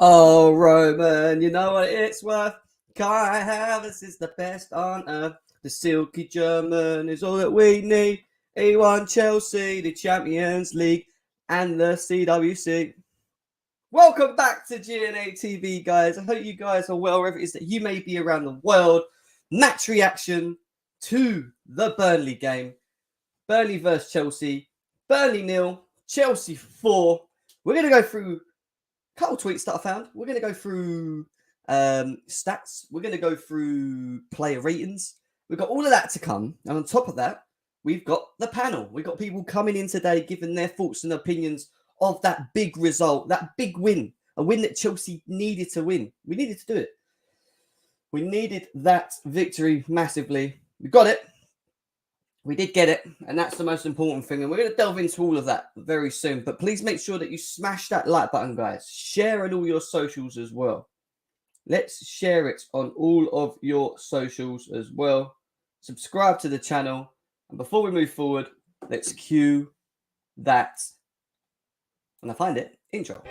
Oh, Roman, you know what it's worth. Kai Havertz is the best on earth. The silky German is all that we need. He won Chelsea, the Champions League, and the CWC. Welcome back to GNA TV, guys. I hope you guys are well, wherever it is that you may be around the world. Match reaction to the Burnley game. Burnley versus Chelsea. Burnley 0, Chelsea 4. We're going to go through a couple tweets that I found. We're going to go through stats. We're going to go through player ratings. We've got all of that to come. And on top of that, we've got the panel. We've got people coming in today giving their thoughts and opinions of that big result, that big win, a win that Chelsea needed to win. We needed to do it. We needed that victory massively. We got it. We did get it, and that's the most important thing. And we're going to delve into all of that very soon. But please make sure that you smash that like button, guys. Share on all your socials as well. Let's share it on all of your socials as well. Subscribe to the channel. And before we move forward, let's cue that, when I find it, intro.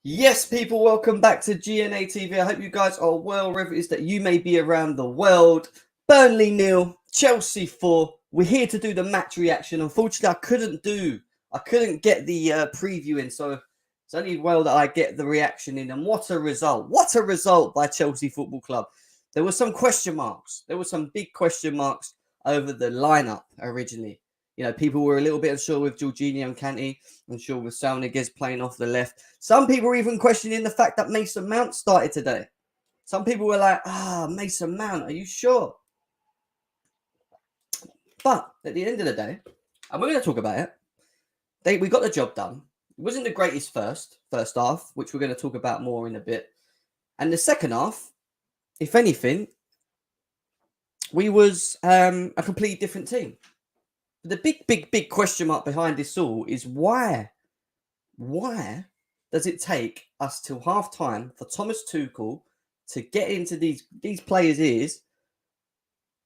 Yes, people, welcome back to GNA TV. I hope you guys are well, wherever it is that you may be around the world. Burnley 0, Chelsea 4. We're here to do the match reaction. Unfortunately, I couldn't get the preview in, so it's only well that I get the reaction in. And what a result. What a result by Chelsea Football Club. There were some question marks. There were some big question marks over the lineup originally. You know, people were a little bit unsure with Jorginho and Kante, unsure with Saul Niguez playing off the left. Some people were even questioning the fact that Mason Mount started today. Some people were like, Mason Mount, are you sure? But at the end of the day, and we're going to talk about it, we got the job done. It wasn't the greatest first half, which we're going to talk about more in a bit. And the second half, if anything, we was a completely different team. The big question mark behind this all is why does it take us till half time for Thomas Tuchel to get into these players' ears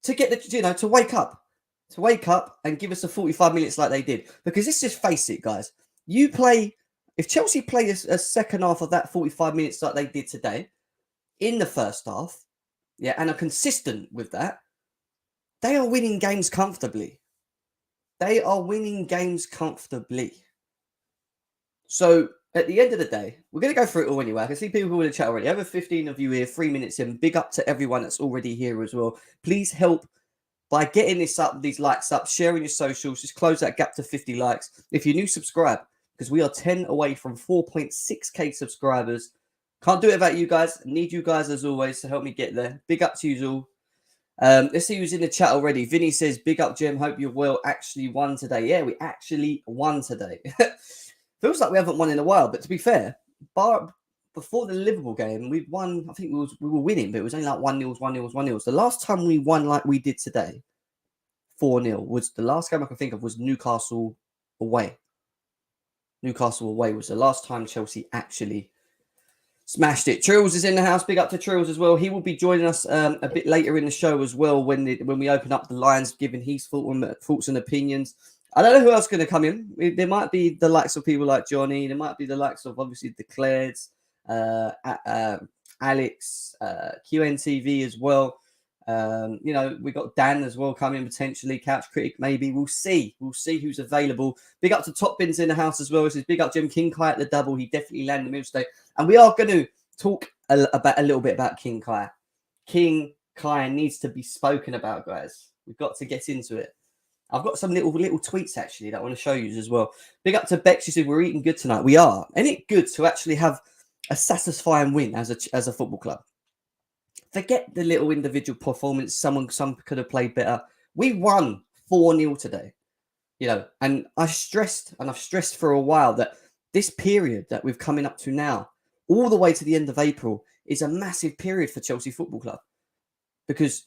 to get to wake up and give us a 45 minutes like they did? Because let's just face it, guys. If Chelsea play a second half of that 45 minutes like they did today in the first half, and are consistent with that, they are winning games comfortably. They are winning games comfortably. So at the end of the day, we're going to go through it all anyway. I can see people in the chat already. Over 15 of you here, 3 minutes in. Big up to everyone that's already here as well. Please help by getting these likes up, sharing your socials. Just close that gap to 50 likes. If you're new, subscribe, because we are 10 away from 4.6k subscribers. Can't do it without you guys. Need you guys as always to help me get there. Big up to you all. Let's see who's in the chat already. Vinny says, big up, Jim. Hope you're well. Actually won today. Yeah, we actually won today. Feels like we haven't won in a while, but to be fair, before the Liverpool game, we won. I think we were winning, but it was only like 1-0, 1-0, 1-0. The last time we won like we did today, 4-0, was the last game I can think of was Newcastle away. Newcastle away was the last time Chelsea actually smashed it. Trills is in the house. Big up to Trills as well. He will be joining us a bit later in the show as well when we open up the lines, giving his thoughts and opinions. I don't know who else is going to come in. There might be the likes of people like Johnny. There might be the likes of, obviously, Declared, Alex, QNTV as well. We got Dan as well coming potentially. Couch Critic maybe. We'll see. We'll see who's available. Big up to Top Bins in the house as well. This is big up Jim King Kai at the double. He definitely landed the move today. And we are going to talk a little bit about King Kai. King Kai needs to be spoken about, guys. We've got to get into it. I've got some little tweets actually that I want to show you as well. Big up to Bex. She said we're eating good tonight. We are. Ain't it good to actually have a satisfying win as a football club? Forget the little individual performance. Some could have played better. We won 4-0 today. And I've stressed for a while that this period that we're coming up to now, all the way to the end of April, is a massive period for Chelsea Football Club, because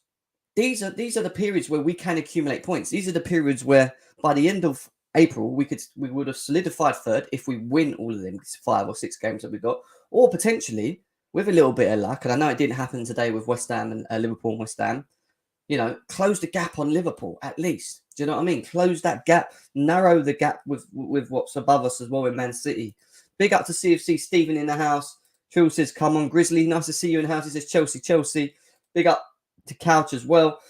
these are the periods where we can accumulate points. These are the periods where by the end of April we would have solidified third if we win all of them 5 or 6 games that we got, or potentially with a little bit of luck. And I know it didn't happen today with West Ham and Liverpool and West Ham, close the gap on Liverpool at least. Do you know what I mean? Close that gap, narrow the gap with what's above us as well in Man City. Big up to CFC Stephen in the house. Trill says, come on, Grizzly. Nice to see you in the house. He says, Chelsea, Chelsea. Big up to Couch as well.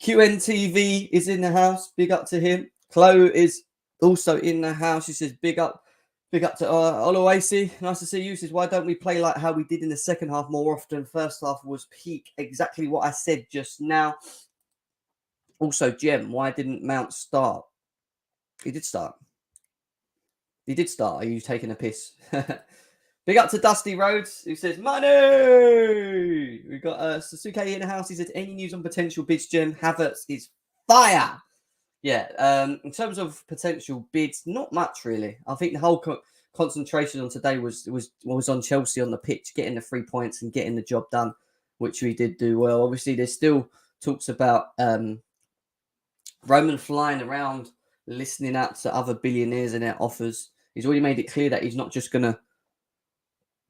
QNTV is in the house. Big up to him. Chloe is also in the house. She says, big up to Oluwasi. Nice to see you. She says, why don't we play like how we did in the second half more often? First half was peak. Exactly what I said just now. Also, Jem, why didn't Mount start? He did start. Are you taking a piss? Big up to Dusty Rhodes, who says, money! We've got Sasuke in the house. He said, any news on potential bids, Jem? Havertz is fire. Yeah, in terms of potential bids, not much really. I think the whole concentration on today was on Chelsea on the pitch, getting the 3 points and getting the job done, which we did do well. Obviously, there's still talks about Roman flying around, listening out to other billionaires and their offers. He's already made it clear that he's not just going to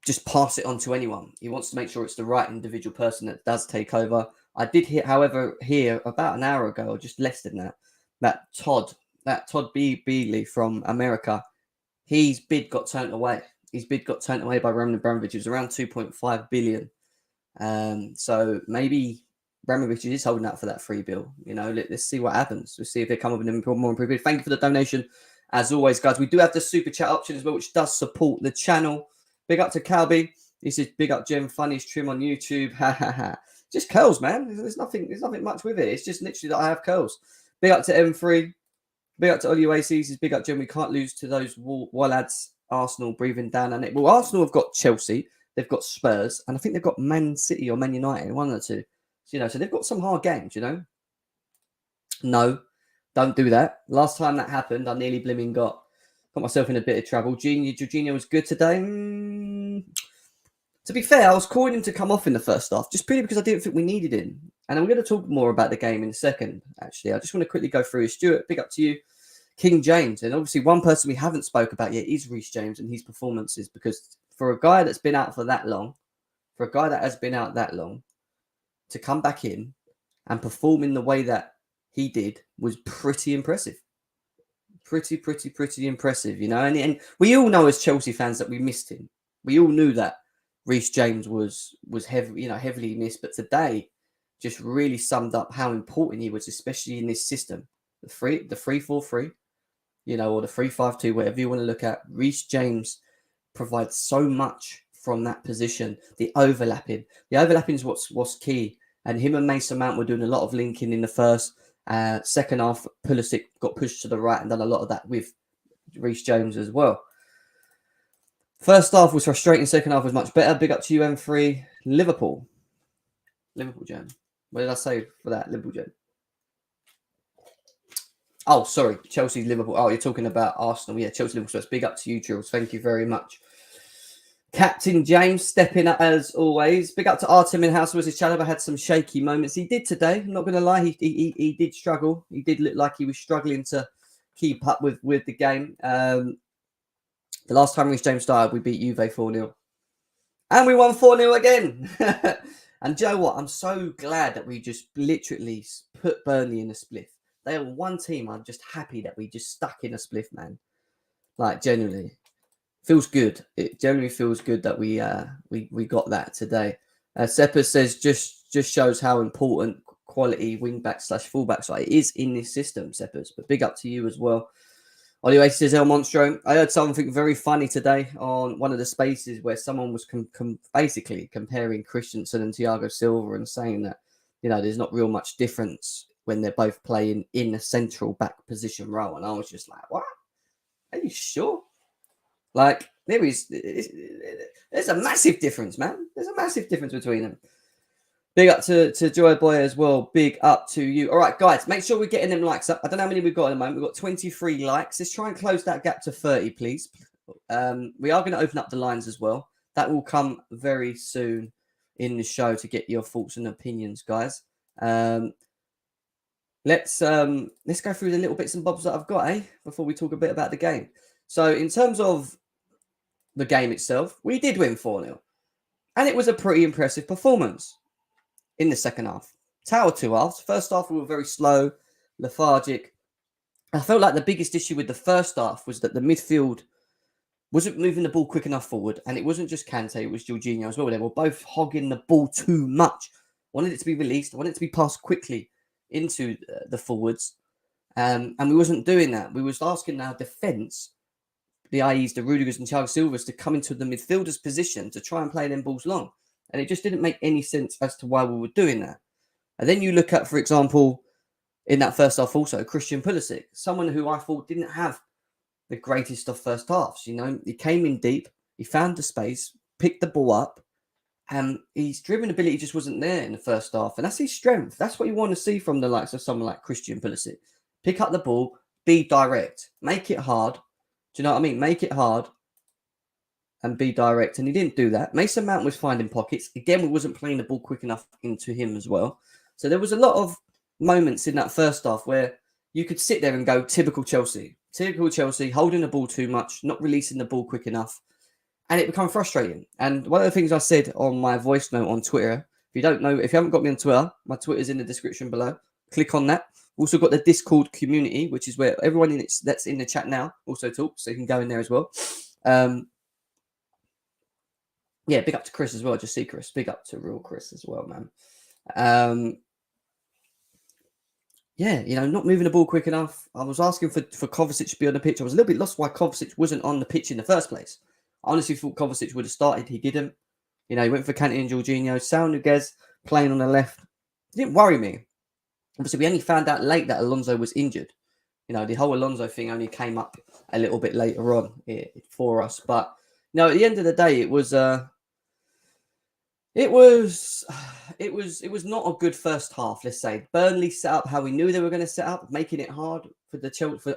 just pass it on to anyone. He wants to make sure it's the right individual person that does take over. I did hear about an hour ago, or just less than that, Todd Bealey from America, his bid got turned away. His bid got turned away by Roman Abramovich. It was around 2.5 billion. So maybe Abramovich is holding out for that free bill. Let's see what happens. We'll see if they come up with a more improved bid. Thank you for the donation. As always, guys, we do have the super chat option as well, which does support the channel. Big up to Calby. He says, big up Jem, funniest trim on YouTube. Ha ha ha. Just curls, man. There's nothing much with it. It's just literally that I have curls. Big up to M3. Big up to Oluwasi. He says, big up Jem. We can't lose to those lads. Arsenal breathing down on it. Well, Arsenal have got Chelsea. They've got Spurs. And I think they've got Man City or Man United. One of the two. So they've got some hard games, No, don't do that. Last time that happened, I nearly blimming got myself in a bit of trouble. Jorginho was good today. To be fair, I was calling him to come off in the first half, just purely because I didn't think we needed him. And I'm going to talk more about the game in a second, actually. I just want to quickly go through. Stuart, big up to you. King James. And obviously one person we haven't spoke about yet is Reece James and his performances, because for a guy that's been out for that long, to come back in and perform in the way that he did was pretty impressive. Pretty impressive, And we all know as Chelsea fans that we missed him. We all knew that Reece James was heavily missed, but today just really summed up how important he was, especially in this system, the 3-4-3, or the 3-5-2, whatever you want to look at. Reece James provides so much from that position. The overlapping is what's key. And him and Mason Mount were doing a lot of linking in the first. Second half, Pulisic got pushed to the right and done a lot of that with Reece James as well. First half was frustrating. Second half was much better. Big up to you, M3. Liverpool Jam. What did I say for that? Liverpool Jam. Oh, sorry. Chelsea, Liverpool. Oh, you're talking about Arsenal. Yeah, Chelsea, Liverpool. So big up to you, Jules. Thank you very much. Captain James stepping up as always. Big up to Artem in house. His Chalobah had some shaky moments. He did today. I'm not going to lie. He did struggle. He did look like he was struggling to keep up with the game. The last time Reece James started, we beat Juve 4-0. And we won 4-0 again. And Joe, what? I'm so glad that we just literally put Burnley in a spliff. They are one team. I'm just happy that we just stuck in a spliff, man. Like, genuinely. Feels good. It generally feels good that we got that today. Seppa says just shows how important quality wingback / fullbacks are. It is in this system, Seppas. But big up to you as well. Anyway, says El Monstro. I heard something very funny today on one of the spaces where someone was basically comparing Christensen and Thiago Silva and saying that there's not real much difference when they're both playing in a central back position role. And I was just like, what? Are you sure? Like, there's a massive difference, man. There's a massive difference between them. Big up to Joy Boy as well. Big up to you. All right, guys, make sure we're getting them likes up. I don't know how many we've got at the moment. We've got 23 likes. Let's try and close that gap to 30, please. We are going to open up the lines as well. That will come very soon in the show to get your thoughts and opinions, guys. Let's go through the little bits and bobs that I've got, before we talk a bit about the game. So in terms of the game itself, we did win 4-0. And it was a pretty impressive performance in the second half. It's our two halves. First half, we were very slow, lethargic. I felt like the biggest issue with the first half was that the midfield wasn't moving the ball quick enough forward. And it wasn't just Kante, it was Jorginho as well. They were both hogging the ball too much. Wanted it to be released. Wanted it to be passed quickly into the forwards. And we wasn't doing that. We was asking our defence, the IEs, the Rudigers and Thiago Silvas, to come into the midfielder's position to try and play them balls long. And it just didn't make any sense as to why we were doing that. And then you look at, for example, in that first half also, Christian Pulisic, someone who I thought didn't have the greatest of first halves. You know, he came in deep, he found the space, picked the ball up, and his dribbling ability just wasn't there in the first half. And that's his strength. That's what you want to see from the likes of someone like Christian Pulisic. Pick up the ball, be direct, make it hard. Do you know what I mean? Make it hard and be direct. And he didn't do that. Mason Mount was finding pockets. Again, we wasn't playing the ball quick enough into him as well. So there was a lot of moments in that first half where you could sit there and go, typical Chelsea. Typical Chelsea, holding the ball too much, not releasing the ball quick enough. And it became frustrating. And one of the things I said on my voice note on Twitter, if you don't know, if you haven't got me on Twitter, my Twitter's in the description below. Click on that. We've also got the Discord community, which is where everyone that's in the chat now also talks, so you can go in there as well. Yeah, big up to Chris as well. Just see Chris. Big up to real Chris as well, man. Yeah, you know, not moving the ball quick enough. I was asking for Kovacic to be on the pitch. I was a little bit lost why Kovacic wasn't on the pitch in the first place. I honestly thought Kovacic would have started. He didn't. You know, he went for Kante and Jorginho. Saul Niguez playing on the left. It didn't worry me. Obviously, we only found out late that Alonso was injured. You know, the whole Alonso thing only came up a little bit later on for us. But, you know, at the end of the day, it was not a good first half, let's say. Burnley set up how we knew they were going to set up, making it hard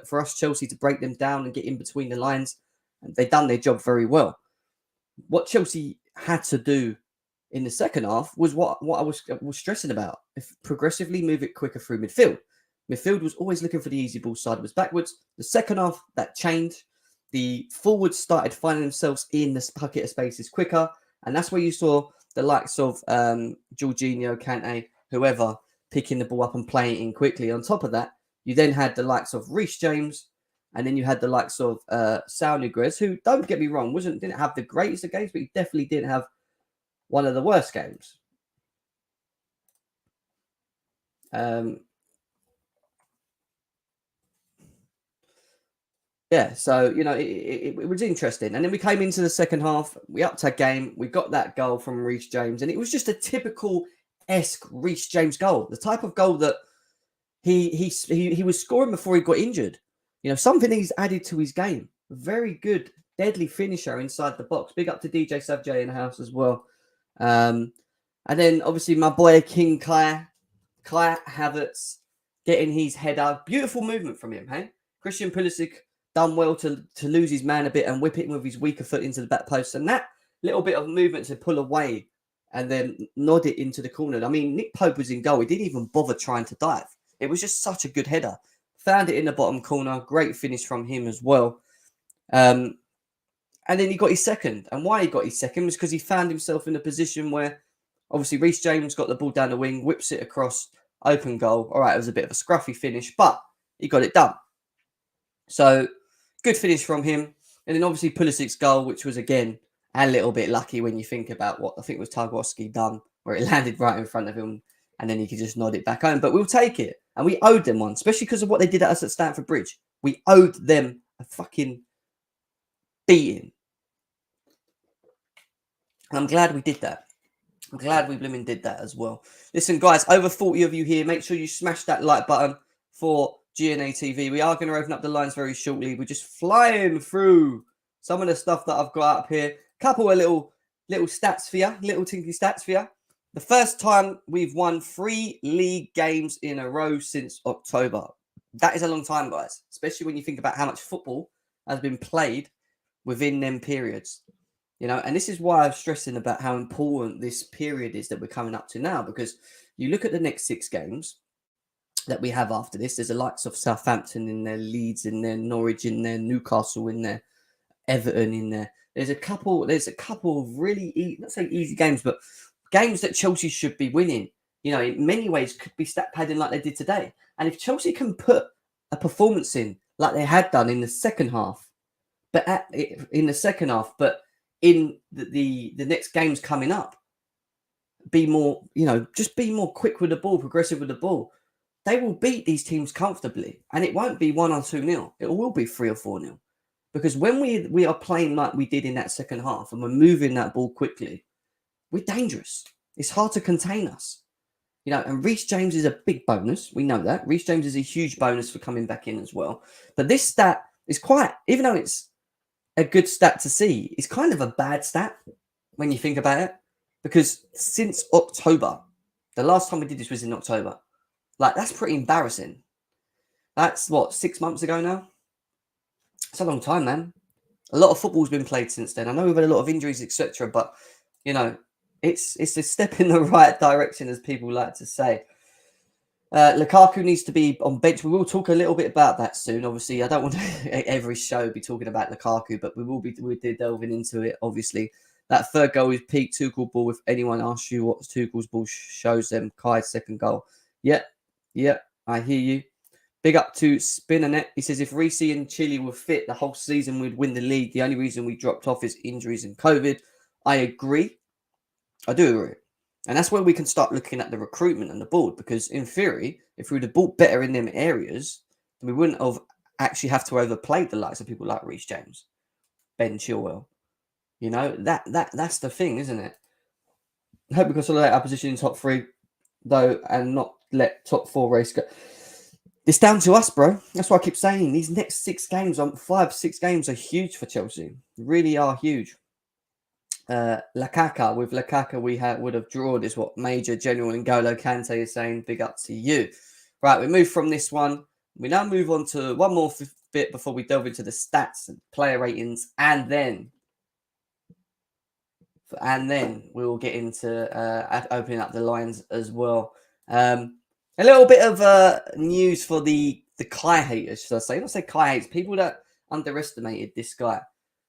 for us Chelsea to break them down and get in between the lines. And they've done their job very well. What Chelsea had to do in the second half was what I was stressing about. If progressively move it quicker through midfield. Midfield was always looking for the easy ball sideways backwards. The second half, that changed. The forwards started finding themselves in this pocket of spaces quicker. And that's where you saw the likes of Jorginho, Kante, whoever, picking the ball up and playing it in quickly. On top of that, you then had the likes of Reece James, and then you had the likes of Saul Niguez, who, don't get me wrong, didn't have the greatest of games, but he definitely didn't have one of the worst games. Yeah, so, you know, it was interesting. And then we came into the second half, we upped our game, we got that goal from Reece James, and it was just a typical-esque Reece James goal, the type of goal that he was scoring before he got injured. You know, something he's added to his game. Very good, deadly finisher inside the box. Big up to DJ Savjay in the house as well. And then, obviously, my boy King Kai Havertz getting his header. Beautiful movement from him, hey? Christian Pulisic done well to lose his man a bit and whip it with his weaker foot into the back post. And that little bit of movement to pull away and then nod it into the corner. I mean, Nick Pope was in goal. He didn't even bother trying to dive. It was just such a good header. Found it in the bottom corner. Great finish from him as well. And then he got his second. And why he got his second was because he found himself in a position where, obviously, Reece James got the ball down the wing, whips it across, open goal. All right, it was a bit of a scruffy finish, but he got it done. So, good finish from him. And then, obviously, Pulisic's goal, which was, again, a little bit lucky when you think about what I think was Tarkowski done, where it landed right in front of him, and then he could just nod it back home. But we'll take it. And we owed them one, especially because of what they did at us at Stamford Bridge. We owed them a fucking beating. And I'm glad we did that. I'm glad we blooming did that as well. Listen, guys, over 40 of you here. Make sure you smash that like button for GNA TV. We are going to open up the lines very shortly. We're just flying through some of the stuff that I've got up here. Couple of little stats for you, little tinky stats for you. The first time we've won 3 league games in a row since October. That is a long time, guys, especially when you think about how much football has been played within them periods. You know, and this is why I'm stressing about how important this period is that we're coming up to now, because you look at the next 6 games that we have after this. There's the likes of Southampton in there, Leeds in there, Norwich in there, Newcastle in there, Everton in there. There's a couple of really, not say easy games, but games that Chelsea should be winning. in many ways could be stat padding like they did today. And if Chelsea can put a performance in like they had done in the second half, but in the next games coming up, be more, just be more quick with the ball, progressive with the ball. They will beat these teams comfortably, and it won't be 1 or 2-0. It will be 3 or 4-0. Because when we are playing like we did in that second half and we're moving that ball quickly, we're dangerous. It's hard to contain us. And Reece James is a big bonus. We know that. Reece James is a huge bonus for coming back in as well. But this stat is even though it's a good stat to see, it's kind of a bad stat when you think about it. Because since October, the last time we did this was in October. Like, that's pretty embarrassing. That's, 6 months ago now? It's a long time, man. A lot of football's been played since then. I know we've had a lot of injuries, etc. But, it's a step in the right direction, as people like to say. Lukaku needs to be on bench. We will talk a little bit about that soon. Obviously, I don't want to every show be talking about Lukaku, but we'll be delving into it, obviously. That third goal is peak Tuchel ball. If anyone asks you what Tuchel's ball shows them, Kai's second goal. Yeah, I hear you. Big up to Spinnernet. He says, if Reece and Chile were fit, the whole season we'd win the league. The only reason we dropped off is injuries and COVID. I agree. I do agree. And that's where we can start looking at the recruitment and the board. Because in theory, if we would have bought better in them areas, then we wouldn't have actually have to overplay the likes of people like Reece James, Ben Chilwell. That's the thing, isn't it? I hope we consolidate our position in top 3, though, and not let top 4 race go. It's down to us, bro. That's what I keep saying. These next 6 games, 5-6 games, are huge for Chelsea. Really are huge. Lukaku, with Lukaku, we would have drawn, is what Major General N'Golo Kante is saying. Big up to you. Right, we move from this one. We now move on to one more bit before we delve into the stats and player ratings, and then we will get into opening up the lines as well. A little bit of news for the Kai haters, should I say? Not say Kai haters, people that underestimated this guy.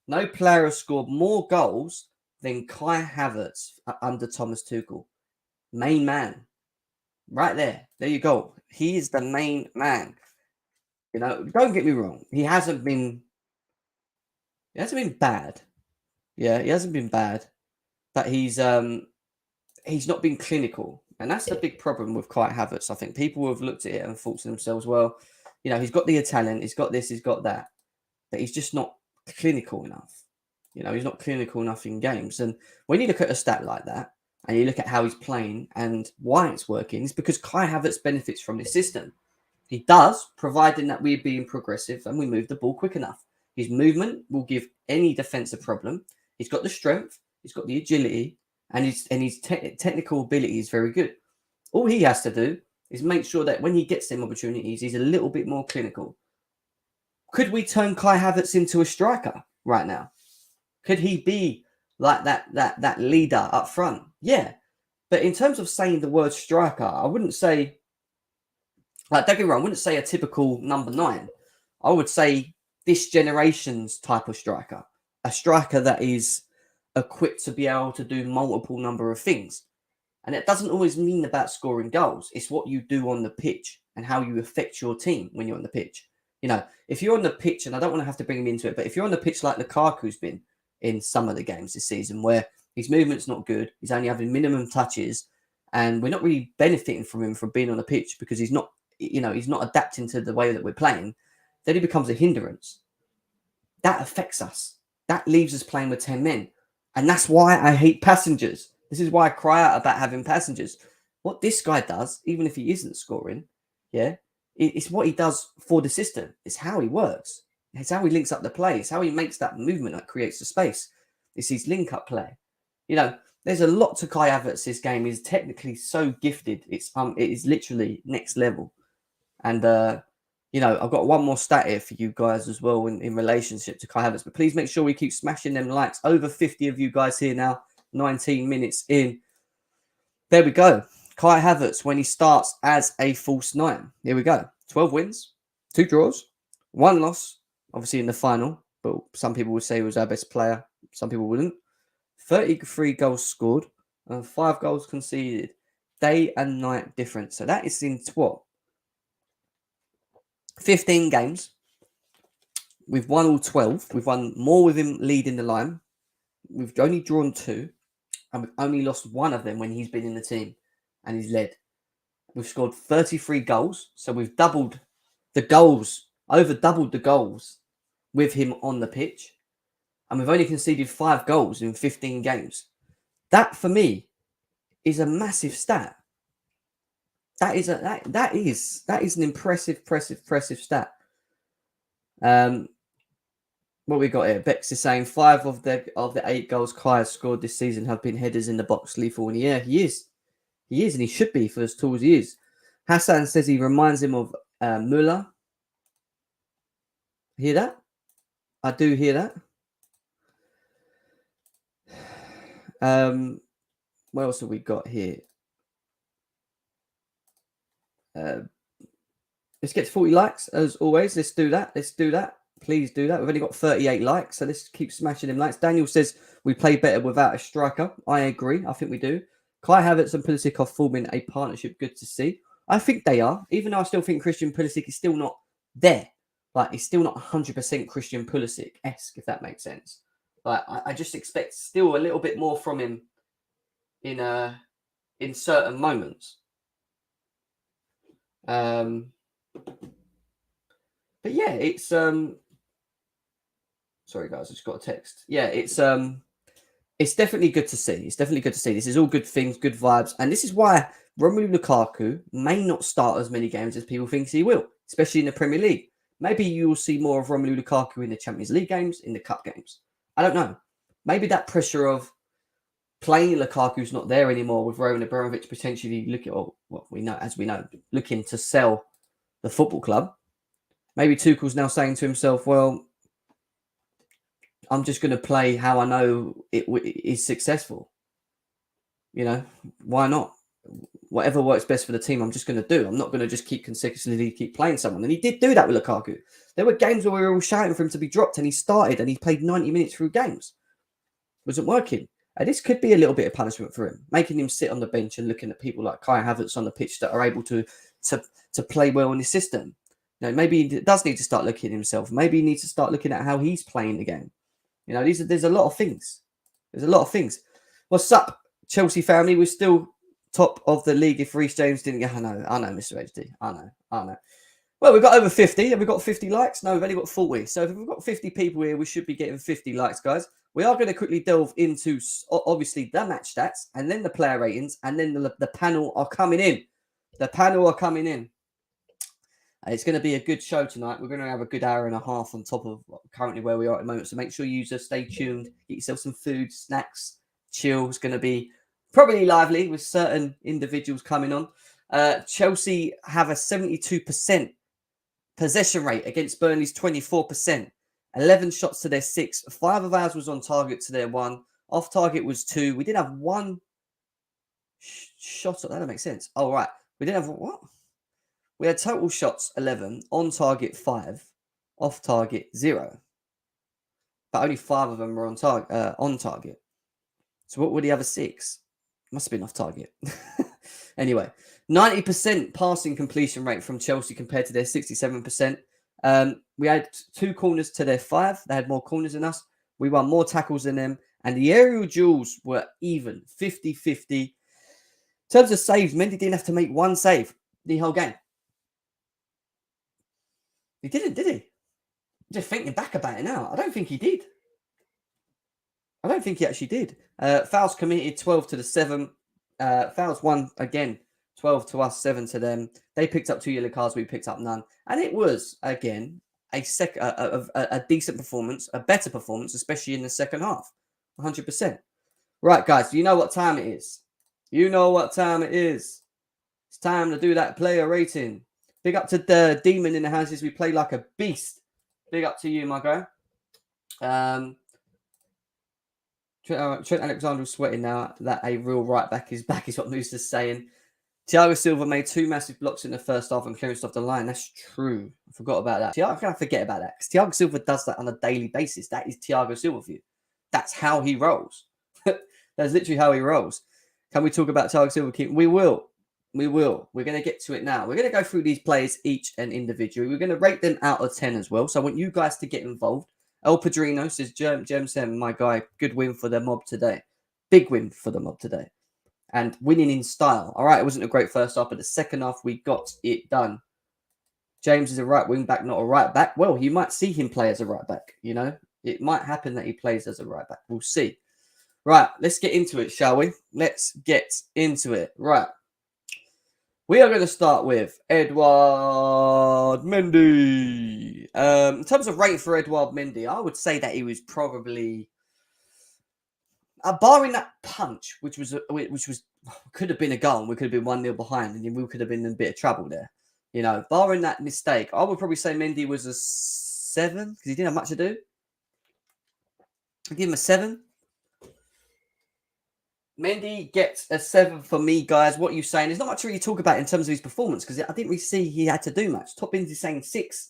No player has scored more goals than Kai Havertz under Thomas Tuchel. Main man. Right there. There you go. He is the main man. Don't get me wrong. He hasn't been bad. Yeah, he hasn't been bad. But he's not been clinical. And that's the big problem with Kai Havertz. I think people have looked at it and thought to themselves, well, he's got the talent, he's got this, he's got that. But he's just not clinical enough. He's not clinical enough in games. And when you look at a stat like that, and you look at how he's playing and why it's working, it's because Kai Havertz benefits from this system. He does, providing that we're being progressive and we move the ball quick enough. His movement will give any defence a problem. He's got the strength, he's got the agility, and his technical ability is very good. All he has to do is make sure that when he gets them opportunities, he's a little bit more clinical. Could we turn Kai Havertz into a striker right now? Could he be like that leader up front? Yeah. But in terms of saying the word striker, I wouldn't say, don't get me wrong, I wouldn't say a typical number 9. I would say this generation's type of striker. A striker that is equipped to be able to do multiple number of things. And it doesn't always mean about scoring goals. It's what you do on the pitch and how you affect your team when you're on the pitch. If you're on the pitch, and I don't want to have to bring him into it, but if you're on the pitch like Lukaku's been in some of the games this season, where his movement's not good, he's only having minimum touches, and we're not really benefiting from him from being on the pitch because he's not adapting to the way that we're playing, then he becomes a hindrance. That affects us. That leaves us playing with 10 men. And that's why I hate passengers. This is why I cry out about having passengers. What this guy does, even if he isn't scoring, it's what he does for the system. It's how he works. It's how he links up the play. It's how he makes that movement that creates the space. It's his link-up play. There's a lot to Kai Havertz's game. He's technically so gifted. It is literally next level. And, I've got one more stat here for you guys as well in relationship to Kai Havertz. But please make sure we keep smashing them likes. Over 50 of you guys here now. 19 minutes in. There we go. Kai Havertz when he starts as a false 9. Here we go. 12 wins, 2 draws, 1 loss, obviously in the final. But some people would say he was our best player. Some people wouldn't. 33 goals scored and 5 goals conceded. day and night difference. So that is in what? 15 games. We've won all 12. We've won more with him leading the line. We've only drawn 2. And we've only lost 1 of them when he's been in the team and he's led. We've scored 33 goals. So we've doubled the goals, over doubled the goals with him on the pitch. And we've only conceded 5 goals in 15 games. That, for me, is a massive stat. That is an impressive stat. What we got here? Bex is saying 5 of the 8 goals Kai has scored this season have been headers in the box, lethal. And yeah, he is, and he should be for as tall as he is. Hassan says he reminds him of Muller. Hear that? I do hear that. What else have we got here? Let's get to 40 likes as always. Let's do that. Please do that. We've only got 38 likes, so let's keep smashing them likes. Daniel says we play better without a striker. I agree. I think we do. Kai Havertz and Pulisic are forming a partnership. Good to see. I think they are, even though I still think Christian Pulisic is still not there. Like, he's still not 100% Christian Pulisic-esque, if that makes sense. Like, I just expect still a little bit more from him in certain moments. But yeah, it's sorry guys, I just got a text. Yeah, it's definitely good to see. It's definitely good to see. This is all good things, good vibes, and this is why Romelu Lukaku may not start as many games as people think he will, especially in the Premier League. Maybe you will see more of Romelu Lukaku in the Champions League games, in the cup games. I don't know. Maybe that pressure of playing Lukaku's not there anymore, with Roman Abramovich potentially looking to sell the football club. Maybe Tuchel's now saying to himself, well, I'm just going to play how I know it is successful. You know, why not? Whatever works best for the team, I'm just going to do. I'm not going to just consecutively keep playing someone. And he did do that with Lukaku. There were games where we were all shouting for him to be dropped, and he started and he played 90 minutes through games. Wasn't working. And this could be a little bit of punishment for him, making him sit on the bench and looking at people like Kai Havertz on the pitch that are able to play well in the system. You know, maybe he does need to start looking at himself. Maybe he needs to start looking at how he's playing the game. You know, there's a lot of things. What's up, Chelsea family? We're still top of the league if Reece James didn't get... I know, Mr. HD. I know. Well, we've got over 50. Have we got 50 likes? No, we've only got 40. So if we've got 50 people here, we should be getting 50 likes, guys. We are going to quickly delve into, obviously, the match stats, and then the player ratings, and then the panel are coming in. It's going to be a good show tonight. We're going to have a good hour and a half on top of currently where we are at the moment. So make sure you just stay tuned. Get yourself some food, snacks, chill. It's going to be probably lively with certain individuals coming on. Chelsea have a 72% possession rate against Burnley's 24%. 11 shots to their 6. 5 of ours was on target to their 1. Off target was 2. We did have 1 shot. That don't make sense. Oh, right. We didn't have what? We had total shots 11, on target 5, off target 0. But only 5 of them were on target. So what would the other 6? Must have been off target. Anyway, 90% passing completion rate from Chelsea compared to their 67%. We had 2 corners to their 5. They had more corners than us. We won more tackles than them. And the aerial duels were even, 50-50. In terms of saves, Mendy didn't have to make 1 save the whole game. He didn't, did he? Just thinking back about it now, I don't think he did. I don't think he actually did. Fouls committed, 12 to the 7. Fouls 1 again, 12 to us, 7 to them. They picked up 2 yellow cards, we picked up none. And it was, again, a decent performance, a better performance, especially in the second half. 100%. Right, guys, you know what time it is. It's time to do that player rating. Big up to the Demon in the houses. We play like a beast. Big up to you, my guy. Trent Alexander sweating now that a real right back is back, is what Moosa's saying. Thiago Silva made 2 massive blocks in the first half and clearance off the line. That's true. I forgot about that. I can't forget about that because Thiago Silva does that on a daily basis. That is Thiago Silva for you. That's how he rolls. That's literally how he rolls. Can we talk about Thiago Silva? We will. We will. We're going to get to it now. We're going to go through these players each and individually. We're going to rate them out of 10 as well. So I want you guys to get involved. El Padrino says, Gem 7, my guy, good win for the mob today. Big win for the mob today. And winning in style. All right, it wasn't a great first half, but the second half, we got it done. James is a right wing back, not a right back. Well, you might see him play as a right back, you know. It might happen that he plays as a right back. We'll see. Right, let's get into it, shall we? Let's get into it. Right. We are going to start with Edouard Mendy. In terms of rating for Edouard Mendy, I would say that he was probably, barring that punch, which could have been a goal, we could have been 1-0 behind, and we could have been in a bit of trouble there. You know, barring that mistake, I would probably say Mendy was a 7 because he didn't have much to do. I'll give him a 7. Mendy gets a 7 for me, guys. What are you saying? There's not much to really talk about in terms of his performance because I didn't really see he had to do much. Top Bins is saying 6.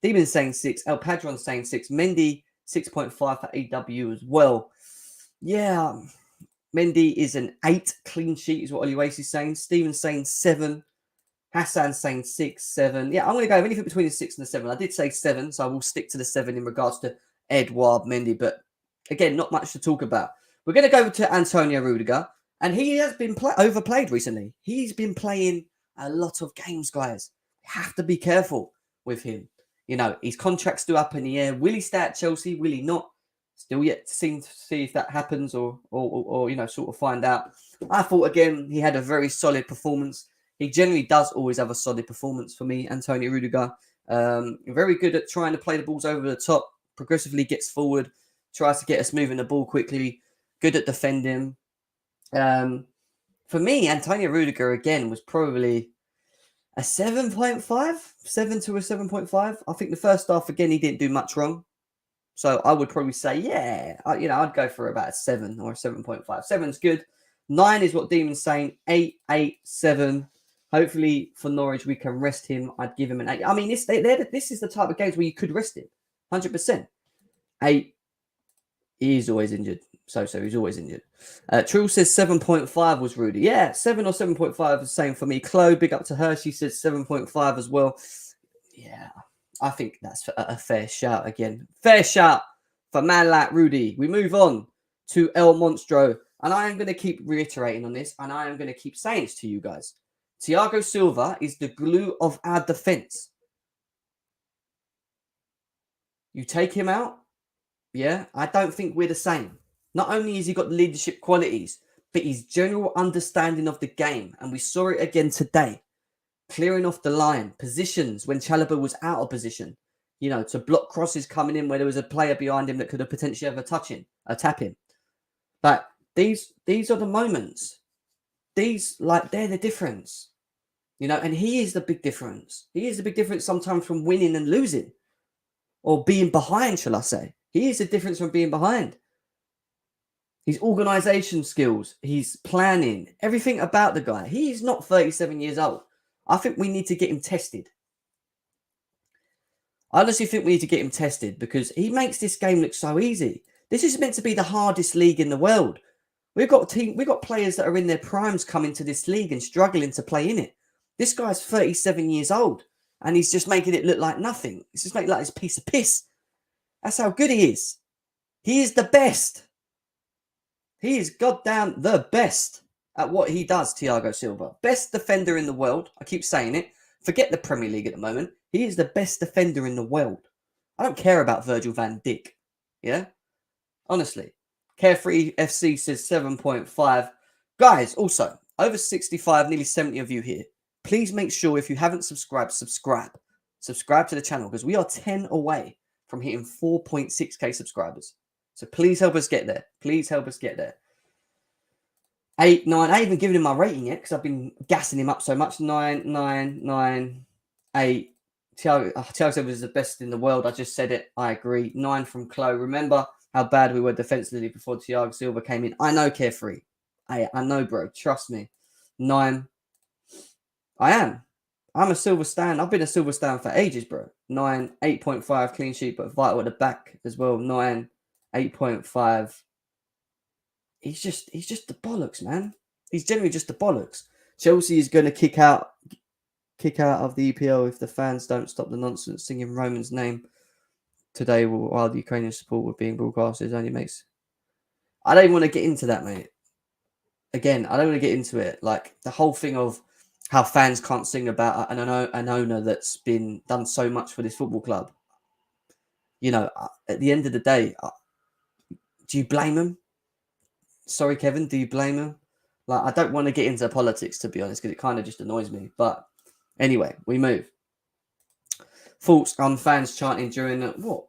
Demon's saying 6. El Padron's saying 6. Mendy, 6.5 for AW as well. Yeah, Mendy is an 8 clean sheet is what Oluwasi's saying. Steven's saying 7. Hassan's saying 6, 7. Yeah, I'm going to go anything between the 6 and the 7. I did say 7, so I will stick to the 7 in regards to Edouard Mendy. But again, not much to talk about. We're going to go to Antonio Rudiger, and he has been overplayed recently. He's been playing a lot of games, guys. Have to be careful with him. You know, his contract's still up in the air. Will he stay at Chelsea? Will he not? Still yet to see if that happens or you know, sort of find out. I thought, again, he had a very solid performance. He generally does always have a solid performance for me, Antonio Rudiger. Very good at trying to play the balls over the top, progressively gets forward, tries to get us moving the ball quickly, good at defending. For me, Antonio Rudiger, again, was probably a 7.5, 7 to a 7.5. I think the first half, again, he didn't do much wrong. So I would probably say, yeah, I'd go for about a 7 or a 7.5. 7's good. 9 is what Demon's saying. 8, 8, 7. Hopefully for Norwich, we can rest him. I'd give him an 8. I mean, this is the type of games where you could rest him. 100%. 8. He's always injured. So he's always injured. True says 7.5 was Rudy. Yeah, 7 or 7.5 is the same for me. Chloe, big up to her. She says 7.5 as well. Yeah, I think that's a fair shout again. Fair shout for man like Rudy. We move on to El Monstro. And I am going to keep reiterating on this. And I am going to keep saying this to you guys. Thiago Silva is the glue of our defense. You take him out, yeah, I don't think we're the same. Not only has he got leadership qualities, but his general understanding of the game. And we saw it again today. Clearing off the line, positions when Chalobah was out of position. You know, to block crosses coming in where there was a player behind him that could have potentially ever tap him. But these are the moments. They're the difference. You know, and he is the big difference. He is the big difference sometimes from winning and losing. Or being behind, shall I say. He is the difference from being behind. His organisation skills, his planning, everything about the guy. He is not 37 years old. I think we need to get him tested. I honestly think we need to get him tested because he makes this game look so easy. This is meant to be the hardest league in the world. We've got players that are in their primes coming to this league and struggling to play in it. This guy's 37 years old and he's just making it look like nothing. It's just making it like this piece of piss. That's how good he is. He is the best. He is goddamn the best at what he does, Thiago Silva. Best defender in the world. I keep saying it. Forget the Premier League at the moment. He is the best defender in the world. I don't care about Virgil van Dijk. Yeah? Honestly. Carefree FC says 7.5. Guys, also, over 65, nearly 70 of you here. Please make sure if you haven't subscribed, subscribe. Subscribe to the channel because we are 10 away from hitting 4.6k subscribers. So please help us get there. Please help us get there. 8, 9. I ain't even given him my rating yet because I've been gassing him up so much. 9, 9, 9, 8. Thiago Silva is the best in the world. I just said it. I agree. 9 from Chloe. Remember how bad we were defensively before Thiago Silva came in. I know, Carefree. I know, bro. Trust me. 9. I am. I'm a Silva stan. I've been a Silva stan for ages, bro. 9, 8.5 clean sheet, but vital at the back as well. 9, 8.5. He's just the bollocks, man. He's generally just the bollocks. Chelsea is going to kick out of the EPL if the fans don't stop the nonsense singing Roman's name today while the Ukrainian support were being broadcasted. Only makes. I don't want to get into that, mate. Again, I don't want to get into it. Like the whole thing of how fans can't sing about an owner that's been done so much for this football club. You know, at the end of the day, do you blame him? Sorry, Kevin, do you blame him? Like, I don't want to get into politics, to be honest, because it kind of just annoys me. But anyway, we move. Thoughts on fans chanting during what?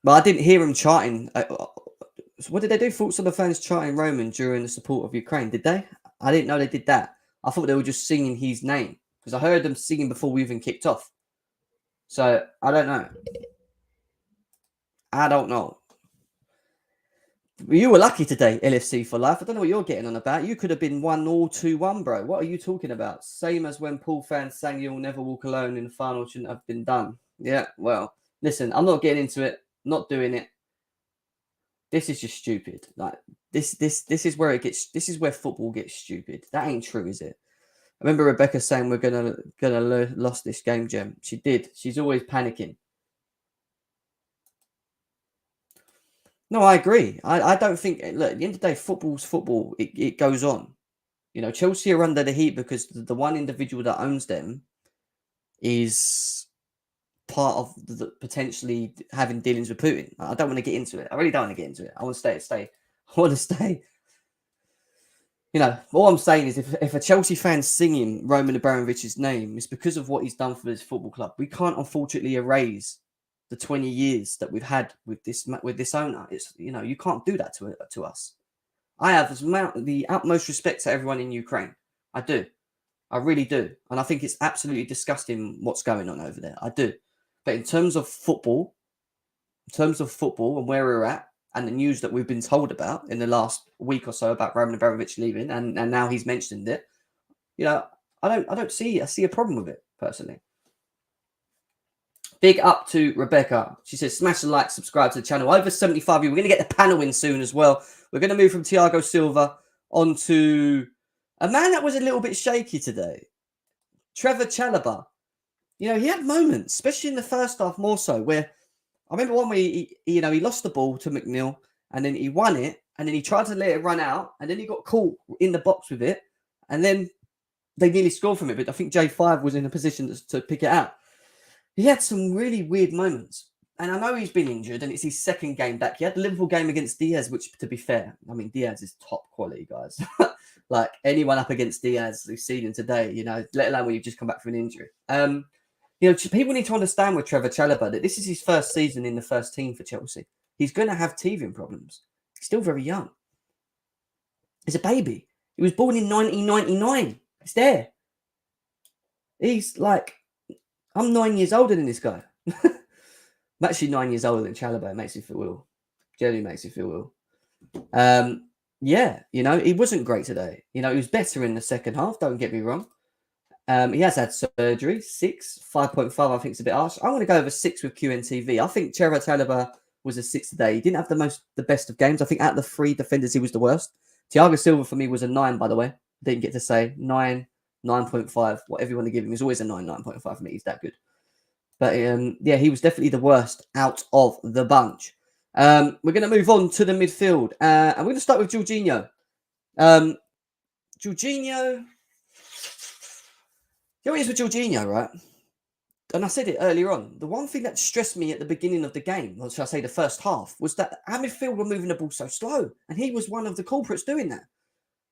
Well, I didn't hear him chanting. What did they do? Thoughts on the fans chanting Roman during the support of Ukraine? Did they? I didn't know they did that. I thought they were just singing his name because I heard them singing before we even kicked off. So I don't know. I don't know. You were lucky today, LFC for life. I don't know what you're getting on about. You could have been 1-0, 2-1, bro. What are you talking about? Same as when Paul fans sang "You'll Never Walk Alone" in the final shouldn't have been done. Yeah, well, listen, I'm not getting into it. Not doing it. This is just stupid. Like this is where it gets. This is where football gets stupid. That ain't true, is it? I remember Rebecca saying we're gonna lost this game, Gem. She did. She's always panicking. No, I agree. I don't think. Look, at the end of the day, football's football. It goes on. You know, Chelsea are under the heat because the one individual that owns them is part of potentially having dealings with Putin. I don't want to get into it. I really don't want to get into it. I want to stay. I want to stay. You know, all I'm saying is if a Chelsea fan's singing Roman Abramovich's name, it's because of what he's done for this football club. We can't unfortunately erase the 20 years that we've had with this owner. It's, you know, you can't do that to us. I have the utmost respect to everyone in Ukraine. I do. I really do. And I think it's absolutely disgusting what's going on over there. I do. But in terms of football and where we're at, and the news that we've been told about in the last week or so about Roman Abramovich leaving, and now he's mentioned it, you know, I see a problem with it personally. Big up to Rebecca. She says, smash the like, subscribe to the channel. Over 75 of you. We're going to get the panel in soon as well. We're going to move from Thiago Silva onto a man that was a little bit shaky today. Trevor Chalobah. You know, he had moments, especially in the first half more so, where I remember one where he lost the ball to McNeil and then he won it and then he tried to let it run out and then he got caught in the box with it and then they nearly scored from it. But I think J5 was in a position to pick it out. He had some really weird moments. And I know he's been injured and it's his second game back. He had the Liverpool game against Diaz, which, to be fair, I mean, Diaz is top quality, guys. Like, anyone up against Diaz who's seen him today, you know, let alone when you've just come back from an injury. You know, people need to understand with Trevor Chalobah that this is his first season in the first team for Chelsea. He's going to have teething problems. He's still very young. He's a baby. He was born in 1999. It's there. He's like... I'm 9 years older than this guy. I'm actually 9 years older than Chalobah. It makes me feel ill. Generally makes me feel ill. Yeah, you know, he wasn't great today. You know, he was better in the second half, don't get me wrong. He has had surgery. 5.5, I think it's a bit harsh. I want to go over 6 with QNTV. I think Trevor Chalobah was a 6 today. He didn't have the best of games. I think out of the 3 defenders, he was the worst. Thiago Silva for me was a 9, by the way. Didn't get to say 9. 9.5, whatever you want to give him. He's always a 9.5 for me. He's that good. But yeah, he was definitely the worst out of the bunch. We're going to move on to the midfield. And we're going to start with Jorginho. Jorginho. You know what it is with Jorginho, right? And I said it earlier on. The one thing that stressed me at the beginning of the game, or should I say the first half, was that our midfield were moving the ball so slow. And he was one of the culprits doing that.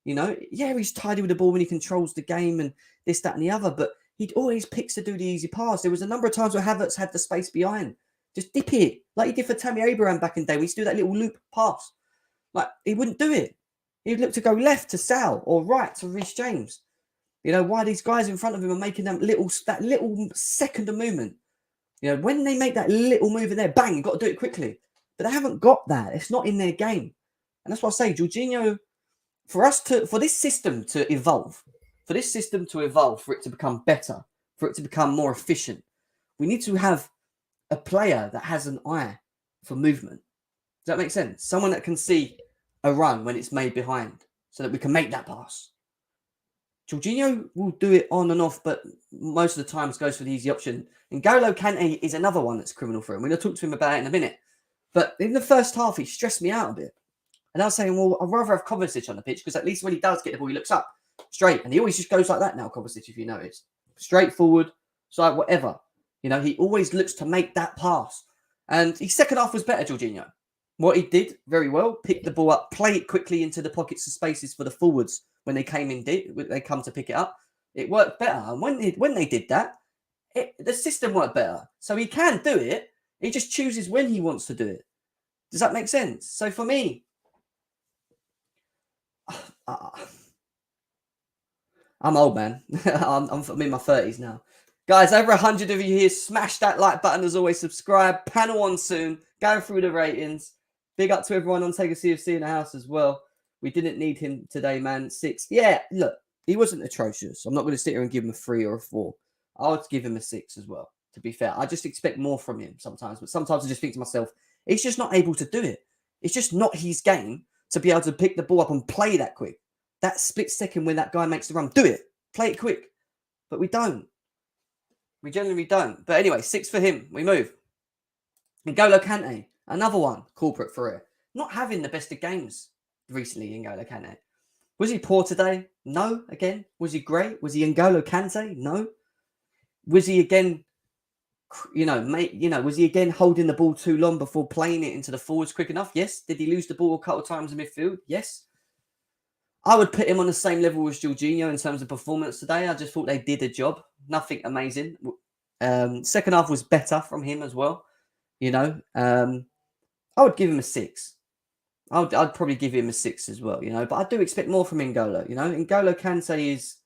You know, yeah, he's tidy with the ball when he controls the game and this, that, and the other, but he always picks to do the easy pass. There was a number of times where Havertz had the space behind. Just dip it, like he did for Tammy Abraham back in the day. We used to do that little loop pass. Like, he wouldn't do it. He'd look to go left to Saul or right to Reece James. You know, why these guys in front of him are making that little second of movement. You know, when they make that little move in there, bang, you've got to do it quickly. But they haven't got that. It's not in their game. And that's what I say, Jorginho... For this system to evolve, for it to become better, for it to become more efficient, we need to have a player that has an eye for movement. Does that make sense? Someone that can see a run when it's made behind so that we can make that pass. Jorginho will do it on and off, but most of the times goes for the easy option. N'Golo Kante is another one that's criminal for him. We're going to talk to him about it in a minute. But in the first half, he stressed me out a bit. And I was saying, well, I'd rather have Kovacic on the pitch because at least when he does get the ball, he looks up straight. And he always just goes like that now, Kovacic, if you notice. Straight forward, side, whatever. You know, he always looks to make that pass. And his second half was better, Jorginho. What he did very well, pick the ball up, play it quickly into the pockets of spaces for the forwards when they came in deep, they come to pick it up. It worked better. And when they did that, the system worked better. So he can do it. He just chooses when he wants to do it. Does that make sense? So for me, I'm old, man. I'm in my 30s now. Guys, over 100 of you here. Smash that like button as always. Subscribe. Panel on soon. Going through the ratings. Big up to everyone on Take a CFC in the house as well. We didn't need him today, man. 6. Yeah, look, he wasn't atrocious. I'm not going to sit here and give him a 3 or a 4. I would give him a 6 as well, to be fair. I just expect more from him sometimes. But sometimes I just think to myself, he's just not able to do it. It's just not his game to be able to pick the ball up and play that quick. That split second when that guy makes the run, do it. Play it quick. But we don't. We generally don't. But anyway, 6 for him. We move. N'Golo Kante, another one, corporate for it. Not having the best of games recently, N'Golo Kante. Was he poor today? No, again. Was he great? Was he N'Golo Kante? No. Was he again, was he again holding the ball too long before playing it into the forwards quick enough? Yes. Did he lose the ball a couple of times in midfield? Yes. I would put him on the same level as Jorginho in terms of performance today. I just thought they did a job. Nothing amazing. Second half was better from him as well. I would give him a 6. I'd probably give him a 6 as well, But I do expect more from N'Golo, N'Golo Kante is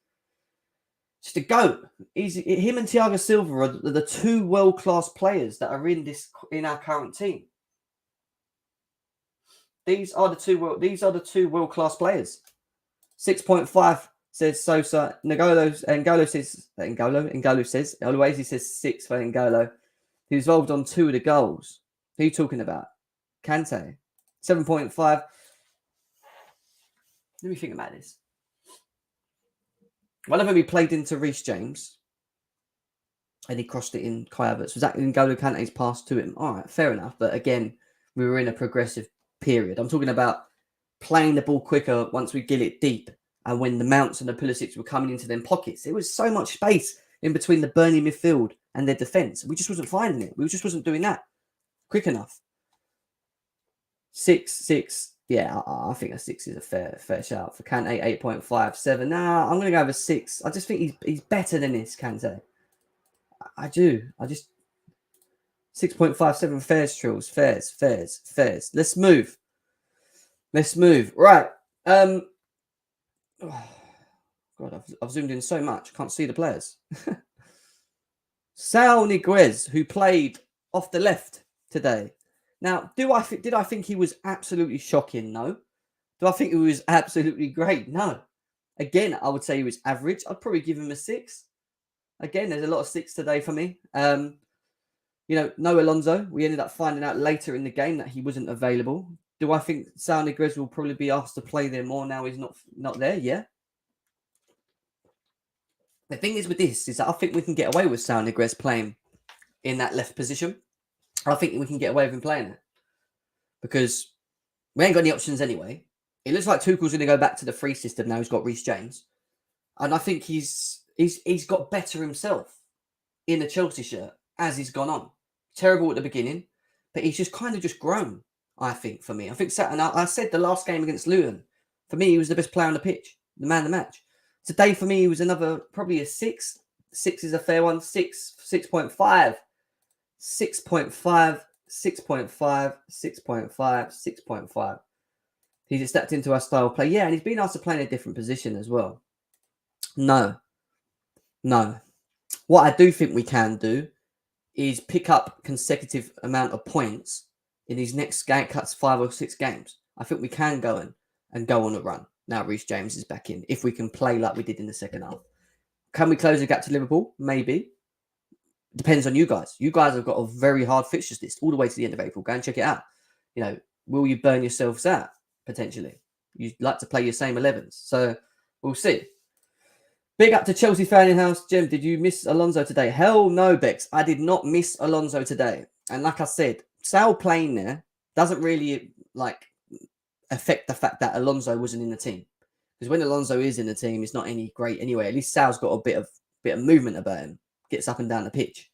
just a goat. Him and Thiago Silva are the 2 world-class players that are in our current team. These are the 2 world-class players. 6.5 says Sosa. N'Golo says, always he says 6 for N'Golo. He was involved on 2 of the goals. Who are you talking about? Kante. 7.5. Let me think about this. One of them he played into Reece James. And he crossed it in Kai Havertz. Was that N'Golo Kante's pass to him? All right, fair enough. But again, we were in a progressive period. I'm talking about playing the ball quicker once we get it deep. And when the Mounts and the Pulisic were coming into them pockets, there was so much space in between the Burnley midfield and their defence. We just wasn't finding it. We just wasn't doing that quick enough. 6. Yeah, I think a 6 is a fair shout. For Kante, 8.5, 7. Nah, I'm going to go with a 6. I just think he's better than this, Kante. I do. 6.57 fairs, Trills. Fairs. Let's move. Right. God, I've zoomed in so much. I can't see the players. Saul Niguez, who played off the left today. Now, did I think he was absolutely shocking? No. Do I think he was absolutely great? No. Again, I would say he was average. I'd probably give him a 6. Again, there's a lot of 6 today for me. No Alonso. We ended up finding out later in the game that he wasn't available. Do I think Saul Niguez will probably be asked to play there more now he's not there? Yeah. The thing is with this is that I think we can get away with Saul Niguez playing in that left position. I think we can get away with him playing it because we ain't got any options anyway. It looks like Tuchel's going to go back to the 3 system now. He's got Reece James, and I think he's got better himself in the Chelsea shirt as he's gone on. Terrible at the beginning, but he's just kind of just grown. I think for me, I said the last game against Lewin, for me he was the best player on the pitch, the man of the match. Today for me he was probably a 6. 6 is a fair one. 6.5. 6.5, 6.5, 6.5, 6.5. He's just stepped into our style of play. Yeah, and he's been asked to play in a different position as well. No. What I do think we can do is pick up consecutive amount of points in these next cuts 5 or 6 games. I think we can go on a run. Now Reece James is back in. If we can play like we did in the second half. Can we close the gap to Liverpool? Maybe. Depends on you guys. You guys have got a very hard fixtures list all the way to the end of April. Go and check it out. Will you burn yourselves out? Potentially. You'd like to play your same 11s. So we'll see. Big up to Chelsea fan in house. Jim, did you miss Alonso today? Hell no, Bex. I did not miss Alonso today. And like I said, Sal playing there doesn't really affect the fact that Alonso wasn't in the team. Because when Alonso is in the team, it's not any great anyway. At least Sal's got a bit of movement about him. Gets up and down the pitch.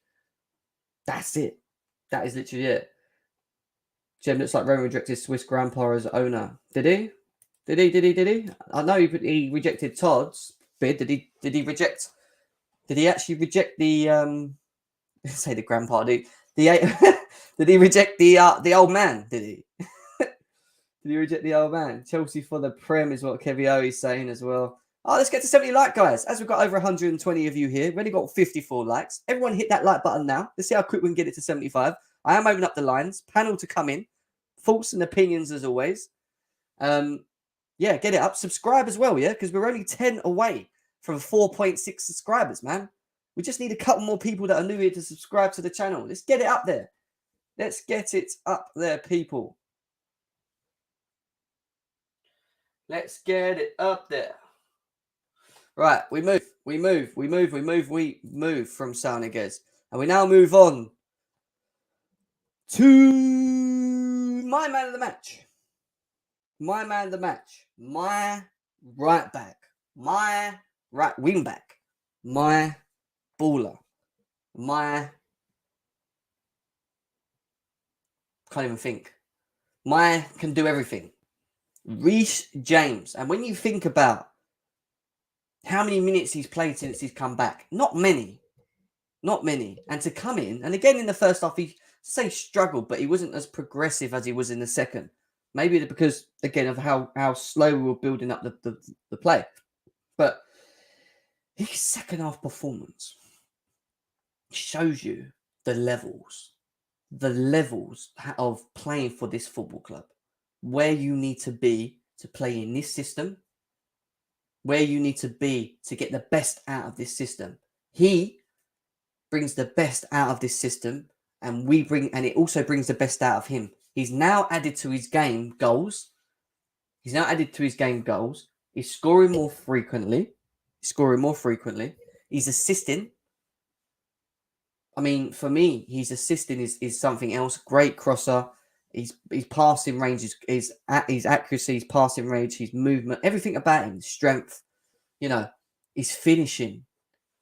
That's it. That is literally it. Jim looks like Roman rejected Swiss grandpa as owner. Did he? Did he? I know he rejected Todd's bid. Did he reject? Did he actually reject the say the grandpa? Did he reject the old man? Did he? Did he reject the old man? Chelsea for the Prem is what Kevy O is saying as well. Oh, let's get to 70 likes, guys. As we've got over 120 of you here, we've only got 54 likes. Everyone hit that like button now. Let's see how quick we can get it to 75. I am opening up the lines. Panel to come in. Thoughts and opinions as always. Yeah, get it up. Subscribe as well, yeah? Because we're only 10 away from 4.6 subscribers, man. We just need a couple more people that are new here to subscribe to the channel. Let's get it up there. Let's get it up there, people. Let's get it up there. Right, we move from Saul Niguez. And we now move on to my man of the match. My man of the match. My right back. My right wing back. My baller. My... Can't even think. My can do everything. Reece James. And when you think about how many minutes he's played since he's come back, not many. And to come in, and again in the first half, he struggled, but he wasn't as progressive as he was in the second. Maybe because, again, of how slow we were building up the play. But his second half performance shows you the levels of playing for this football club. Where you need to be to play in this system, where you need to be to get the best out of this system. He brings the best out of this system, and it also brings the best out of him. He's now added to his game goals. He's scoring more frequently. He's assisting. I mean, for me, his assisting is something else. Great crosser. His passing range, his accuracy, his passing range, his movement, everything about him, strength, his finishing.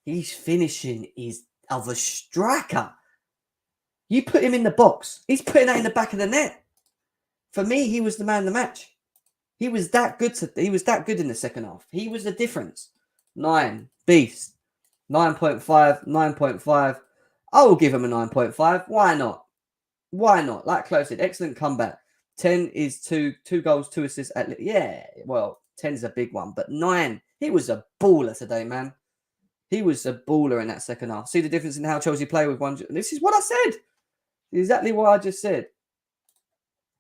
His finishing is of a striker. You put him in the box, he's putting that in the back of the net. For me, he was the man of the match. He was that good in the second half. He was the difference. 9, beast. 9.5, 9.5. I will give him a 9.5. Why not? Like Chloe said, excellent comeback. 10 is two goals, 2 assists. Yeah, well, 10 is a big one. But 9, he was a baller today, man. He was a baller in that second half. See the difference in how Chelsea play with one. This is what I said. Exactly what I just said.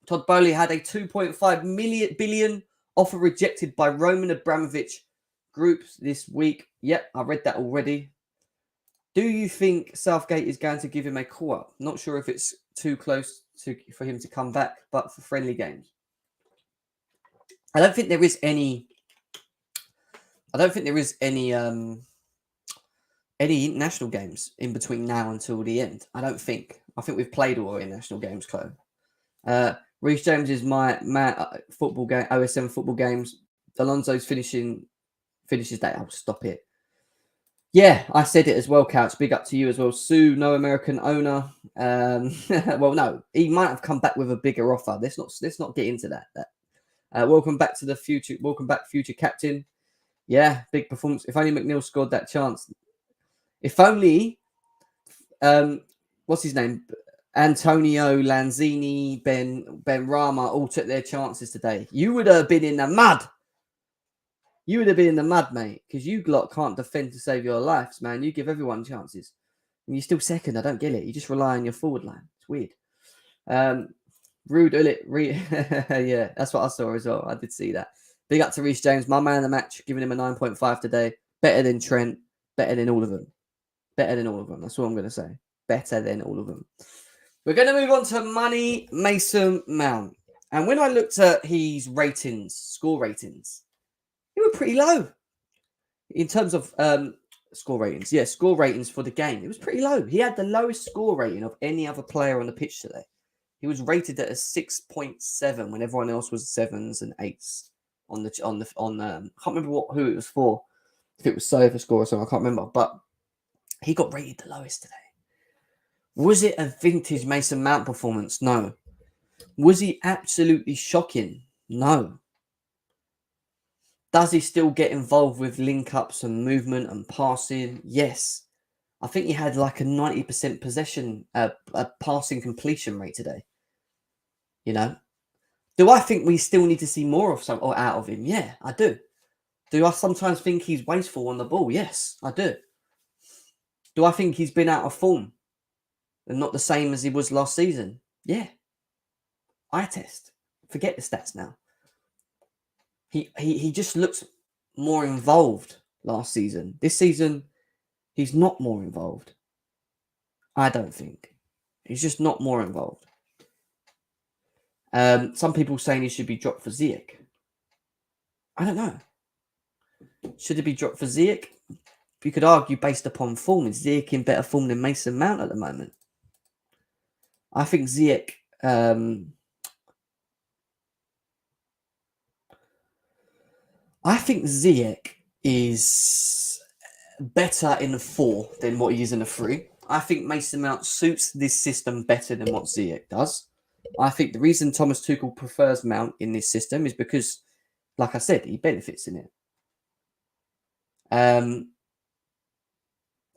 Todd Bowley had a 2.5 billion offer rejected by Roman Abramovich Group this week. Yep, I read that already. Do you think Southgate is going to give him a call-up? Not sure if it's too close for him to come back, but for friendly games. I don't think there is any international games in between now until the end. I think we've played all our international games, Chloe. Reece James is my football game, OSM football games. Alonso's finishes that. I'll stop it. Yeah, I said it as well, Couch. Big up to you as well. Sue, no American owner. Well, no, he might have come back with a bigger offer. Let's not get into that. Welcome back to the future. Welcome back, future captain. Yeah, big performance. If only McNeil scored that chance. If only, what's his name? Antonio, Lanzini, Ben Rama all took their chances today. You would have been in the mud. You would have been in the mud, mate, because you lot can't defend to save your lives, man. You give everyone chances. And you're still second. I don't get it. You just rely on your forward line. It's weird. Rude, yeah, that's what I saw as well. I did see that. Big up to Reece James, my man of the match, giving him a 9.5 today. Better than Trent. Better than all of them. That's all I'm going to say. Better than all of them. We're going to move on to Money Mason Mount. And when I looked at his score ratings, they were pretty low. In terms of score ratings, yeah, score ratings for the game, it was pretty low. He had the lowest score rating of any other player on the pitch today. He was rated at a 6.7 when everyone else was 7s and 8s on I can't remember who it was for. If it was Silva score or something, I can't remember. But he got rated the lowest today. Was it a vintage Mason Mount performance? No. Was he absolutely shocking? No. Does he still get involved with link-ups and movement and passing? Yes. I think he had like a 90% possession, a passing completion rate today. You know? Do I think we still need to see more of some or out of him? Yeah, I do. Do I sometimes think he's wasteful on the ball? Yes, I do. Do I think he's been out of form and not the same as he was last season? Yeah. Eye test. Forget the stats now. He just looks more involved last season. This season, he's not more involved. I don't think. He's just not more involved. Some people saying he should be dropped for Ziyech. I don't know. Should it be dropped for Ziyech? You could argue based upon form. Is Ziyech in better form than Mason Mount at the moment? I think Ziyech... I think Ziyech is better in a 4 than what he is in a 3. I think Mason Mount suits this system better than what Ziyech does. I think the reason Thomas Tuchel prefers Mount in this system is because, like I said, he benefits in it. I don't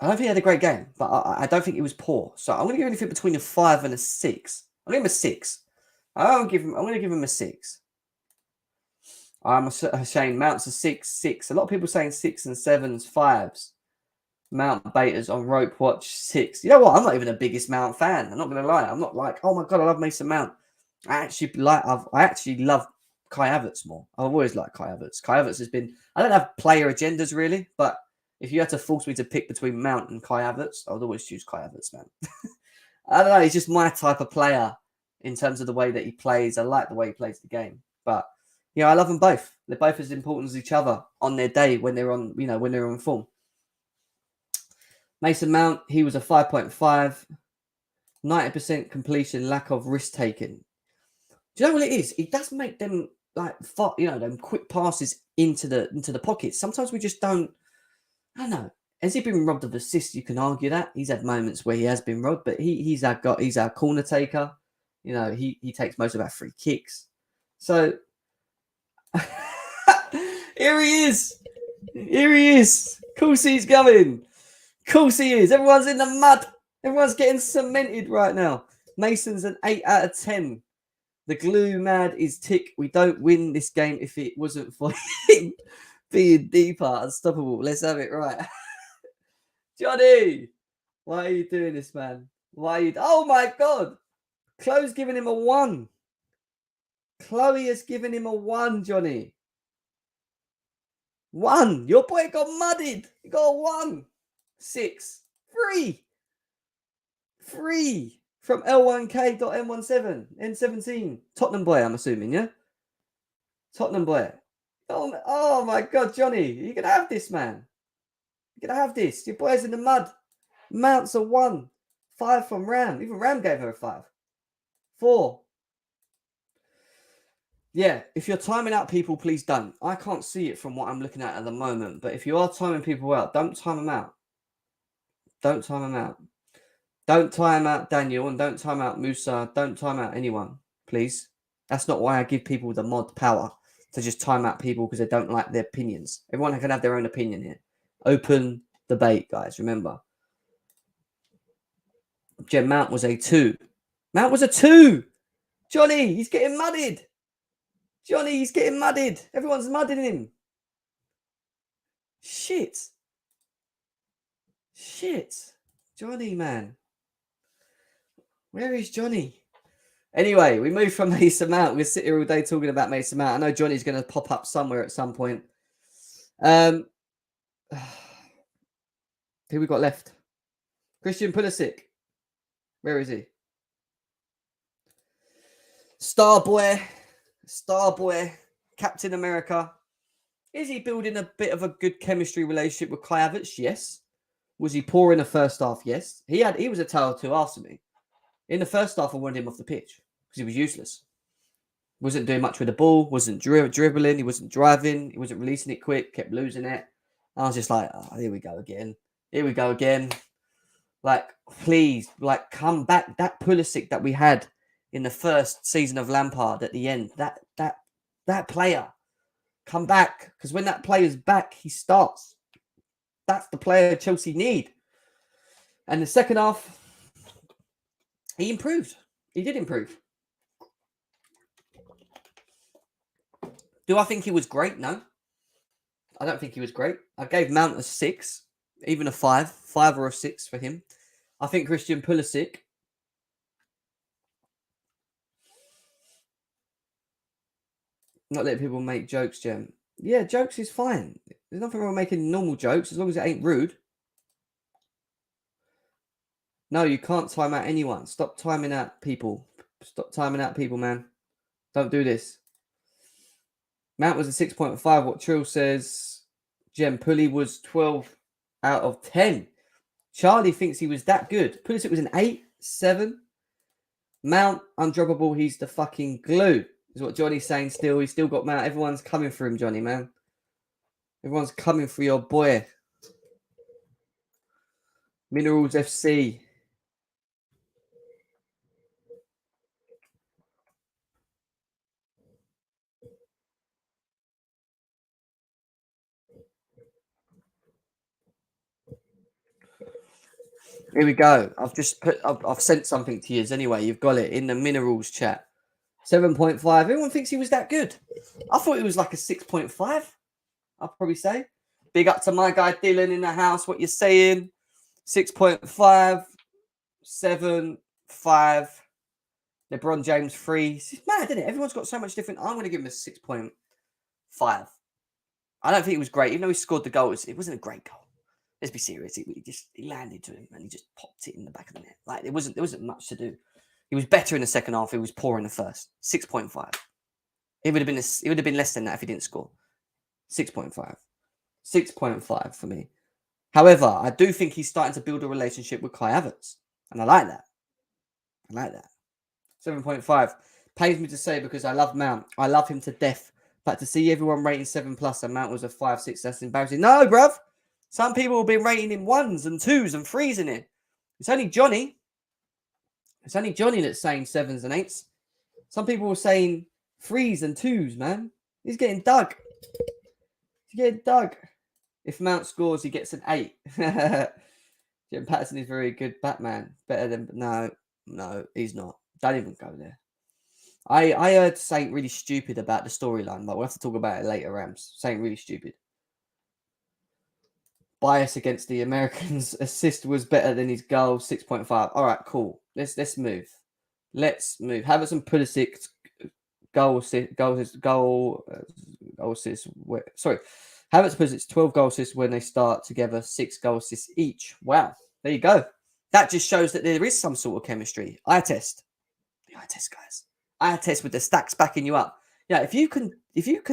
think he had a great game, but I don't think he was poor. So I'm going to give anything between a 5 and a 6. I'll give him a 6. I'm going to give him a 6. I'm saying Mount's a 6. A lot of people saying 6 and 7s, 5s. Mount betas on rope watch 6. You know what? I'm not even the biggest Mount fan. I'm not going to lie. I'm not like, oh my god, I love Mason Mount. I actually love Kai Havertz more. I've always liked Kai Havertz. Kai Havertz has been. I don't have player agendas really, but if you had to force me to pick between Mount and Kai Havertz, I would always choose Kai Havertz, man. I don't know. He's just my type of player in terms of the way that he plays. I like the way he plays the game, but yeah, I love them both. They're both as important as each other on their day when they're on, when they're on form. Mason Mount, he was a 5.5, 90% completion, lack of risk taking. Do you know what it is? He does make them them quick passes into the pockets. Sometimes we just don't. I don't know. Has he been robbed of assists? You can argue that he's had moments where he has been robbed, but he's our corner taker. He takes most of our free kicks. So here he is. Here he is. Of course he's coming. Of course he is. Everyone's in the mud. Everyone's getting cemented right now. Mason's an 8 out of 10. The glue mad is tick. We don't win this game if it wasn't for him being deeper, unstoppable. Let's have it right. Johnny, why are you doing this, man? Why are you... Oh my God. Chloe's giving him a 1. Chloe has given him a 1, Johnny. 1. Your boy got mudded. He got a 1. 6. 3 from L1K.M17 N17. Tottenham boy, I'm assuming, yeah? Tottenham boy. Oh my God, Johnny, you're gonna have this, man. You're gonna have this. Your boy's in the mud. Mount's a 1. 5 from Ram. Even Ram gave her a 5. 4. Yeah, if you're timing out people, please don't. I can't see it from what I'm looking at the moment, but if you are timing people out, don't time them out. Don't time them out. Don't time out Daniel and don't time out Musa. Don't time out anyone, please. That's not why I give people the mod power to just time out people because they don't like their opinions. Everyone can have their own opinion here. Open debate, guys. Remember. Jem Mount was a 2. Mount was a 2. Johnny, he's getting mudded. Johnny, he's getting mudded. Everyone's mudding him. Shit. Johnny, man. Where is Johnny? Anyway, we move from Mason Mount. We'll sit here all day talking about Mason Mount. I know Johnny's going to pop up somewhere at some point. Who we got left? Christian Pulisic. Where is he? Star boy, Captain America. Is he building a bit of a good chemistry relationship with Kai Havertz? Yes. Was he poor in the first half? Yes. He was a tale of two halves to me. In the first half, I wanted him off the pitch because he was useless. Wasn't doing much with the ball, wasn't dribbling, he wasn't driving, he wasn't releasing it quick, kept losing it. I was just like, oh, here we go again. Here we go again. Like, please, like, come back. That Pulisic that we had in the first season of Lampard at the end, that player, come back. Because when that player's back, he starts. That's the player Chelsea need. And the second half, he improved. He did improve. Do I think he was great? No. I don't think he was great. I gave Mount a 6, even a 5 or a 6 for him. I think Christian Pulisic, not letting people make jokes, Jem. Yeah, jokes is fine. There's nothing wrong with making normal jokes as long as it ain't rude. No, you can't time out anyone. Stop timing out people. Stop timing out people, man. Don't do this. Mount was a 6.5. What Trill says, Jem, Pulley was 12 out of 10. Charlie thinks he was that good. Pulisic was an 8, 7. Mount, undroppable. He's the fucking glue, is what Johnny's saying still. He's still got Mount. Everyone's coming for him, Johnny, man. Everyone's coming for your boy. Minerals FC. Here we go. I've sent something to you anyway. You've got it in the minerals chat. 7.5. Everyone thinks he was that good. I thought he was like a 6.5. I'll probably say. Big up to my guy Dylan in the house. What you're saying? 6.5, 7, 5. LeBron James 3. It's mad, isn't it? Everyone's got so much different. I'm going to give him a 6.5. I don't think it was great. Even though he scored the goal, it wasn't a great goal. Let's be serious. He landed to him and he just popped it in the back of the net. Like there wasn't much to do. He was better in the second half. He was poor in the first. 6.5. It would have been less than that if he didn't score. 6.5. 6.5 for me. However, I do think he's starting to build a relationship with Kai Havertz. And I like that. 7.5. Pains me to say because I love Mount. I love him to death. But to see everyone rating 7+ and Mount was a 5, 6, that's embarrassing. No, bruv. Some people have been rating him 1s and 2s and 3s in it. It's only Johnny. It's only Johnny that's saying 7s and 8s. Some people were saying 3s and 2s, man. He's getting dug. If Mount scores, he gets an 8. Jim Patterson is very good Batman. Better than... No, he's not. Don't even go there. I heard something really stupid about the storyline, but we'll have to talk about it later, Rams. Something really stupid. Bias against the Americans. Assist was better than his goal. 6.5. All right, cool. Let's move. Havertz and Pulisic goal assist. Sorry, Havertz Pulisic 12 goal assists when they start together. 6 goal assists each. Wow, there you go. That just shows that there is some sort of chemistry. Eye test. The eye test, guys. Eye test with the stacks backing you up. Yeah, if you can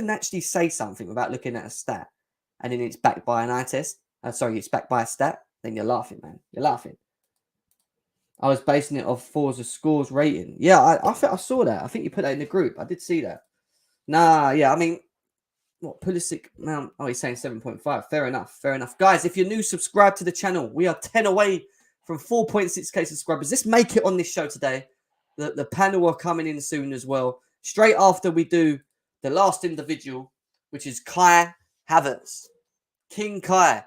actually say something without looking at a stat, and then it's backed by an eye test. It's backed by a stat. Then you're laughing, man. You're laughing. I was basing it off Forza scores rating. Yeah, I saw that. I think you put that in the group. I did see that. Nah, yeah. I mean, what Pulisic Mount? Oh, he's saying 7.5. Fair enough. Guys, if you're new, subscribe to the channel. We are 10 away from 4.6k subscribers. Let's make it on this show today. The panel are coming in soon as well. Straight after we do the last individual, which is Kai Havertz. King Kai.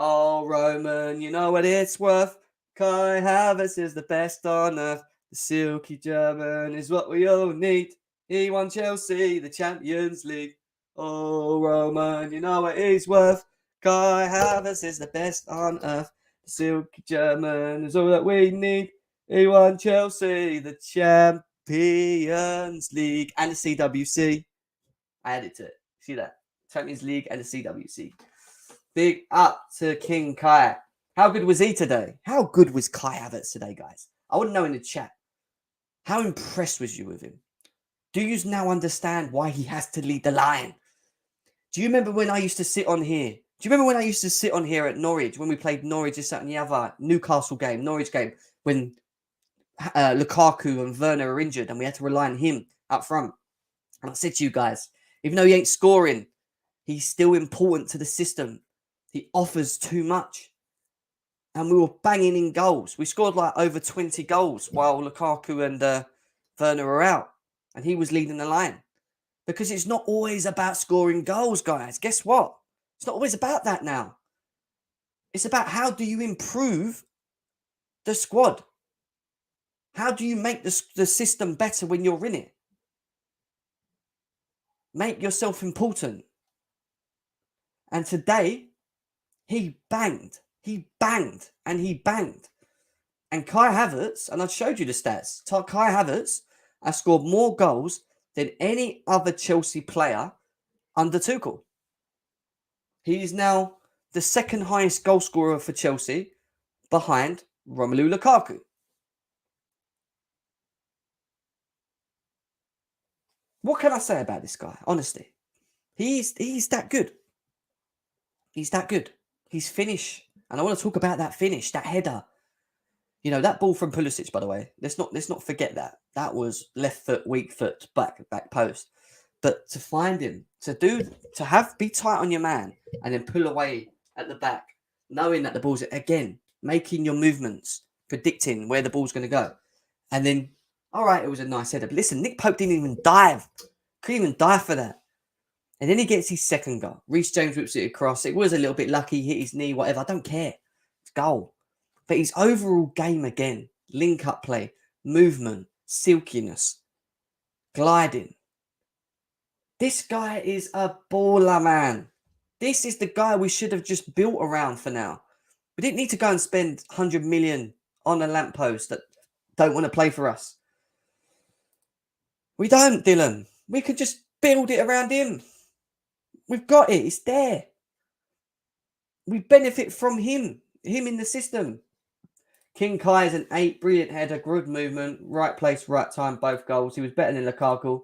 Oh, Roman, you know what it's worth. Kai Havertz is the best on earth. The silky German is what we all need. He won Chelsea, the Champions League. Oh, Roman, you know what he's worth. Kai Havertz is the best on earth. The silky German is all that we need. He won Chelsea, the Champions League, and the CWC. I added to it. See that? Champions League and the CWC. Big up to King Kai. How good was he today? How good was Kai Havertz today, guys? I want to know in the chat. How impressed was you with him? Do you now understand why he has to lead the line? Do you remember when I used to sit on here? Do you remember when I used to sit on here at Norwich when we played Norwich, this, that, and the other Newcastle game, Norwich game, when Lukaku and Werner were injured and we had to rely on him up front? And I said to you guys, even though he ain't scoring, he's still important to the system. He offers too much. And we were banging in goals. We scored like over 20 goals while Lukaku and Werner were out. And he was leading the line. Because it's not always about scoring goals, guys. Guess what? It's not always about that now. It's about how do you improve the squad? How do you make the system better when you're in it? Make yourself important. And today, he banged. He banged. And he banged. And Kai Havertz, and I showed you the stats. Kai Havertz has scored more goals than any other Chelsea player under Tuchel. He is now the second highest goal scorer for Chelsea behind Romelu Lukaku. What can I say about this guy? Honestly, he's that good. He's that good. His finish, and I want to talk about that finish, that header. You know, that ball from Pulisic, by the way. Let's not forget that. That was left foot, weak foot, back post. But to find him, be tight on your man and then pull away at the back, knowing that the ball's, again, making your movements, predicting where the ball's going to go. And then, all right, it was a nice header. But listen, Nick Pope didn't even dive. Couldn't even dive for that. And then he gets his second goal. Reece James whips it across. It was a little bit lucky, hit his knee, whatever. I don't care. It's goal. But his overall game again, link-up play, movement, silkiness, gliding. This guy is a baller, man. This is the guy we should have just built around for now. We didn't need to go and spend 100 million on a lamppost that don't want to play for us. We don't, Dylan. We could just build it around him. We've got it. It's there. We benefit from him in the system. King Kai is an 8. Brilliant header, good movement, right place, right time, both goals. He was better than Lukaku.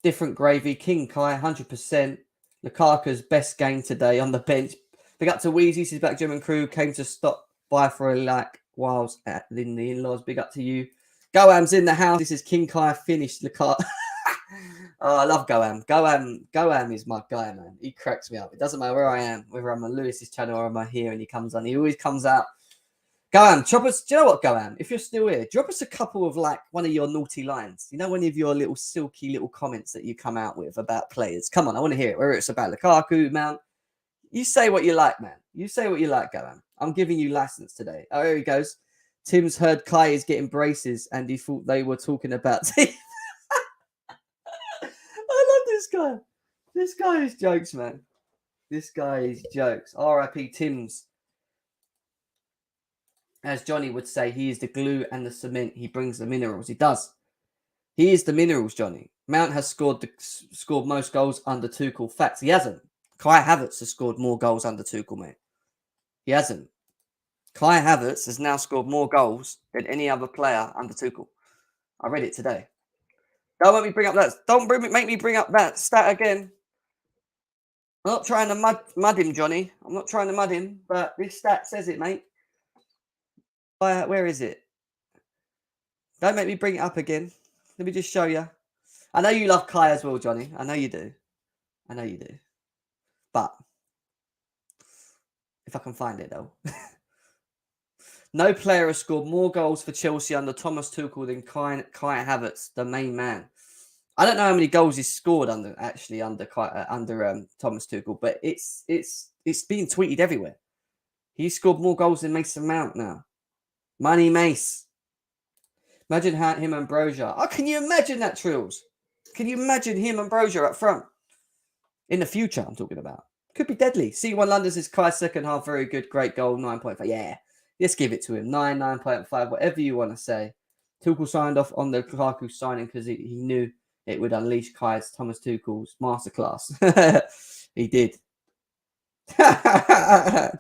Different gravy. King Kai, 100%. Lukaku's best game today on the bench. Big up to Wheezy, his back German crew. Came to stop by for a like whilst at the in-laws. Big up to you. Goam's in the house. This is King Kai finished Lukaku. Oh, I love Goam. Goam is my guy, man. He cracks me up. It doesn't matter where I am, whether I'm on Lewis's channel or I'm here and he comes on. He always comes out. Goam, drop us. Do you know what, Goam? If you're still here, drop us a couple of like one of your naughty lines. You know, one of your little silky little comments that you come out with about players. Come on, I want to hear it. Whether it's about Lukaku, Mount. You say what you like, man. You say what you like, Goam. I'm giving you license today. Oh, here he goes. Tim's heard Kai is getting braces and he thought they were talking about teeth. I love this guy. This guy is jokes, man. This guy is jokes. R.I.P. Tim's. As Johnny would say, he is the glue and the cement. He brings the minerals. He does. He is the minerals, Johnny. Mount has scored most goals under Tuchel. Facts, he hasn't. Kai Havertz has scored more goals under Tuchel, mate. He hasn't. Kai Havertz has now scored more goals than any other player under Tuchel. I read it today. Don't make me bring up that. Make me bring up that stat again. I'm not trying to mud him, Johnny. I'm not trying to mud him, but this stat says it, mate. Where is it? Don't make me bring it up again. Let me just show you. I know you love Kai as well, Johnny. I know you do. I know you do. But if I can find it, though. No player has scored more goals for Chelsea under Thomas Tuchel than Kai Havertz, the main man. I don't know how many goals he's scored under Thomas Tuchel, but it's being tweeted everywhere. He's scored more goals than Mason Mount now. Money Mace. Imagine him and Brozier. Oh, can you imagine that, Trills? Can you imagine him and Brozier up front? In the future, I'm talking about. Could be deadly. C1 London says Kai's second half, very good, great goal, 9.5. Yeah, let's give it to him. 9.5, whatever you want to say. Tuchel signed off on the Lukaku signing because he knew it would unleash Thomas Tuchel's masterclass. He did.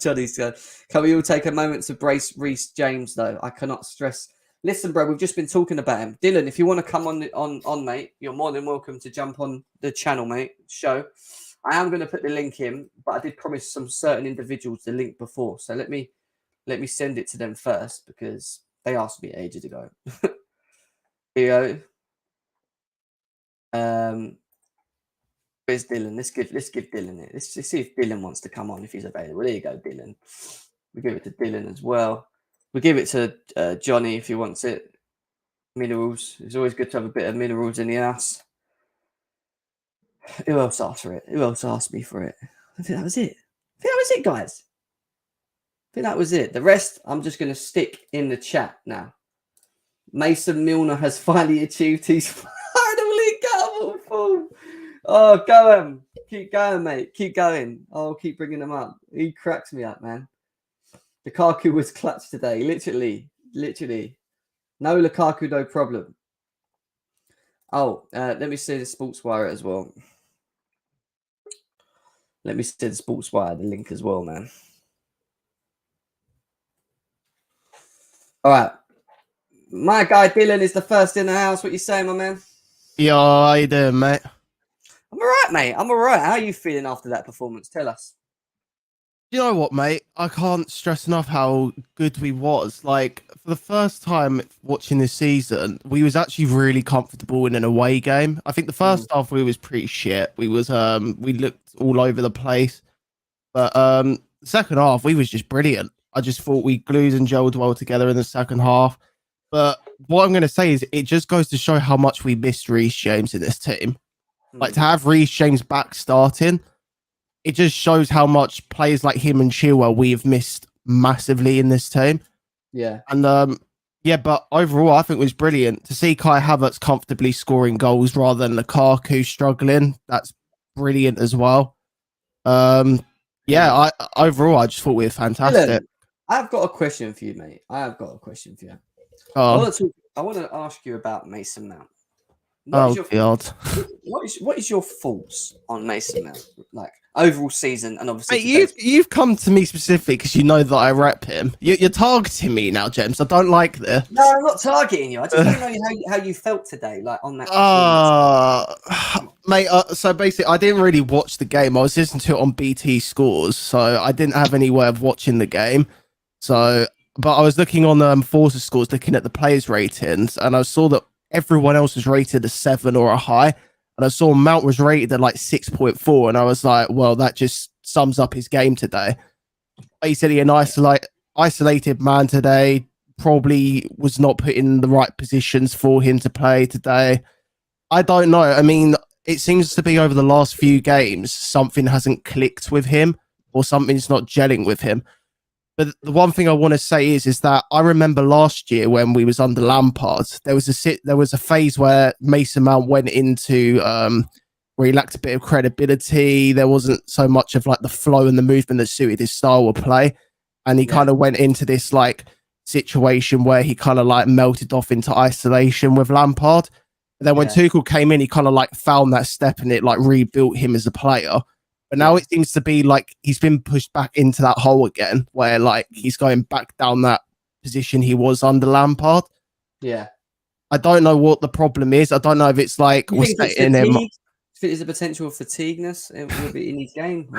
Johnny said, can we all take a moment to brace Reece James, though? I cannot stress Listen, bro, we've just been talking about him. Dylan, if you want to come on, mate, you're more than welcome to jump on the channel, mate. Show. I am going to put the link in, but I did promise some certain individuals the link before. So let me send it to them first because they asked me ages ago. Here you go. Where's Dylan? Let's give Dylan it. Let's see if Dylan wants to come on if he's available. There you go, Dylan. We give it to Dylan as well. We give it to Johnny if he wants it. Minerals. It's always good to have a bit of minerals in the ass. Who else asked for it? Who else asked me for it? I think that was it. I think that was it, guys. I think that was it. The rest, I'm just going to stick in the chat now. Mason Milner has finally achieved his final league goal form. Oh, go on. Keep going, mate. Keep going. I'll keep bringing them up. He cracks me up, man. Lukaku was clutch today. Literally. No Lukaku, no problem. Oh, let me see the Sports Wire as well. Let me see the Sports Wire, the link as well, man. All right. My guy Dylan is the first in the house. What you saying, my man? Yo, how you doing, mate? I'm all right, mate. I'm all right. How are you feeling after that performance? Tell us. You know what, mate? I can't stress enough how good we was. Like, for the first time watching this season, we was actually really comfortable in an away game. I think the first half we was pretty shit. We looked all over the place. But second half, we was just brilliant. I just thought we glued and gelled well together in the second half. But what I'm going to say is it just goes to show how much we missed Reece James in this team. Like, to have Reece James back starting, it just shows how much players like him and Chilwell we have missed massively in this team. Yeah. And but overall, I think it was brilliant to see Kai Havertz comfortably scoring goals rather than Lukaku struggling. That's brilliant as well. Overall, I just thought we were fantastic. Dylan, I've got a question for you, mate. I have got a question for you. I want to ask you about Mason Mount. What is your thoughts on Mason Mount? Like overall season and obviously you've come to me specifically because you know that I rep him. You're targeting me now, James. I don't like this. No, I'm not targeting you. I just want to know how you felt today, like on that. Mate. So basically, I didn't really watch the game. I was listening to it on BT Scores, so I didn't have any way of watching the game. So, but I was looking on Forza Scores, looking at the players' ratings, and I saw that everyone else was rated a 7 or a high. And I saw Mount was rated at like 6.4. And I was like, well, that just sums up his game today. Basically, an isolated man today, probably was not put in the right positions for him to play today. I don't know. I mean, it seems to be over the last few games, something hasn't clicked with him or something's not gelling with him. But the one thing I want to say is that I remember last year when we was under Lampard, there was a phase where Mason Mount went into where he lacked a bit of credibility. There wasn't so much of like the flow and the movement that suited his style of play, and he kind of went into this like situation where he kind of like melted off into isolation with Lampard. And then when Tuchel came in, he kind of like found that step and it like rebuilt him as a player. But now it seems to be like he's been pushed back into that hole again, where like he's going back down that position he was under Lampard. Yeah. I don't know what the problem is. I don't know if it's like we're setting him. Is there potential fatigueness in his game?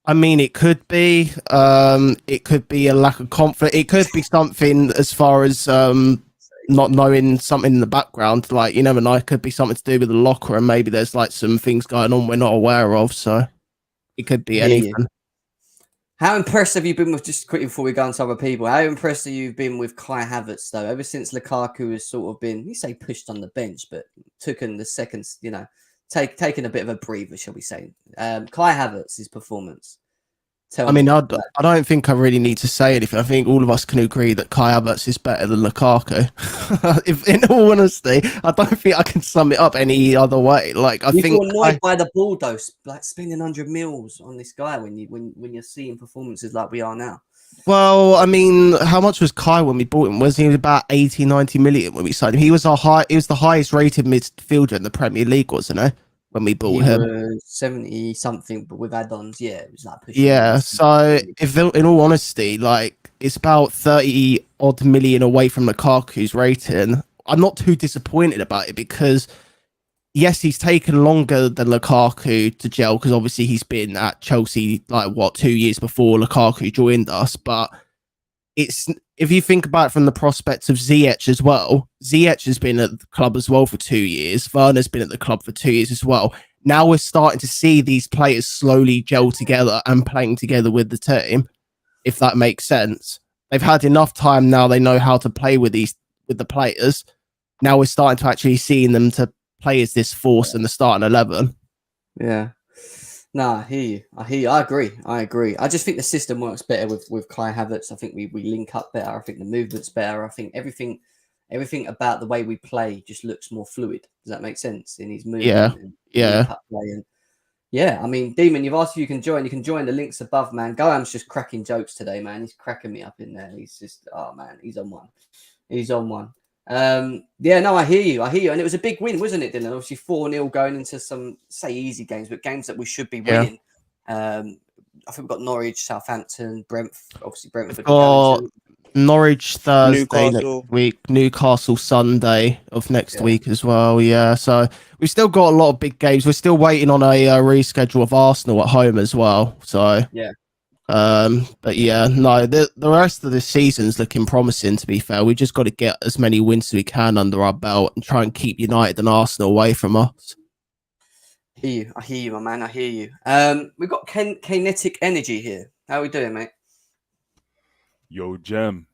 I mean, it could be. It could be a lack of confidence. It could be something as far as not knowing something in the background. Like, you never know. It could be something to do with the locker, and maybe there's like some things going on we're not aware of. So it could be anything. How impressed have you been with, just quickly before we go on to other people, how impressed have you been with Kai Havertz, though? Ever since Lukaku has sort of been, you say pushed on the bench, but taken the seconds, you know, taking a bit of a breather, shall we say. Kai Havertz's performance. I mean, I don't think I really need to say anything. I think all of us can agree that Kai Havertz is better than Lukaku. If, in all honesty, I don't think I can sum it up any other way. Like, I think you're annoyed by the ball, though, like spending 100 mils on this guy when you're seeing performances like we are now. Well, I mean, how much was Kai when we bought him? Was he about 80, 90 million when we signed him? He was the highest rated midfielder in the Premier League, wasn't he? When we bought him, 70 something, but with add-ons, it was like pushing. Yeah. So, if in all honesty, like it's about 30 odd million away from Lukaku's rating. I'm not too disappointed about it because yes, he's taken longer than Lukaku to gel because obviously he's been at Chelsea 2 years before Lukaku joined us. But it's, if you think about it from the prospects of Ziyech as well, Ziyech has been at the club as well for 2 years. Werner's been at the club for 2 years as well. Now we're starting to see these players slowly gel together and playing together with the team, if that makes sense. They've had enough time now. They know how to play with the players. Now we're starting to actually seeing them to play as this force in the starting 11. Yeah. No, I hear you. I agree. I just think the system works better with Kai Havertz. I think we link up better. I think the movement's better. I think everything about the way we play just looks more fluid. Does that make sense? In his movement and link up play. And yeah, I mean, Demon, you've asked if you can join. You can join, the links above, man. Goham's just cracking jokes today, man. He's cracking me up in there. He's just, oh man, he's on one. Yeah, no, I hear you. And it was a big win, wasn't it, Dylan? Obviously 4-0 going into some, say, easy games, but games that we should be winning. I think we've got Norwich, Southampton, Brentford. Obviously Brentford. Norwich Thursday Newcastle. next week, Newcastle Sunday of next week as well. Yeah, so we've still got a lot of big games. We're still waiting on a reschedule of Arsenal at home as well. So yeah. But yeah, no, the rest of the season's looking promising, to be fair. We just got to get as many wins as we can under our belt and try and keep United and Arsenal away from us. I hear you, my man. I hear you. We've got Kinetic Energy here. How are we doing, mate? Yo, Jem.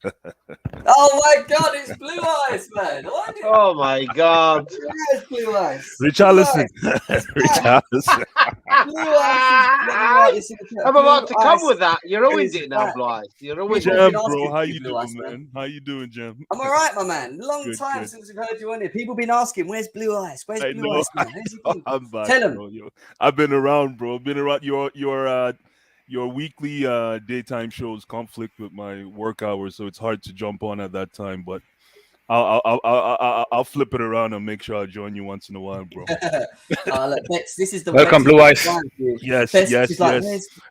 Oh my God, it's Blue Eyes, man. Oh my God. It's Blue Eyes. Richarlison. Blue Eyes. I'm about to come with that. You're ruined it now, Blue Eyes. You're ruined it. Jem, bro, how you doing, man? How you doing, Jem? I'm all right, my man. Long time good. since we've heard you on here. People been asking, where's Blue Eyes? Where's Blue Eyes, man? I'm back, Tell him. bro, yo. I've been around, bro. Been around your weekly daytime shows conflict with my work hours, so it's hard to jump on at that time. But I'll flip it around and make sure I join you once in a while, bro. Look, Bex, this is the welcome, Blue Eyes. Yes, Bex, yes. Like,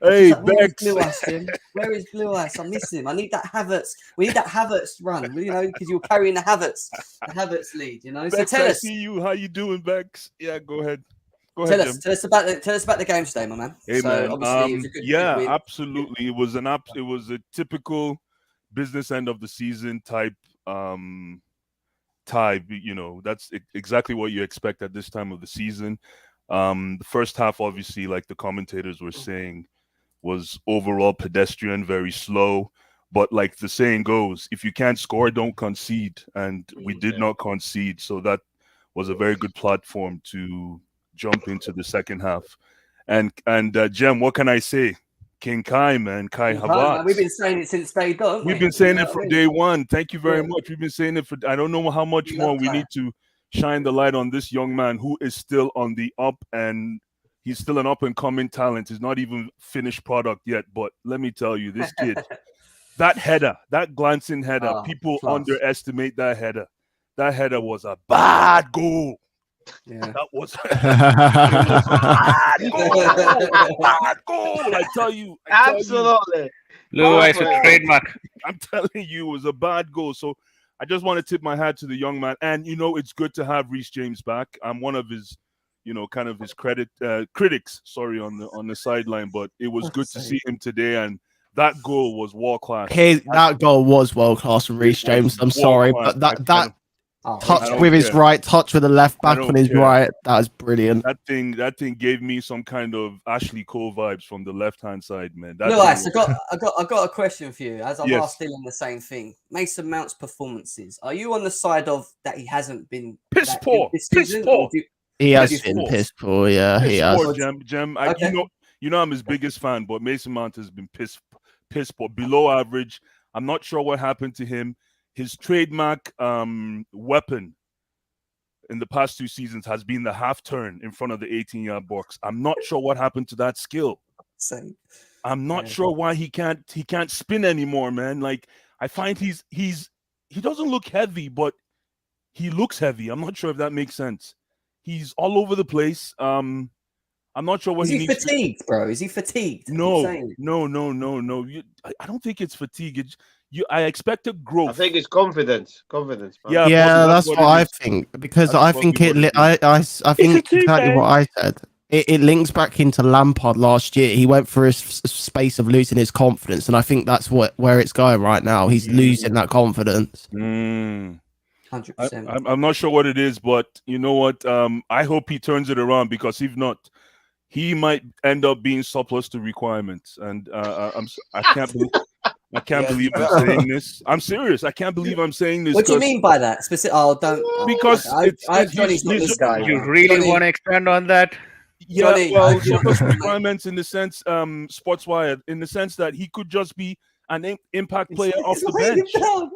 hey, Bex. Bex. Where is Blue Eyes? I miss him. I need that Havertz. We need that Havertz run, you know, because you're carrying the Havertz lead, you know. Bex, so tell I us. see you. How you doing, Bex? Yeah, go ahead. Tell us about the game today, my man. Hey, man. Obviously, it was a good win. Absolutely. It was a typical business end of the season type tie. You know, that's exactly what you expect at this time of the season. The first half, obviously, like the commentators were saying, was overall pedestrian, very slow. But like the saying goes, if you can't score, don't concede. And we did not concede. So that was a very good platform to jump into the second half. And Jem, what can I say? King Kai, man. Kai Havertz. We've been saying it since day done. We've been saying it from day one. Thank you very much. We've been saying it for, I don't know how much more we need to shine the light on this young man who is still on the up, and he's still an up-and-coming talent. He's not even finished product yet. But let me tell you, this kid, that header, that glancing header, people underestimate that header. That header was a bad goal. Yeah, that was a bad goal. I tell you, absolutely. Blue Eyes a trademark. I'm telling you, it was a bad goal. So I just want to tip my hat to the young man. And you know, it's good to have Reece James back. I'm one of his, you know, kind of his critics. Sorry, on the sideline, but it was good to see him today. And that goal was world class. That goal was world class from Reece James. I'm sorry, but that touch with his right, touch with the left back on his right. That was brilliant. That thing gave me some kind of Ashley Cole vibes from the left hand side, man. I got a question for you. As I've asked Dylan the same thing. Mason Mount's performances. Are you on the side of that he hasn't been piss poor? Piss poor. He has been piss poor. Yeah, he has. Jem. You know, I'm his biggest fan, but Mason Mount has been piss poor, below average. I'm not sure what happened to him. His trademark weapon in the past 2 seasons has been the half turn in front of the 18-yard box. I'm not sure what happened to that skill. I'm not sure why he can't spin anymore, man. Like, I find he doesn't look heavy, but he looks heavy. I'm not sure if that makes sense. He's all over the place. I'm not sure what Is he he needs to. fatigued, bro? Is he fatigued? I keep No, saying it. no. I don't think it's fatigue. I expected growth. I think it's confidence. Confidence, man. Yeah, Yeah, possibly that's what it I is. think because That's I probably think it. what it I think a exactly team, what I said. It links back into Lampard last year. He went through a space of losing his confidence, and I think that's where it's going right now. He's losing that confidence. 100%. I'm not sure what it is, but you know what? I hope he turns it around because if not, he might end up being surplus to requirements. And I can't believe I'm saying this. I'm serious. I can't believe I'm saying this. What do you mean by that? Because I hope Johnny's not he's listening. You right? really Johnny, want to expand on that? yeah, Johnny, I well, hope you're not surplus listening, mate. requirements in the sense, sports wired, in the sense that he could just be an impact player off the He's laying bench. him down.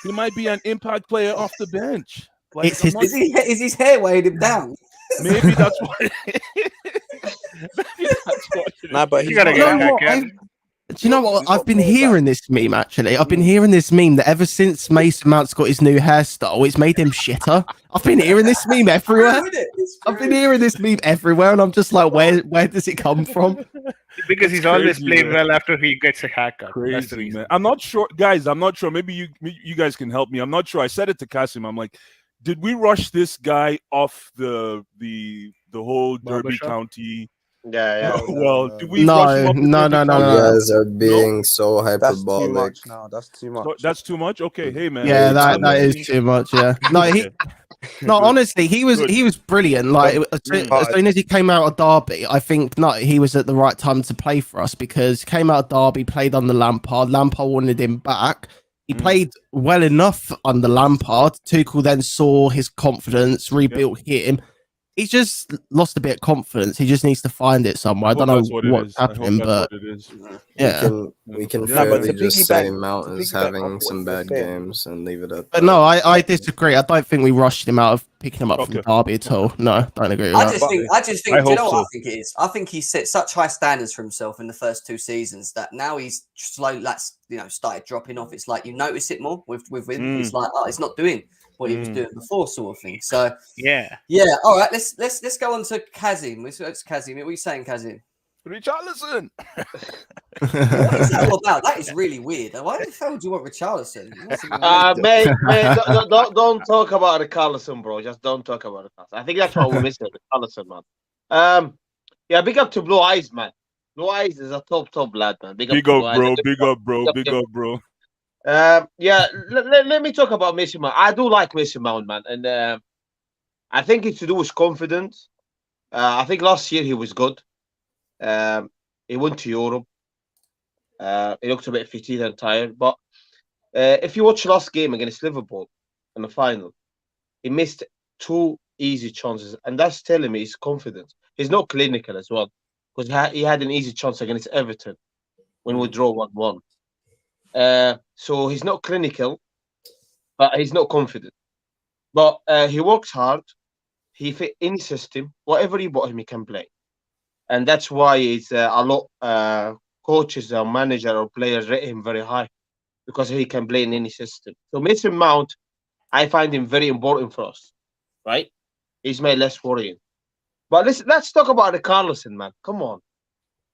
He might be an impact player off the bench. Like, It's his- Is his hair weighing him down? maybe that's what. Maybe that's what it is. Nah, but You he's gotta not. Do you get know that, what? Ken. Do you know what? I've been players that- hearing this meme actually. I've been hearing this meme that ever since Mason Mount's got his new hairstyle, it's made him shitter. I've been hearing this meme everywhere. I've been hearing this meme everywhere, and I'm just like, where does it come from? Because It's he's always crazy, played man. well after he gets a haircut. That's the Crazy, reason. man. I'm not sure, guys. I'm not sure. Maybe you guys can help me. I'm not sure. I said it to Kasim. I'm like, did we rush this guy off the whole Derby Barbershop? County? Yeah. Well, did we No, rush him off the no, Derby no, no, County? no. You guys are being so That's too hyperbolic. much now. That's too much. So that's too much. Okay, hey man. Yeah, Way that too that is much. too much. Yeah. No, he. Okay. No, honestly, he was brilliant. Like as Mm. soon as he came out of Derby, I think he was at the right time to play for us because he came out of Derby, played under Lampard. Lampard wanted him back. He played well enough under Lampard. Tuchel then saw his confidence, rebuilt him. He's just lost a bit of confidence. He just needs to find it somewhere. I don't know what's happening, but yeah. We can Yeah, but fairly to just say piggyback- Mount to is piggyback off having what some you bad were saying. games and leave it at But that. no, I disagree. I don't think we rushed him out of picking him up Okay. from Derby at all. No, don't agree with I that. just think. I Do you know hope what I so. think it is? I think he set such high standards for himself in the first 2 seasons that now he's slowly, started dropping off. It's like you notice it more with him. It's like, oh, it's not doing what he was doing before, sort of thing. So Yeah. all right, let's go on to Kazim. It's Kazim. What are you saying, Kazim? Richarlison. What is that all about? That is really weird. Why the hell do you want Richarlison? Mate, don't talk about the Carlson, bro. Just don't talk about it. I think that's what we're missing, the Carlson, man. Yeah, big up to Blue Eyes, man. Blue Eyes is a top lad, man. Big up, Big to up, Blue Eyes. bro. Big up, bro. Big up Big him. up, bro. Yeah, let me talk about Mason Mount. I do like Mason Mount, man, and I think it's to do with confidence. I think last year he was good. He went to Europe. He looked a bit fatigued and tired. But if you watch last game against Liverpool in the final, he missed 2 easy chances, and that's telling me his confidence. He's not clinical as well, because he had an easy chance against Everton when we draw 1-1. So he's not clinical, but he's not confident. But he works hard. He fit any system. Whatever you bought him, he can play. And that's why it's a lot coaches or manager or players rate him very high, because he can play in any system. So Mason Mount, I find him very important for us, right? He's made less worrying. But let's talk about the Carlson, man. Come on.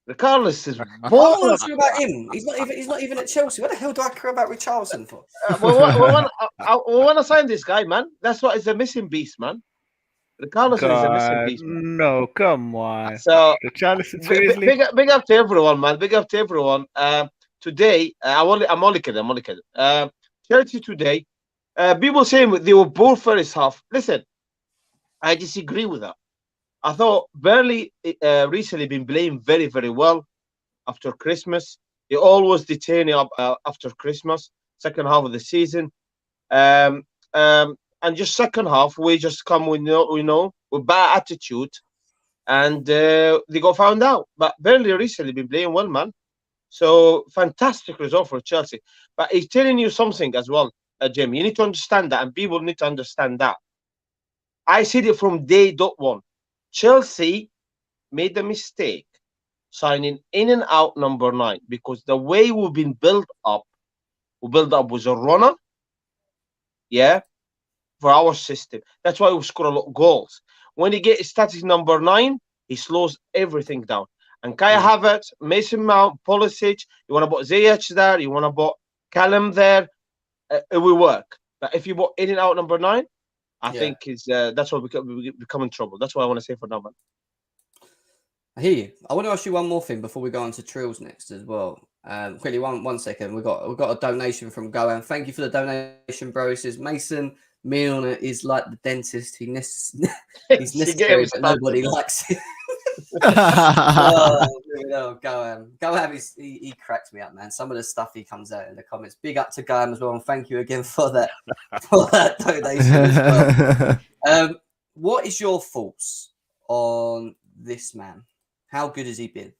The Carlos is I want balling. to talk about him. He's not even at Chelsea. What the hell do I care about Richarlison for? We want to sign this guy, man. That's what is a missing beast, man. The Carlos is a missing God, beast. Man. no, come on. So Richarlison, seriously? big up to everyone, man. Big up to everyone. Today, I'm only kidding. Chelsea today. People saying they were both first half. Listen, I disagree with that. I thought Burnley recently been playing very, very well after Christmas. They always detain up after Christmas, second half of the season. And just second half, we just come with with bad attitude, and they got found out. But Burnley recently been playing well, man. So fantastic result for Chelsea. But he's telling you something as well, Jim. You need to understand that, and people need to understand that. I said it from day .1. Chelsea made the mistake signing in and out number 9, because the way we've been built up with a runner, for our system. That's why we score a lot of goals. When you get static number 9, he slows everything down. And Kai Havertz, Mason Mount, Pulisic, you want to put Ziyech there, you want to put Callum there, it will work. But if you put in and out number 9, I think that's where we become in trouble. That's what I want to say for now, man. I hear you. I want to ask you one more thing before we go on to Trills next as well. Quickly, one second. We've got a donation from Goan. Thank you for the donation, bro. He says Mason Milner is like the dentist. He's necessary, but nobody likes him. Goan, he cracks me up, man. Some of the stuff he comes out in the comments. Big up to Goan as well, and thank you again for that donation as well. What is your thoughts on this man? How good has he been?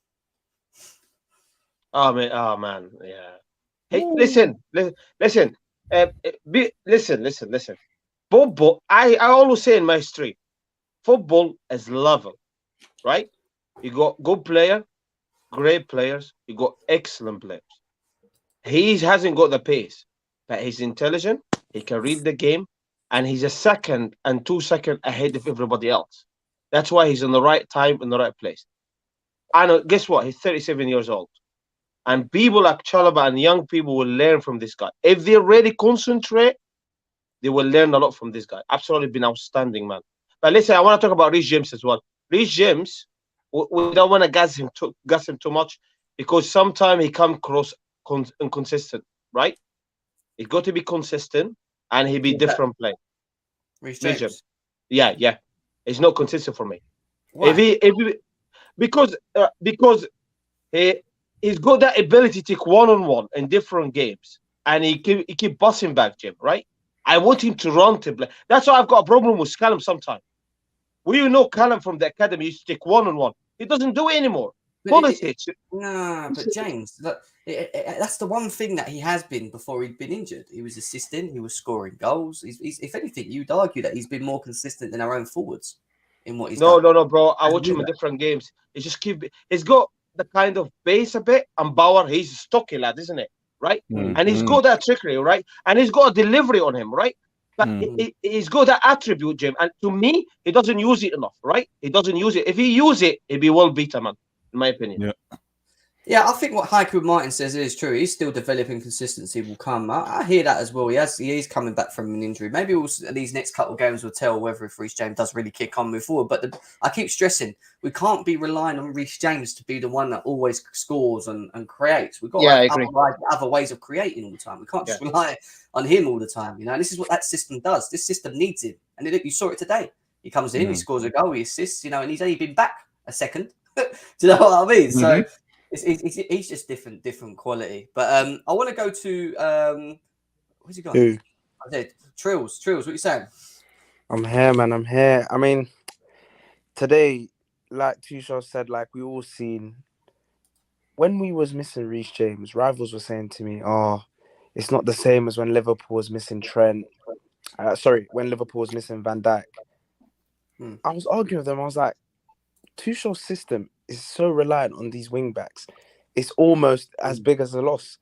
Oh man, yeah. Hey, listen. Listen. Football. I always say in my street, football is level, right? You got good player, great players. You got excellent players. He hasn't got the pace, but he's intelligent. He can read the game, and he's a second and 2 seconds ahead of everybody else. That's why he's in the right time in the right place. And guess what? He's 37 years old. And people like Chalobah and young people will learn from this guy. If they really concentrate, they will learn a lot from this guy. Absolutely been outstanding, man. But listen, I want to talk about Reece James as well. Reece James, we don't want to gas him too much because sometimes he comes across inconsistent, right? He's got to be consistent and he be different play. Reece James. Yeah. He's not consistent for me. Why? Because he's got that ability to take one-on-one in different games, and he keep busting back, Jim. Right? I want him to run to play. That's why I've got a problem with Callum sometimes. We know Callum from the academy used to take one-on-one. He doesn't do it anymore. Pulisic. No, but James, look, that's the one thing that he has been before he'd been injured. He was assisting. He was scoring goals. He's if anything, you'd argue that he's been more consistent than our own forwards in what he's done. No, bro. I watch him in different games. He's got the kind of base a bit, and Bauer, he's a stocky lad, isn't it? Right? And he's got that trickery, right? And he's got a delivery on him, right? But he's got that attribute, Jim. And to me, he doesn't use it enough, right? He doesn't use it. If he use it, he'd be well beaten, man, in my opinion. Yeah, I think what Heiko Martin says is true. He's still developing. Consistency will come. I hear that as well. He is coming back from an injury. Maybe these next couple of games will tell whether if Reece James does really kick on, move forward. But I keep stressing, we can't be relying on Reece James to be the one that always scores and creates. We've got to have other ways of creating all the time. We can't just rely on him all the time. You know, and this is what that system does. This system needs him. And you saw it today. He comes in, he scores a goal, he assists, you know, and he's only been back a second. Do you know what I mean? So he's just different quality. But I want to go to where's he gone? Who? I did. Trills. What you saying? I'm here, man. I'm here. I mean, today, like Tuchel said, like we all seen, when we was missing Reece James, rivals were saying to me, "Oh, it's not the same as when Liverpool was missing Trent." When Liverpool was missing Van Dijk. I was arguing with them. I was like, Tuchel's system is so reliant on these wing backs. It's almost as big as a loss.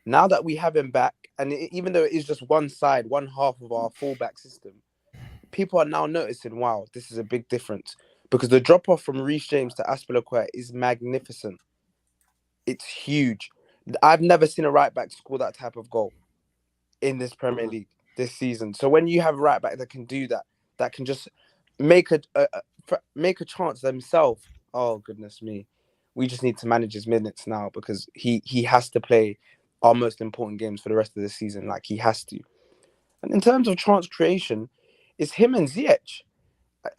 Now that we have him back, and even though it is just one side, one half of our fullback system, people are now noticing, wow, this is a big difference. Because the drop-off from Reece James to Aspilicueta is magnificent. It's huge. I've never seen a right-back score that type of goal in this Premier League this season. So when you have a right-back that can do that, that can just make a chance themselves, oh, goodness me. We just need to manage his minutes now because he has to play our most important games for the rest of the season. Like, he has to. And in terms of chance creation, it's him and Ziyech.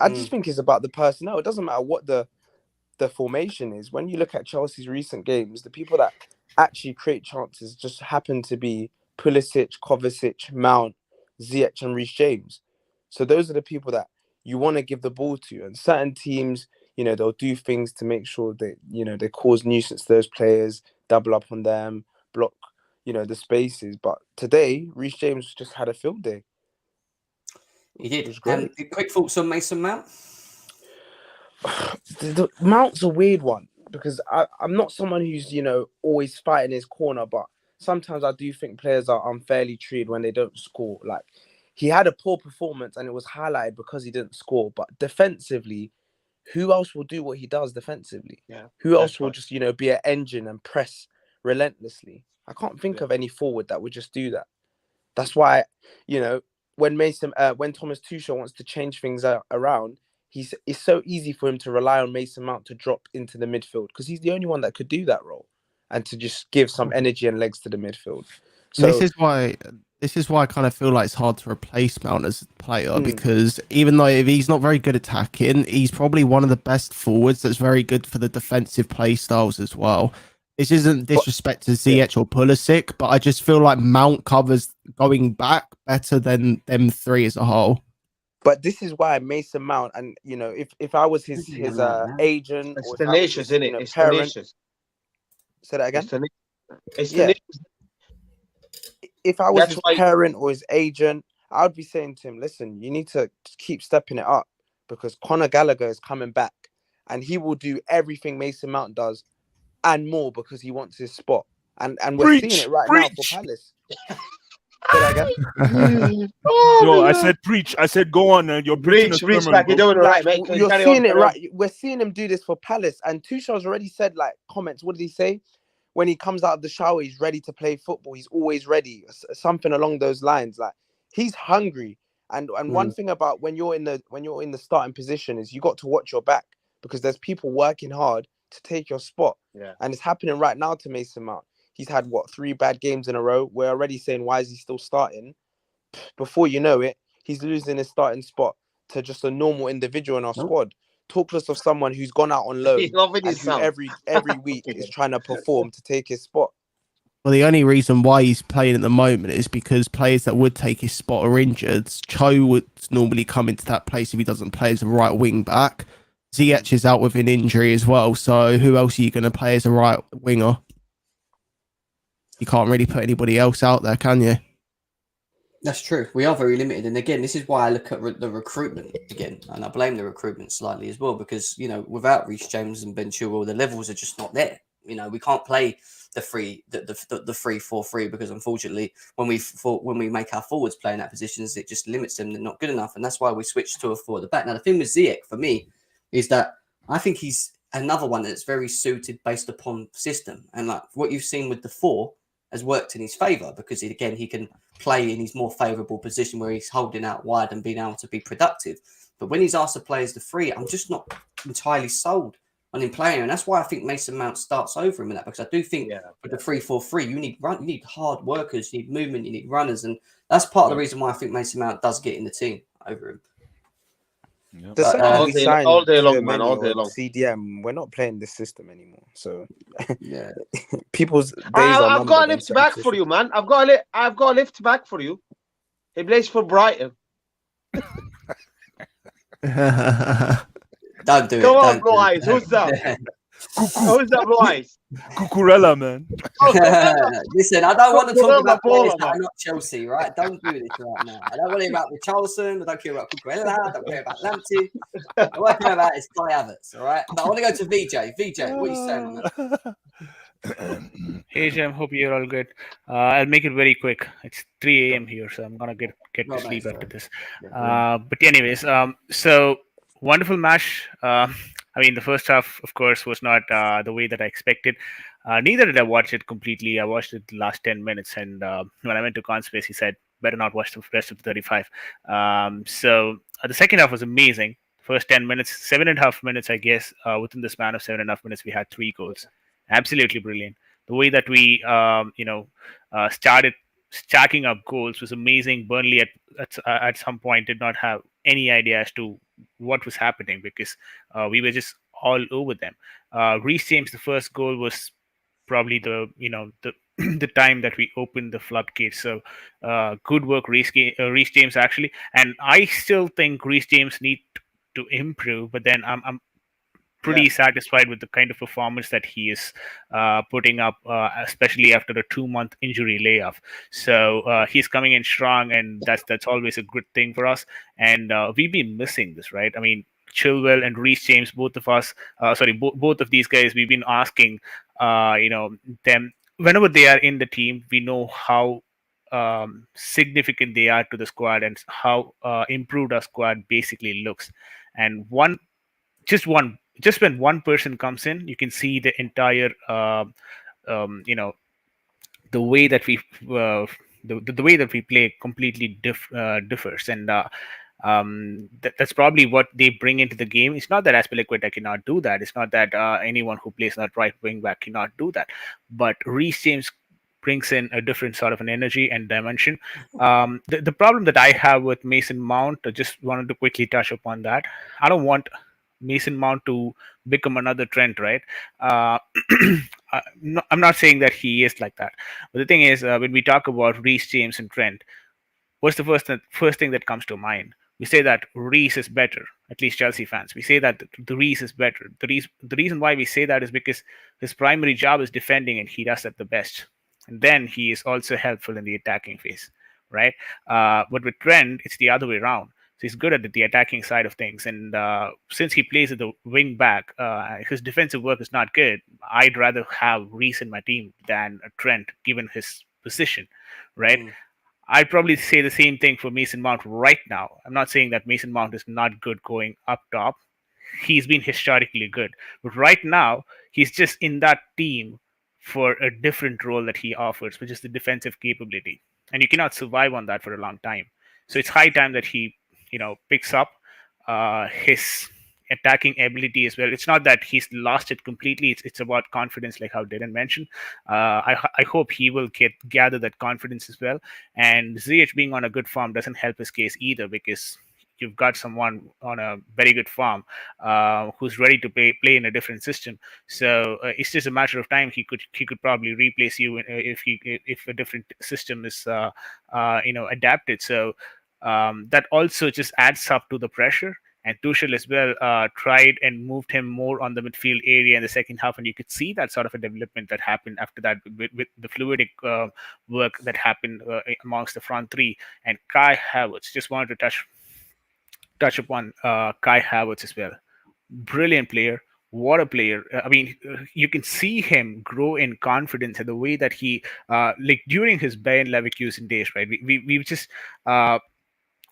I just think it's about the personnel. It doesn't matter what the formation is. When you look at Chelsea's recent games, the people that actually create chances just happen to be Pulisic, Kovacic, Mount, Ziyech, and Reece James. So those are the people that you want to give the ball to. And certain teams, you know, they'll do things to make sure that, you know, they cause nuisance to those players, double up on them, block, you know, the spaces. But today, Reece James just had a field day. He did. Quick thoughts on Mason Mount? The Mount's a weird one because I'm not someone who's, you know, always fighting his corner, but sometimes I do think players are unfairly treated when they don't score. Like, he had a poor performance and it was highlighted because he didn't score, but defensively, who else will do what he does defensively? Yeah, Who else that's will right. just, be an engine and press relentlessly? I can't think Yeah. of any forward that would just do that. That's why, when Thomas Tuchel wants to change things around, it's so easy for him to rely on Mason Mount to drop into the midfield because he's the only one that could do that role and to just give some energy and legs to the midfield. So This is why I kind of feel like it's hard to replace Mount as a player because even though if he's not very good attacking, he's probably one of the best forwards that's very good for the defensive play styles as well. This isn't disrespect to Ziyech or Pulisic, but I just feel like Mount covers going back better than them three as a whole. But this is why Mason Mount, and if I was his agent It's or if I was tenacious, his, isn't it? It's parent, tenacious. say that again. It's Yeah. tenacious. If I was That's his why- parent or his agent, I would be saying to him, listen, you need to keep stepping it up because Conor Gallagher is coming back and he will do everything Mason Mount does and more because he wants his spot. And we're seeing it right now for Palace. Say that again. No, I said preach. I said go on, and you're preaching a Reach sermon, like you're bro. doing it right, mate. You're Carry seeing on, it carry on. right. We're seeing him do this for Palace, and Tuchel's already said comments. What did he say? When he comes out of the shower, he's ready to play football. He's always ready. Something along those lines. Like he's hungry. And one thing about when you're in the starting position is you got to watch your back because there's people working hard to take your spot. Yeah. And it's happening right now to Mason Mount. He's had 3 bad games in a row. We're already saying why is he still starting? Before you know it, he's losing his starting spot to just a normal individual in our squad. Talk less of someone who's gone out on loan He's loving and his who son. every week is trying to perform to take his spot. Well, the only reason why he's playing at the moment is because players that would take his spot are injured. Cho would normally come into that place if he doesn't play as a right wing back. Ziyech is out with an injury as well. So who else are you going to play as a right winger? You can't really put anybody else out there, can you? That's true. We are very limited. And again, this is why I look at the recruitment again. And I blame the recruitment slightly as well, because, without Reece James and Ben Chilwell, the levels are just not there. We can't play the 3-4-3 because unfortunately, when we make our forwards play in that positions, it just limits them. They're not good enough. And that's why we switched to a 4 at the back. Now, the thing with Ziyech for me is that I think he's another one that's very suited based upon system. And like what you've seen with the 4 has worked in his favour because he can play in his more favourable position where he's holding out wide and being able to be productive. But when he's asked to play as the 3, I'm just not entirely sold on him playing. And that's why I think Mason Mount starts over him in that, because I do think with the 3-4-3, you need hard workers, you need movement, you need runners. And that's part of the reason why I think Mason Mount does get in the team over him. Yep. The second we signed all day long, Tchouaméni man, all day or long. CDM, we're not playing this system anymore. So Yeah. people's days are I've got a numbered on lift certain back for you, man. I've got a lift back for you. He plays for Brighton. Don't do it. Come on, don't Blue do Eyes. it. Who's that? Who's that, Blue Eyes? Cucurella, man. Listen, I don't want to talk about players Baller, that are man. not Chelsea, right? Don't do this right now. I don't want to hear about Richarlison. I don't care about Cucurella. I don't care about Lamptey. All I care about is Kai Havertz, all right? But I want to go to VJ. VJ, what are you saying on that? Hey Jim, hope you're all good. I'll make it very quick. It's 3 a.m. here, so I'm gonna get to sleep after this. But anyways, so wonderful match. I mean, the first half, of course, was not the way that I expected. Neither did I watch it completely. I watched it the last 10 minutes, and when I went to Conspace, he said, better not watch the rest of the 35. So the second half was amazing. First 10 minutes, 7.5 minutes, I guess, within the span of 7.5 minutes, we had 3 goals. Absolutely brilliant. The way that we, started stacking up goals was amazing. Burnley at some point did not have any idea as to what was happening because we were just all over them. Reece James, the first goal was probably the the time that we opened the floodgates. So good work, Reece James actually. And I still think Reece James need to improve, but then I'm pretty satisfied with the kind of performance that he is putting up, especially after a 2-month injury layoff. So he's coming in strong, and that's always a good thing for us. And we've been missing this, right? I mean, Chilwell and Reece James, both of these guys, we've been asking, them whenever they are in the team. We know how significant they are to the squad and how improved our squad basically looks. And one just when one person comes in, you can see the entire the way that we the way that we play completely differs, and that's probably what they bring into the game. It's not that Aspilicueta cannot do that. It's not that anyone who plays that right wing back cannot do that. But Reece James brings in a different sort of an energy and dimension. The problem that I have with Mason Mount, I just wanted to quickly touch upon that. I don't want Mason Mount to become another Trent, right? I'm not saying that he is like that, but the thing is, when we talk about Reece James and Trent, what's the first thing that comes to mind? We say that Reece is better. At least Chelsea fans, we say that the Reece is better. The reason why we say that is because his primary job is defending, and he does that the best. And then he is also helpful in the attacking phase, right? But with Trent, it's the other way around. So he's good at the attacking side of things, and since he plays at the wing back, his defensive work is not good. I'd rather have Reece in my team than Trent, given his position, right? I'd probably say the same thing for Mason Mount right now. I'm not saying that Mason Mount is not good going up top. He's been historically good. But right now, he's just in that team for a different role that he offers, which is the defensive capability. And you cannot survive on that for a long time. So it's high time that he, picks up his attacking ability as well. It's not that he's lost it completely. It's about confidence, like how Dylan mentioned. I hope he will gather that confidence as well. And Ziyech being on a good form doesn't help his case either, because you've got someone on a very good form who's ready to play in a different system. So it's just a matter of time. He could probably replace you if a different system is adapted. So that also just adds up to the pressure. And Tuchel as well tried and moved him more on the midfield area in the second half, and you could see that sort of a development that happened after that with the fluidic work that happened amongst the front three. And Kai Havertz, just wanted to touch upon Kai Havertz as well. Brilliant player. What a player. I mean, you can see him grow in confidence and the way that he, like during his Bayern Leverkusen days, right? We've just,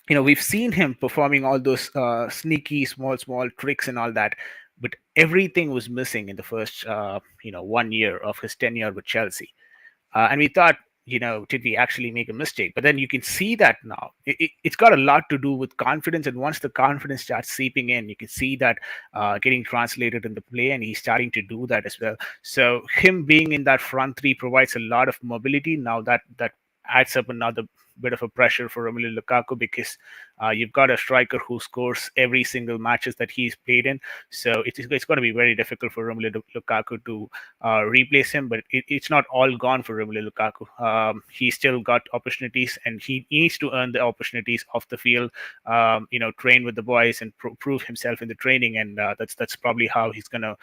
we've seen him performing all those sneaky, small tricks and all that. But everything was missing in the first, 1 year of his tenure with Chelsea. And we thought, did we actually make a mistake? But then you can see that now. It's got a lot to do with confidence. And once the confidence starts seeping in, you can see that getting translated in the play. And he's starting to do that as well. So him being in that front three provides a lot of mobility. Now that adds up another bit of a pressure for Romelu Lukaku, because you've got a striker who scores every single matches that he's played in. So it's going to be very difficult for Romelu Lukaku to replace him. But it's not all gone for Romelu Lukaku. He's still got opportunities, and he needs to earn the opportunities off the field. Train with the boys and prove himself in the training, and that's probably how he's going to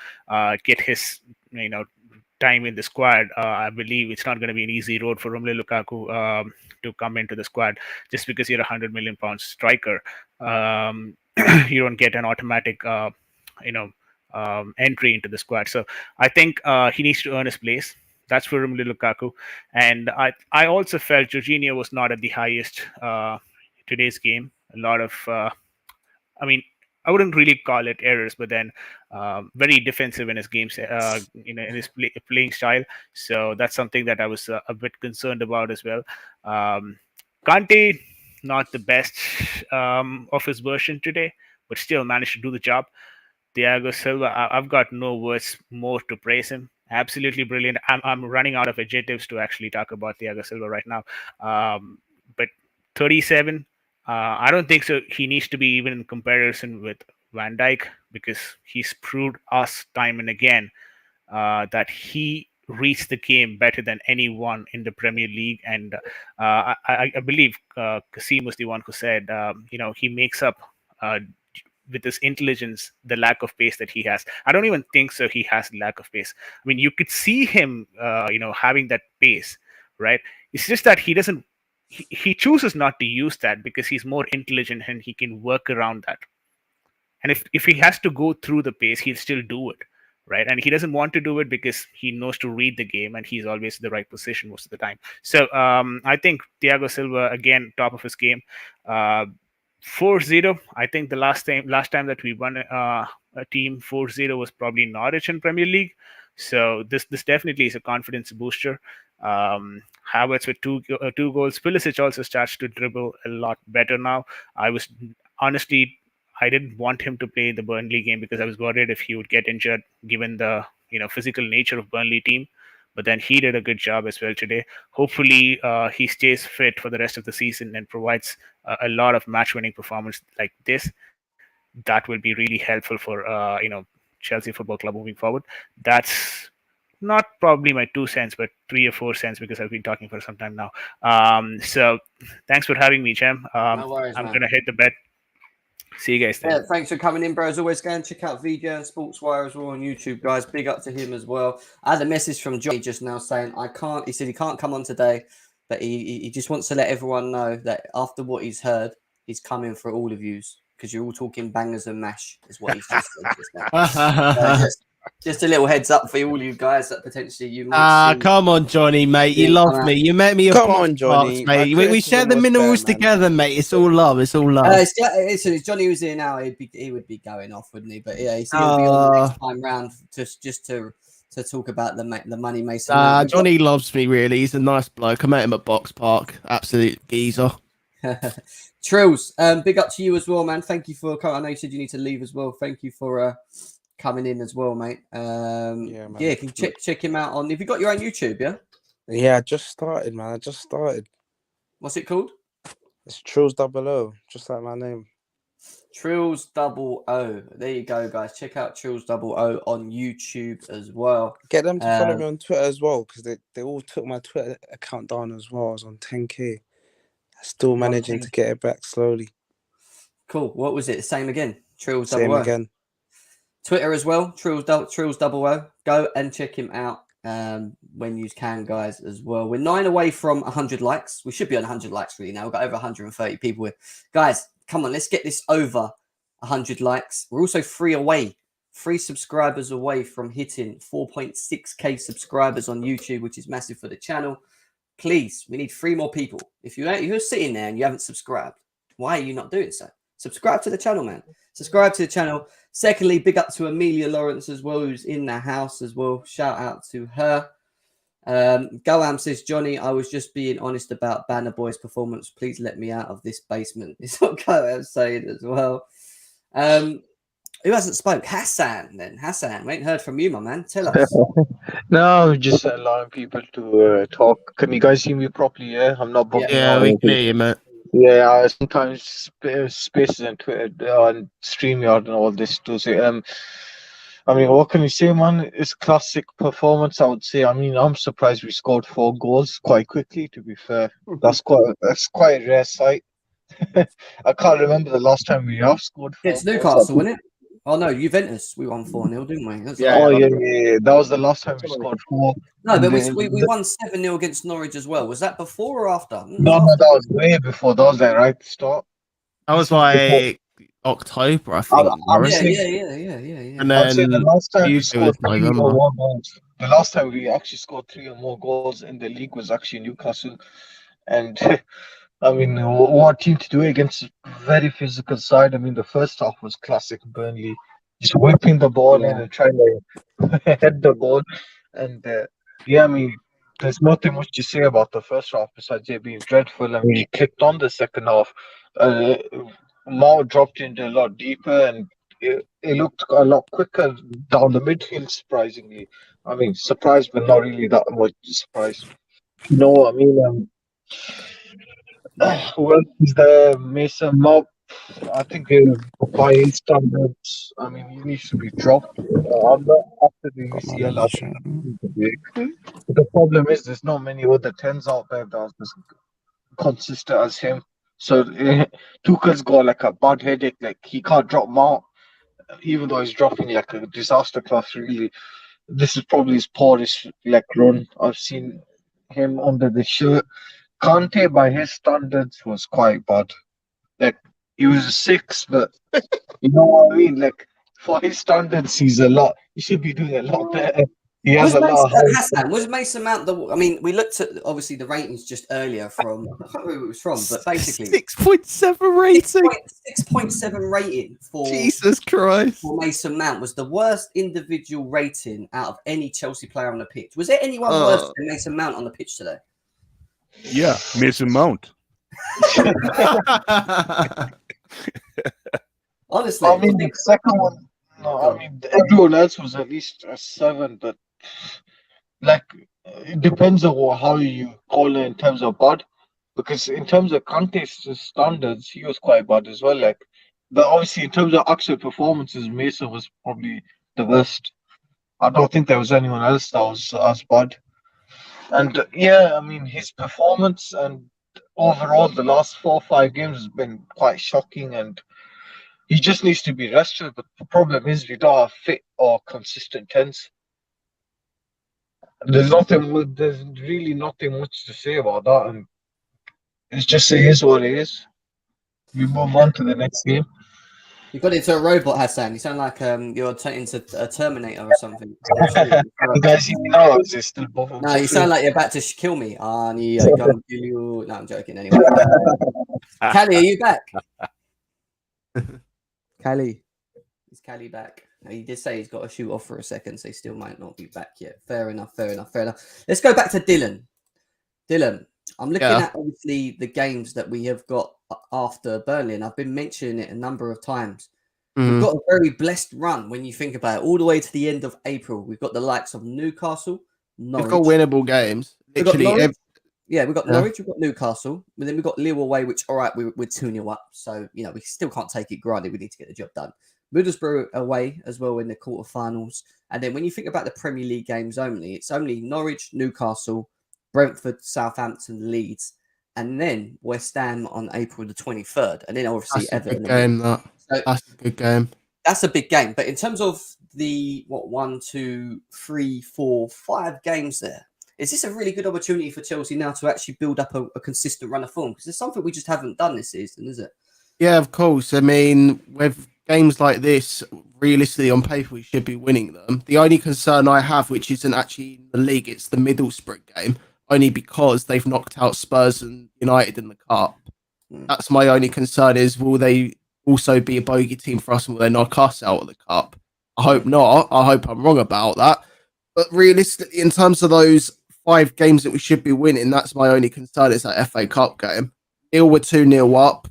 get his time in the squad. I believe it's not going to be an easy road for Romelu Lukaku to come into the squad. Just because you're a £100 million striker, you don't get an automatic, entry into the squad. So I think he needs to earn his place. That's for Romelu Lukaku. And I also felt Jorginho was not at the highest today's game. A lot of, I wouldn't really call it errors, but then very defensive in his games, in his playing style. So that's something that I was a bit concerned about as well. Kante, not the best of his version today, but still managed to do the job. Thiago Silva, I've got no words more to praise him. Absolutely brilliant. I'm running out of adjectives to actually talk about Thiago Silva right now. But 37. I don't think so. He needs to be even in comparison with Van Dijk, because he's proved us time and again that he reads the game better than anyone in the Premier League. And I believe Kasim was the one who said, he makes up with his intelligence the lack of pace that he has. I don't even think so. He has lack of pace. I mean, you could see him, having that pace, right? It's just that he doesn't. He chooses not to use that because he's more intelligent and he can work around that. And if he has to go through the pace, he'll still do it, right? And he doesn't want to do it because he knows to read the game, and he's always in the right position most of the time. So I think Thiago Silva, again, top of his game. 4-0. I think the last time that we won a team 4-0 was probably Norwich in Premier League. So this definitely is a confidence booster. Havertz with two goals. Pulisic also starts to dribble a lot better now. Honestly, I didn't want him to play the Burnley game because I was worried if he would get injured given the physical nature of Burnley team. But then he did a good job as well today. Hopefully, he stays fit for the rest of the season and provides a lot of match-winning performance like this. That will be really helpful for Chelsea Football Club moving forward. That's not probably my 2 cents, but 3 or 4 cents because I've been talking for some time now. So thanks for having me, Jem. No worries, I'm man. going to hit the bet. See you guys then. Yeah, thanks for coming in, bro. As always, go and check out VJ and Sportswire as well on YouTube, guys. Big up to him as well. I had a message from Johnny just now saying he said he can't come on today, but he just wants to let everyone know that after what he's heard, he's coming for all of yous because you're all talking bangers and mash, is what he's just said just now. Just a little heads up for all you guys that potentially you might see. Come on, Johnny, mate. You love me. You met me. Come on, Johnny. Mate. We share the minerals together, mate. It's all love. It's all love. If Johnny was here now, he would be going off, wouldn't he? But yeah, he said he'll be on the next time round just to talk about the money mason. Johnny loves me, really. He's a nice bloke. I met him at Box Park. Absolute geezer. Trills, big up to you as well, man. Thank you for coming. I know you said you need to leave as well. Thank you for coming in as well, mate. Man. Yeah, can check him out on. Have you got your own YouTube? Yeah, I just started, man. I just started. What's it called? It's Trills 00, just like my name. Trills 00. There you go, guys. Check out Trills 00 on YouTube as well. Get them to follow me on Twitter as well, because they all took my Twitter account down as well. I was on 10K. Still managing to get it back slowly. Cool. What was it? Same again. Trills 00. Same again. Twitter as well. Trills 00. Go and check him out when you can, guys, as well. We're 9 away from 100 likes. We should be on 100 likes really now. We've got over 130 people here. Guys, come on, let's get this over 100 likes. We're also 3 subscribers away from hitting 4.6k subscribers on YouTube, which is massive for the channel. Please, we need 3 more people. If you're sitting there and you haven't subscribed, why are you not doing so? Subscribe to the channel, man. Subscribe to the channel. Secondly, big up to Amelia Lawrence as well, who's in the house as well. Shout out to her. Goam says, Johnny, I was just being honest about Banner Boy's performance. Please let me out of this basement. It's what Goam saying as well. Who hasn't spoke? Hassan, then. Hassan, we ain't heard from you, my man. Tell us. No, I'm just allowing people to talk. Can you guys see me properly? Yeah, I'm not bugging out. We can hear you, mate. Yeah, sometimes spaces on Twitter, on StreamYard and all this to say. I mean, what can you say, man? It's classic performance, I would say. I mean, I'm surprised we scored 4 goals quite quickly, to be fair. That's quite a rare sight. I can't remember the last time we have scored 4 It's Newcastle, wasn't it? Oh, no, Juventus. We won 4-0, didn't we? Yeah. That was the last time we scored 4. No, but we won 7-0 against Norwich as well. Was that before or after? No, that was way before. That was right at the start. That was like October, I think. Yeah. And then the last time we scored November. 3 or more goals. The last time we actually scored 3 or more goals in the league was actually Newcastle. And I mean, what team to do against a very physical side? I mean, the first half was classic Burnley, just whipping the ball in and trying to head the ball. And I mean, there's nothing much to say about the first half besides it being dreadful. I mean, we kicked on the second half. Mao dropped in a lot deeper, and it looked a lot quicker down the midfield, surprisingly. I mean, surprised, but not really that much surprised. No, I mean, well, is the Mason Mount? I think by his standards, I mean, he needs to be dropped. After the UCL, I think the problem is there's not many other 10s out there that are as consistent as him. So Tuchel's got like a bad headache. Like, he can't drop Mount, even though he's dropping like a disaster class. Really, this is probably his poorest run I've seen him under the shirt. Kante, by his standards, was quite bad. Like, he was a 6, but you know what I mean? Like, for his standards, he should be doing a lot better. He has a lot of hype. Hassan, was Mason Mount I mean, we looked at obviously the ratings just earlier from I can't remember who it was from, but basically 6.7 rating. 6.7 rating for Jesus Christ. for Mason Mount was the worst individual rating out of any Chelsea player on the pitch. Was there anyone worse than Mason Mount on the pitch today? Yeah, Mason Mount. Honestly, I mean, the second one, no, I mean, everyone else was at least a 7, but like, it depends on how you call it in terms of bad. Because in terms of contest standards, he was quite bad as well. Like, but obviously, in terms of actual performances, Mason was probably the worst. I don't think there was anyone else that was as bad. And yeah, I mean, his performance and overall the last 4 or 5 games has been quite shocking, and he just needs to be rested. But the problem is we don't have fit or consistent tens. There's really nothing much to say about that, and it's just it is what it is. We move on to the next game. You got into a robot, Hassan. You sound like you're turning into a Terminator or something. You guys even know is still both. No, you sound like you're about to kill me. Arnie, I come kill you. No, I'm joking. Anyway, Callie, are you back? Callie, is Callie back? He did say he's got to shoot off for a second, so he still might not be back yet. Fair enough. Let's go back to Dylan. Dylan, I'm looking at obviously the games that we have got after Burnley, and I've been mentioning it a number of times. We've got a very blessed run when you think about it, all the way to the end of April. We've got the likes of Newcastle, Norwich. We've got winnable games. Literally, we've got Norwich, we've got Newcastle, and then we've got Lille away, which, all right, we're 2-0 up. So, you know, we still can't take it granted. We need to get the job done. Middlesbrough away as well in the quarterfinals. And then when you think about the Premier League games only, it's only Norwich, Newcastle, Brentford, Southampton, Leeds, and then West Ham on April the 23rd. And then obviously Everton. That's a good game. That's a big game. But in terms of the, 1, 2, 3, 4, 5 games there, is this a really good opportunity for Chelsea now to actually build up a consistent run of form? Because it's something we just haven't done this season, is it? Yeah, of course. I mean, with games like this, realistically, on paper, we should be winning them. The only concern I have, which isn't actually in the league, it's the Middlesbrough game, only because they've knocked out Spurs and United in the Cup. That's my only concern is, will they also be a bogey team for us and will they knock us out of the Cup? I hope not. I hope I'm wrong about that. But realistically, in terms of those 5 games that we should be winning, that's my only concern is that FA Cup game. Still, we're 2-0 up.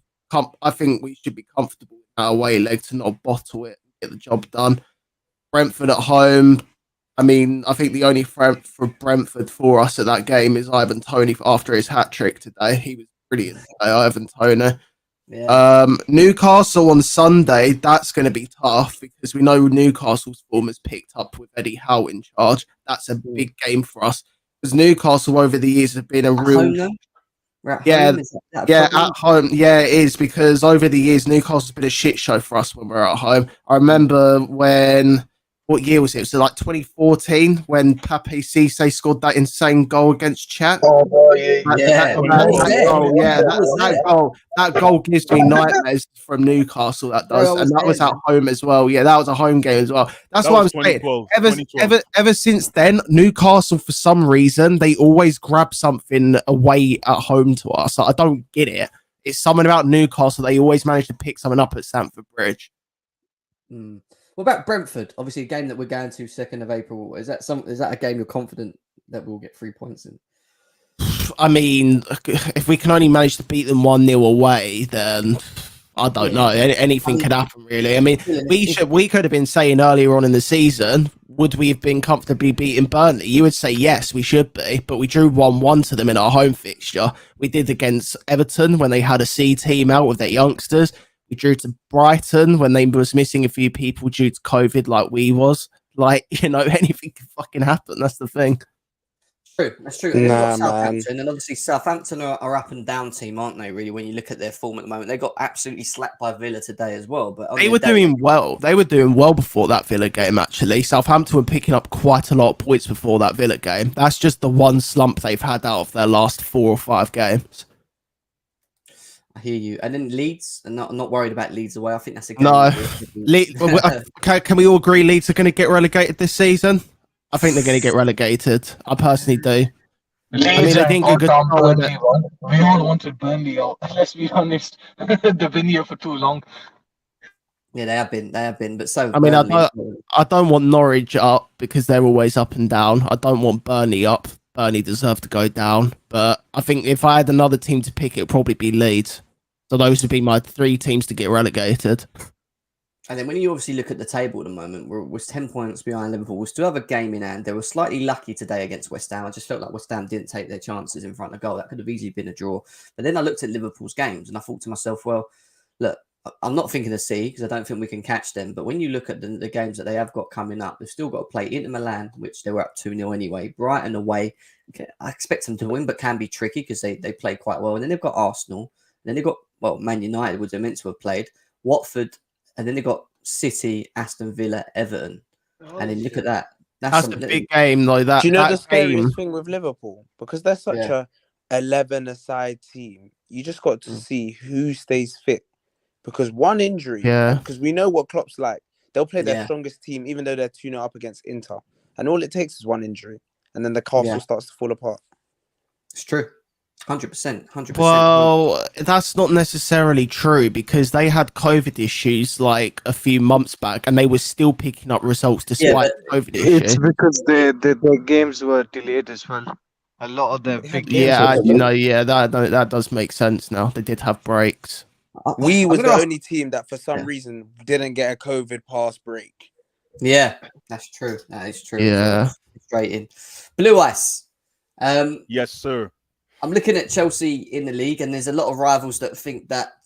I think we should be comfortable with our away leg to not bottle it and get the job done. Brentford at home. I mean, I think the only threat for Brentford for us at that game is Ivan Toney after his hat-trick today. He was brilliant today, Ivan Toney. Yeah. Newcastle on Sunday, that's going to be tough because we know Newcastle's form has picked up with Eddie Howe in charge. That's a big game for us because Newcastle over the years have been a real... At home. Yeah, it is because over the years, Newcastle's been a shit show for us when we're at home. I remember what year was it? It was like 2014 when Pape Cisse scored that insane goal against Chat. That goal gives me nightmares from Newcastle. That does, and that was at home as well. Yeah, that was a home game as well. That's what I'm saying. Ever since then, Newcastle, for some reason, they always grab something away at home to us. I don't get it. It's something about Newcastle. They always manage to pick something up at Stamford Bridge. What about Brentford? Obviously, a game that we're going to 2nd of April. Is that a game you're confident that we'll get 3 points in? I mean, if we can only manage to beat them 1-0 away, then I don't know. Anything could happen, really. I mean, we could have been saying earlier on in the season, would we have been comfortably beating Burnley? You would say yes, we should be, but we drew 1-1 to them in our home fixture. We did against Everton when they had a C team out with their youngsters. We drew to Brighton when they was missing a few people due to COVID like we was. Like, you know, anything can fucking happen. That's the thing. That's true. Southampton, and obviously Southampton are up and down team, aren't they, really, when you look at their form at the moment? They got absolutely slapped by Villa today as well. But they were doing well. They were doing well before that Villa game, actually. Southampton were picking up quite a lot of points before that Villa game. That's just the one slump they've had out of their last 4 or 5 games. I hear you. And then Leeds, and not worried about Leeds away. I think that's a game. No. Can we all agree Leeds are going to get relegated this season? I think they're going to get relegated. I personally do. Leeds they and didn't get good Northam, control of it. Burnley, man. We all wanted Burnley out. Let's be honest. They've been here for too long. Yeah, they have been, but so. I mean, Burnley. I don't want Norwich up because they're always up and down. I don't want Burnley up. Burnley deserve to go down. But I think if I had another team to pick, it would probably be Leeds. So those would be my 3 teams to get relegated. And then when you obviously look at the table at the moment, we're 10 points behind Liverpool. We still have a game in hand. They were slightly lucky today against West Ham. I just felt like West Ham didn't take their chances in front of goal. That could have easily been a draw. But then I looked at Liverpool's games and I thought to myself, well, look, I'm not thinking of C because I don't think we can catch them. But when you look at the games that they have got coming up, they've still got to play Inter Milan, which they were up 2-0 anyway. Brighton away. Okay, I expect them to win, but can be tricky because they play quite well. And then they've got Arsenal. And then they've got, Man United, which they're meant to have played. Watford. And then they've got City, Aston Villa, Everton. And then look at that. That's a big game, though. Do you know that the scariest game... thing with Liverpool? Because they're such a 11-a-side team, you just got to see who stays fit. Because one injury, because we know what Klopp's like. They'll play their strongest team, even though they're 2-0 up against Inter. And all it takes is one injury. And then the castle starts to fall apart. It's true. 100%. Well, that's not necessarily true because they had COVID issues like a few months back and they were still picking up results despite COVID issues. It's because the games were delayed as well. A lot of the big games. That does make sense now. They did have breaks. We was the only team that for some reason didn't get a COVID pass break. Yeah, that's true. That is true. Yeah. Straight in. Blue Ice. Yes, sir. I'm looking at Chelsea in the league, and there's a lot of rivals that think that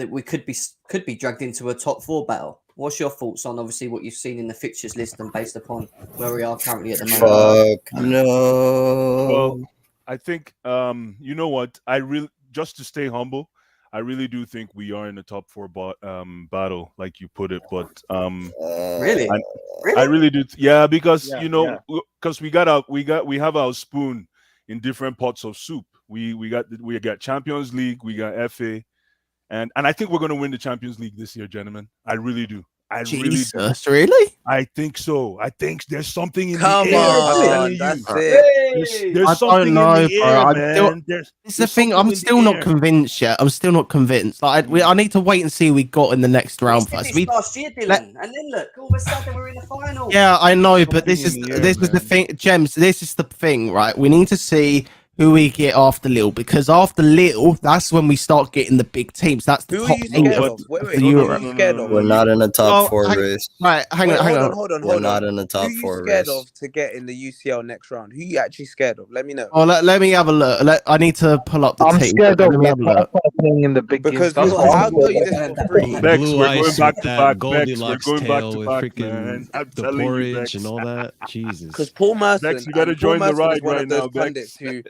we could be dragged into a top 4 battle. What's your thoughts on obviously what you've seen in the fixtures list and based upon where we are currently at the moment? Fuck no. Well, I think you know what? Just to stay humble, I really do think we are in the top 4 battle, like you put it. But really, I really do. Because because we have our spoon in different pots of soup. We got Champions League, we got FA, and I think we're going to win the Champions League this year, gentlemen. I really do. Really? I think so. I think there's something in Come the air. on, that's it. There's something in the air, man. It's the thing. I'm still not convinced yet. I'm still not convinced. Like I need to wait and see who we got in the next round first. Last year, Dylan, and then look, all of a sudden we're in the final. Yeah, I know, but this is the thing, Gems. This is the thing, right? We need to see who we get after Lille, because after Lille, that's when we start getting the big teams. That's the Who top are you 8 scared of of? Wait, the Europe. who are you scared of? We're not in the top 4 race. Right, hang on. Hold on. We're not in the top Who 4 are you scared race. of to get in the UCL next round? Who are you actually scared of? Let me know. Oh, let me have a look. I need to pull up the I'm team. scared of Let me have a look. playing in the big Because games. I'll tell you this for free. Bex, Blue we're Ice going back with to that back. Bex, we're Goldilocks going back tail to with back, freaking man. I'm the telling you, porridge Bex. and all that. Jesus. Because Paul Merson, Bex, you gotta and Paul join the Merson ride is one right of those now, Bex. pundits who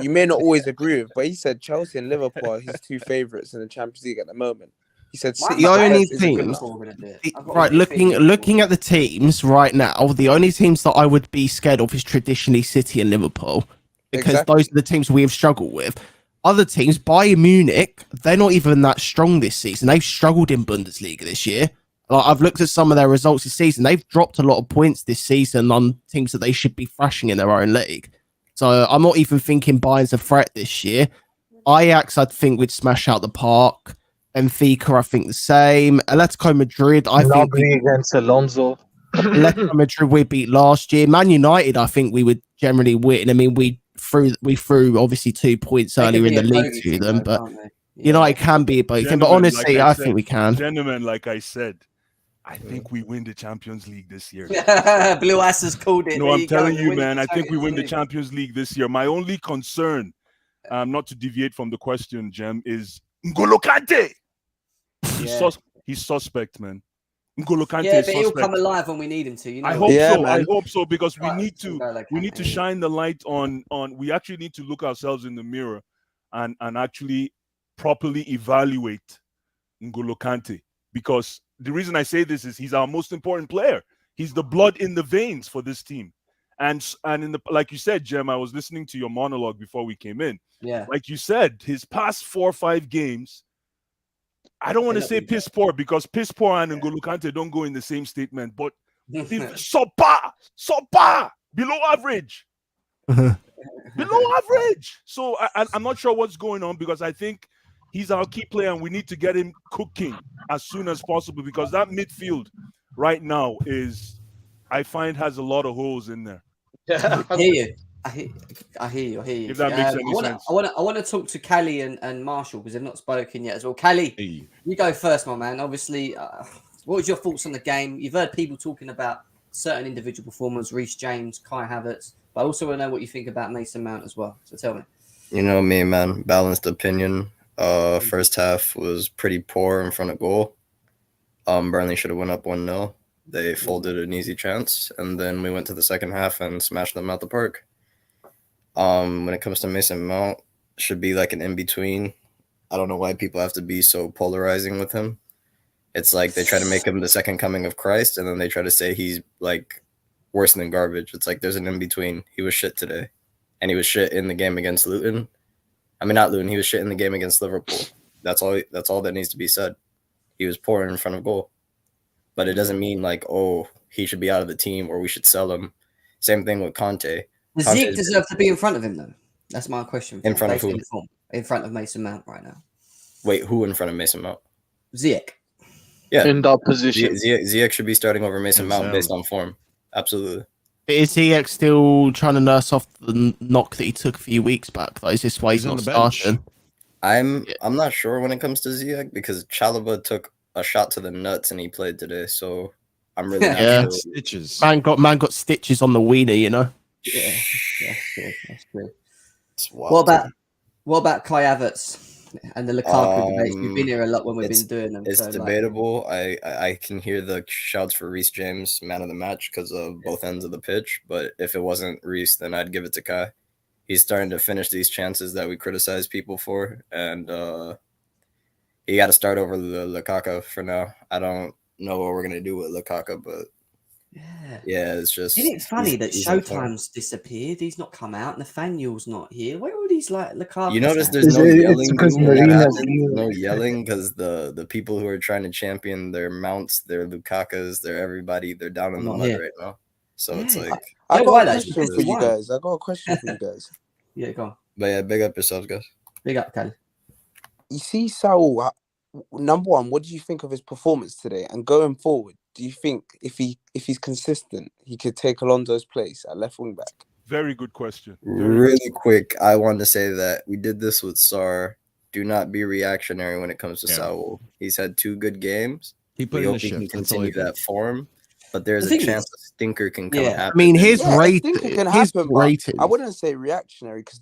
you may not always agree with, but he said Chelsea and Liverpool are his 2 favourites in the Champions League at the moment. He said City The only is a good teams, one. right? Looking at the teams right now, the only teams that I would be scared of is traditionally City and Liverpool, because those are the teams we have struggled with. Other teams, Bayern Munich, they're not even that strong this season. They've struggled in Bundesliga this year. I've looked at some of their results this season. They've dropped a lot of points this season on teams that they should be thrashing in their own league. So I'm not even thinking Bayern's a threat this year. Ajax, I think, would smash out the park. Benfica, I think the same. Atletico Madrid, I think against Alonso. Atletico Madrid we beat last year. Man United, I think we would generally win. I mean, we threw obviously 2 points earlier in the league to them, but United can be a both. But honestly, I think we can. Gentlemen, like I said, I think we win the Champions League this year. Blue Ass has called it. No, I'm telling you, man. I think we win the Champions League this year. My only concern, not to deviate from the question, Jem, is N'Golo Kante. He's suspect, man. N'Golo Kante is but suspect. he'll come alive when we need him to. You know? I hope so. man. I hope so, because we need to shine the light on. We actually need to look ourselves in the mirror and actually properly evaluate N'Golo Kante, because the reason I say this is he's our most important player. He's the blood in the veins for this team. And in the, like you said, Jem, I was listening to your monologue before we came in. Yeah. Like you said, his past 4 or 5 games, I don't want to say piss poor, because piss poor and N'Golo Kante don't go in the same statement. But Sopa, below average. Below average. So I'm not sure what's going on because I think he's our key player and we need to get him cooking as soon as possible because that midfield right now I find has a lot of holes in there. I hear you. I hear you. If that makes any sense. I want to talk to Callie and Marshall because they've not spoken yet as well. Callie, you go first, my man. Obviously, what was your thoughts on the game? You've heard people talking about certain individual performers, Reece James, Kai Havertz, but I also want to know what you think about Mason Mount as well. So tell me. You know me, man. Balanced opinion. First half was pretty poor in front of goal. Burnley should have went up 1-0. They folded an easy chance, and then we went to the second half and smashed them out the park. When it comes to Mason Mount, should be like an in-between. I don't know why people have to be so polarizing with him. It's like they try to make him the second coming of Christ, and then they try to say he's like worse than garbage. It's like there's an in-between. He was shit today, and he was shit in the game against Luton. I mean, not Luton. He was shit in the game against Liverpool. That's all that needs to be said. He was poor in front of goal. But it doesn't mean like, oh, he should be out of the team or we should sell him. Same thing with Conte. Does Ziyech deserve to be in front of him, though? That's my question. In front of who? In front of Mason Mount right now. Wait, who in front of Mason Mount? Ziyech. Yeah. In that position. Ziyech should be starting over Mason Mount based on form. Absolutely. Is Ziyech still trying to nurse off the knock that he took a few weeks back? Though? Is this why he's not starting? I'm not sure when it comes to Ziyech because Chalobah took a shot to the nuts and he played today, so I'm really not sure. Stitches. Man got stitches on the wiener, you know. Yeah, that's true. What about Kai Havertz and the Lukaku debates? We've been here a lot when we've been doing them. It's debatable. I can hear the shouts for Reece James, man of the match, because of both ends of the pitch. But if it wasn't Reece, then I'd give it to Kai. He's starting to finish these chances that we criticize people for, and he got to start over Lukaku for now. I don't know what we're gonna do with Lukaku, but yeah, it's just. Isn't it funny that Showtime's disappeared? He's not come out. Nathaniel's not here. Where are all these like Lukaku? You notice there's no yelling. No yelling because the people who are trying to champion their Mounts, their Lukakus, their everybody, they're down in the mud right now. So it's like I got a question for you guys. Yeah, go on. But yeah, big up yourselves, guys. Big up, Kelly. You see, Saul. Number one, what do you think of his performance today? And going forward, do you think if he's consistent, he could take Alonso's place at left wing back? Very good question. Really quick, I wanted to say that we did this with Sar. Do not be reactionary when it comes to Saul. He's had 2 good games. We hope he can continue that form. But there's a chance a stinker can come happen. I mean, his rating can happen. I wouldn't say reactionary because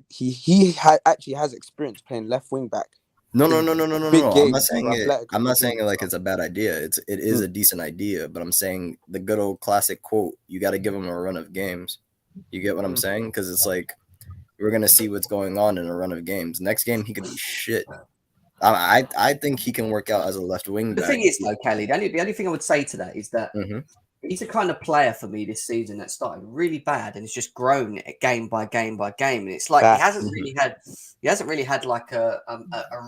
he actually has experience playing left wing back. No. I'm not saying it like it's a bad idea. It is a decent idea, but I'm saying the good old classic quote: "You got to give him a run of games." You get what I'm saying? Because it's like we're gonna see what's going on in a run of games. Next game he could be shit. I think he can work out as a left wing back. The thing is, though, Kelly, the only thing I would say to that is that he's the kind of player for me this season that started really bad and it's just grown game by game by game. And it's like he hasn't really had like a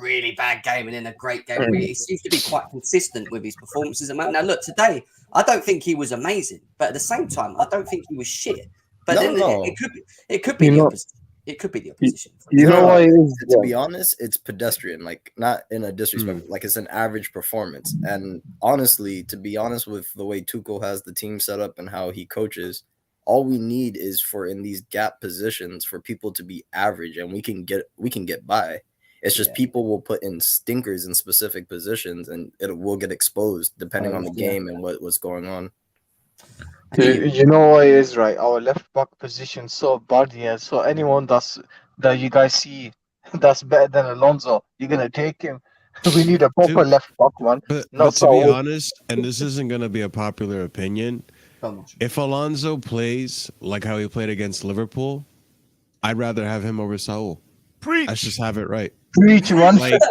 really bad game and then a great game. He seems to be quite consistent with his performances. Now, look, today I don't think he was amazing, but at the same time, I don't think he was shit. But it could be the opposite. It could be the opposition. You know why? To be honest, it's pedestrian. Like not in a disrespect. Like it's an average performance. And honestly, to be honest with the way Tuchel has the team set up and how he coaches, all we need is for in these gap positions for people to be average, and we can get by. It's just people will put in stinkers in specific positions, and it will get exposed depending on the game and what's going on. You know what it is, right? Our left back position so bad here. So anyone that you guys see that's better than Alonso, you're gonna take him. We need a proper left back one. But to be honest, and this isn't gonna be a popular opinion, if Alonso plays like how he played against Liverpool, I'd rather have him over Saul. Let's just have it right. Preach, run. Like,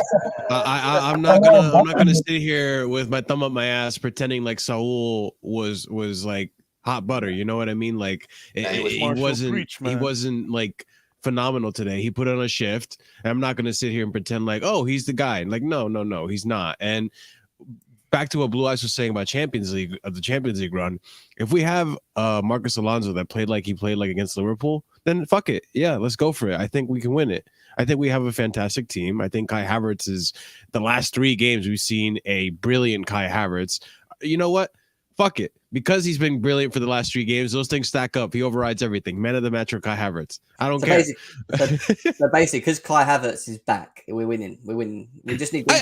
I'm not gonna sit here with my thumb up my ass pretending like Saul was like hot butter. You know what I mean? Like he wasn't like phenomenal today. He put on a shift. And I'm not gonna sit here and pretend like, oh, he's the guy. Like no, he's not. And back to what Blue Eyes was saying about the Champions League run. If we have Marcus Alonso that played like he played like against Liverpool, then fuck it. Yeah, let's go for it. I think we can win it. I think we have a fantastic team. I think Kai Havertz is the last 3 games we've seen a brilliant Kai Havertz. You know what? Fuck it. Because he's been brilliant for the last 3 games, those things stack up. He overrides everything. Man of the match or Kai Havertz. I don't care. So basically, because Kai Havertz is back, we're winning. We're winning. We just need to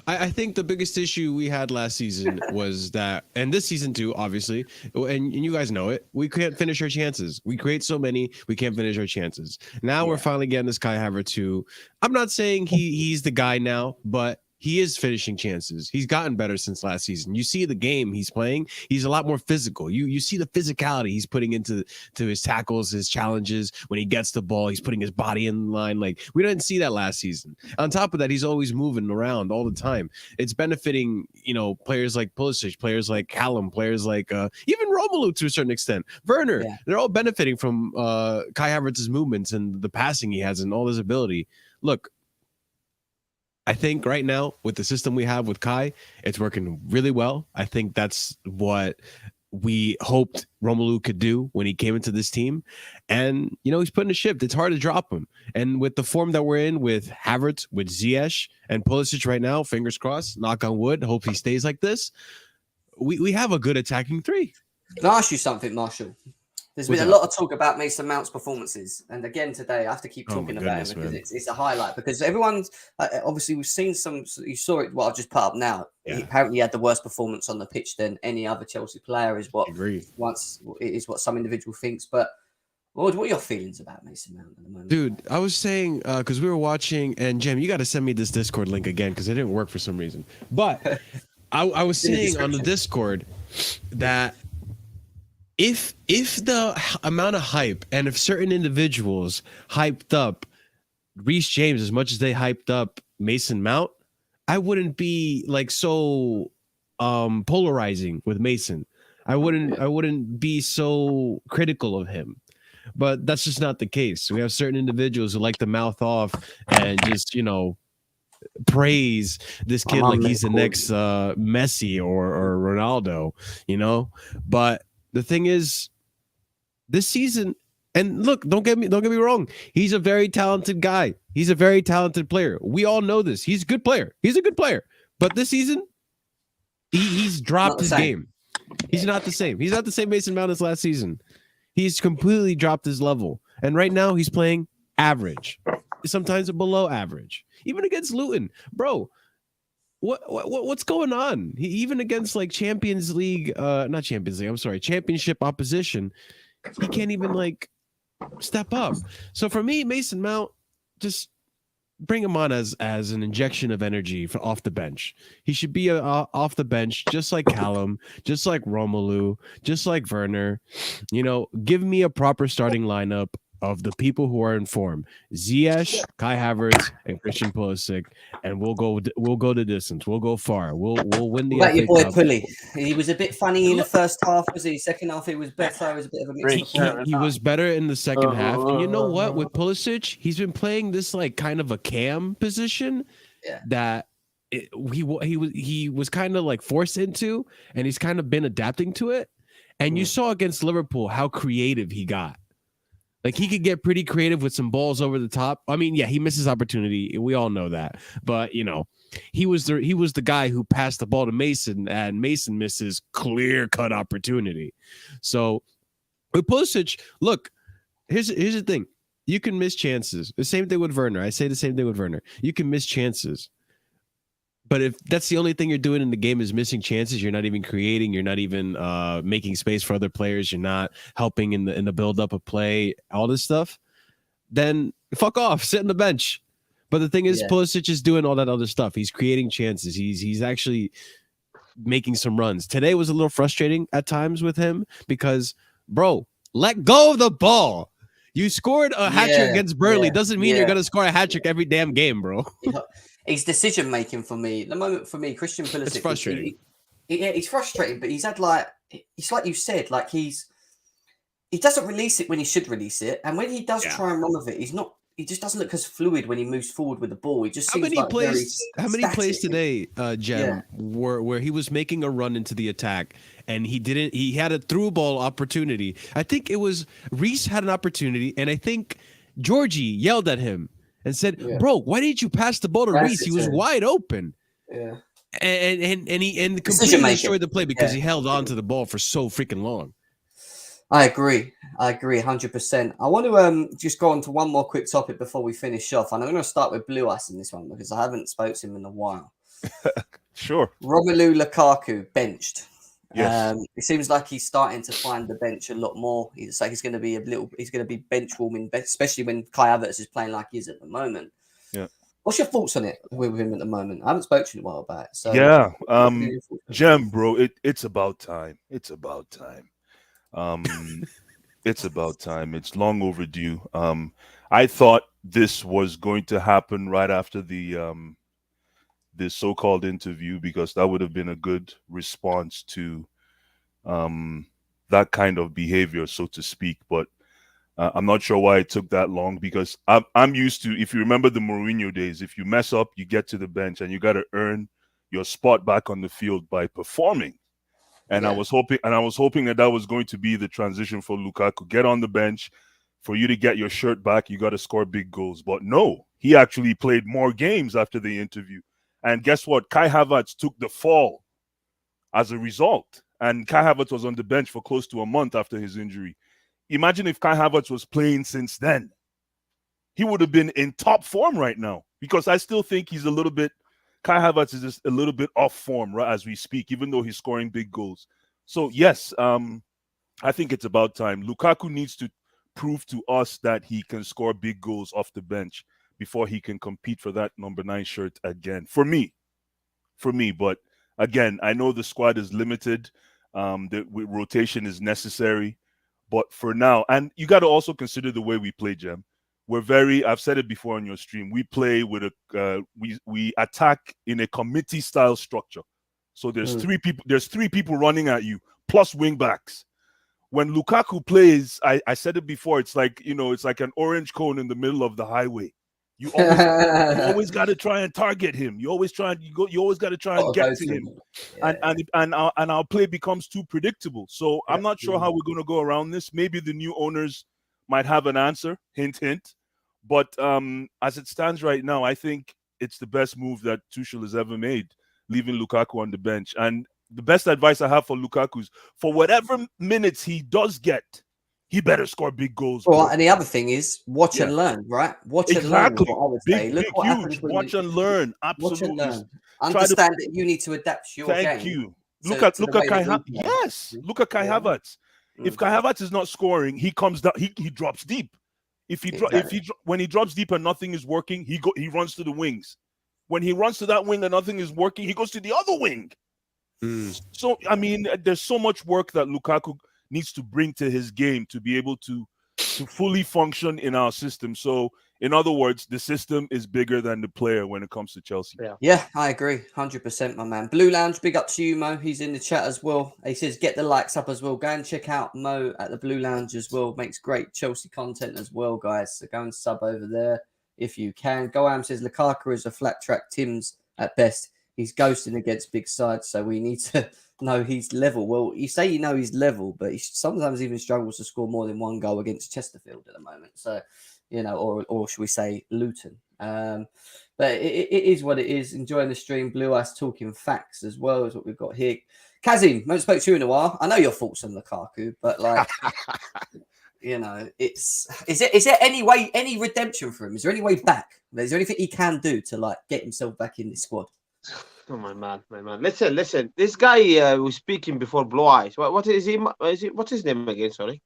I think the biggest issue we had last season was that, and this season too, obviously, and you guys know it, we can't finish our chances. We create so many, we can't finish our chances. Now we're finally getting this Kai Havertz who, I'm not saying he's the guy now, but he is finishing chances. He's gotten better since last season. You see the game he's playing. He's a lot more physical. You see the physicality he's putting into his tackles, his challenges. When he gets the ball, he's putting his body in line. Like, we didn't see that last season. On top of that, he's always moving around all the time. It's benefiting, players like Pulisic, players like Callum, players like even Romelu to a certain extent. Werner. Yeah. They're all benefiting from Kai Havertz's movements and the passing he has and all his ability. Look, I think right now with the system we have with Kai, it's working really well. I think that's what we hoped Romelu could do when he came into this team. And, he's putting a shift. It's hard to drop him. And with the form that we're in with Havertz, with Ziyech, and Pulisic right now, fingers crossed, knock on wood, hope he stays like this, we have a good attacking 3. Can I ask you something, Marshall? There's been a lot of talk about Mason Mount's performances. And again, today, I have to keep talking about him because it's a highlight. Because everyone's, obviously, we've seen you saw it, what I've just put up now. Yeah. He apparently had the worst performance on the pitch than any other Chelsea player, is what some individual thinks. But what are your feelings about Mason Mount at the moment? Dude, I was saying, because we were watching, and Jim, you got to send me this Discord link again because it didn't work for some reason. But I was saying on the Discord that if the amount of hype and if certain individuals hyped up Reece James as much as they hyped up Mason Mount, I wouldn't be like so polarizing with Mason. I wouldn't be so critical of him. But that's just not the case. We have certain individuals who like to mouth off and just, praise this kid like he's the next Messi or Ronaldo, But the thing is, this season, and look, don't get me wrong, he's a very talented guy. He's a very talented player. We all know this. He's a good player. He's a good player. But this season, he's dropped his game. He's not the same. He's not the same Mason Mount as last season. He's completely dropped his level. And right now, he's playing average, sometimes below average, even against Luton, bro. What's going on? Even against like Championship opposition, he can't even like step up. So for me, Mason Mount, just bring him on as an injection of energy off the bench. He should be off the bench, just like Callum, just like Romelu, just like Werner. Give me a proper starting lineup of the people who are in form: Ziyech, Kai Havertz, and Christian Pulisic, and we'll go the distance. We'll go far. We'll win the. What about your boy Pully? He was a bit funny in the first half. Was he? Second half, he was better. It was a bit of a mix. He was better in the second half. And you know what? With Pulisic, he's been playing this like kind of a cam position that he was kind of like forced into, and he's kind of been adapting to it. And you saw against Liverpool how creative he got. Like, he could get pretty creative with some balls over the top. I mean, yeah, he misses opportunity. We all know that. But, he was the guy who passed the ball to Mason, and Mason misses clear-cut opportunity. So, with Pulisic, look, here's the thing. You can miss chances. The same thing with Werner. I say the same thing with Werner. You can miss chances. But if that's the only thing you're doing in the game is missing chances, you're not even creating, you're not even making space for other players, you're not helping in the build-up of play, all this stuff, then fuck off, sit on the bench. But the thing is, Pulisic is doing all that other stuff. He's creating chances. He's actually making some runs. Today was a little frustrating at times with him because, bro, let go of the ball. You scored a hat trick against Burnley. Doesn't mean you're going to score a hat trick every damn game, bro. His decision making for me, the moment for me, Christian Pulisic. It's frustrating. He's frustrating, but he's had it's like you said, like he doesn't release it when he should release it, and when he does try and run with it, he's not he just doesn't look as fluid when he moves forward with the ball. He just How seems many like plays? How many plays static. today, Jem, where he was making a run into the attack and he didn't? He had a through ball opportunity. I think it was Reece had an opportunity, and I think Georgie yelled at him and said, "Bro, why didn't you pass the ball to Reece? He was wide open." Yeah, and he completely destroyed the play because he held on to the ball for so freaking long. I agree 100%. I want to just go on to one more quick topic before we finish off, and I'm going to start with Blue Ice in this one because I haven't spoken to him in a while. Sure. Romelu Lukaku benched. Yes. It seems like he's starting to find the bench a lot more. It's like he's going to be bench warming, especially when Kai Havertz is playing like he is at the moment. Yeah. What's your thoughts on it with him at the moment? I haven't spoken to you in a while about it. So yeah, Jem, bro, it's about time. It's about time. It's about time. It's long overdue. I thought this was going to happen right after the this so-called interview because that would have been a good response to that kind of behavior, so to speak. But I'm not sure why it took that long because I'm used to, if you remember the Mourinho days, if you mess up, you get to the bench and you got to earn your spot back on the field by performing. And I was hoping that was going to be the transition for Lukaku. Get on the bench. For you to get your shirt back, you got to score big goals. But no, he actually played more games after the interview. And guess what? Kai Havertz took the fall as a result. And Kai Havertz was on the bench for close to a month after his injury. Imagine if Kai Havertz was playing since then. He would have been in top form right now because I still think he's a little bit Kai Havertz is just a little bit off form right as we speak, even though he's scoring big goals. So, yes, I think it's about time. Lukaku needs to prove to us that he can score big goals off the bench before he can compete for that number 9 shirt again. For me. But, again, I know the squad is limited. The rotation is necessary. But for now, and you got to also consider the way we play, Jem. I've said it before on your stream, we play with we attack in a committee style structure. So there's three people running at you plus wing backs. When Lukaku plays, I said it before, it's like, it's like an orange cone in the middle of the highway. You always got to try and target him. You always got to try and get to him. And our play becomes too predictable. So I'm not sure how we're going to go around this. Maybe the new owners might have an answer, hint, hint. But as it stands right now, I think it's the best move that Tuchel has ever made, leaving Lukaku on the bench. And the best advice I have for Lukaku is, for whatever minutes he does get, he better score big goals. Well, and the other thing is watch and learn, right? Watch and learn. What I would say. Big, huge. Watch and learn. Absolutely. Watch and learn. Understand that you need to adapt your game. Thank you. Look at Kai Havertz. Yes. Look at Kai Havertz. If Kai Havertz is not scoring, he comes down. He drops deep. When he drops deep and nothing is working, he runs to the wings. When he runs to that wing and nothing is working, he goes to the other wing. So I mean, there's so much work that Lukaku needs to bring to his game to be able to fully function in our system. So, in other words, the system is bigger than the player when it comes to Chelsea. Yeah, I agree. 100%, my man. Blue Lounge, big up to you, Mo. He's in the chat as well. He says, get the likes up as well. Go and check out Mo at the Blue Lounge as well. Makes great Chelsea content as well, guys. So go and sub over there if you can. Goam says, Lukaku is a flat track Tim's at best. He's ghosting against big sides, so we need to know he's level. Well, you say he's level, but he sometimes even struggles to score more than one goal against Chesterfield at the moment. So, or should we say Luton? But it is what it is. Enjoying the stream. Blue Ice talking facts as well is what we've got here. Kazim, I haven't spoke to you in a while. I know your thoughts on Lukaku, but like, is there any redemption for him? Is there any way back? Is there anything he can do to like get himself back in this squad? Oh my man! Listen. This guy was speaking before Blue Eyes. What is he? What's his name again? Sorry.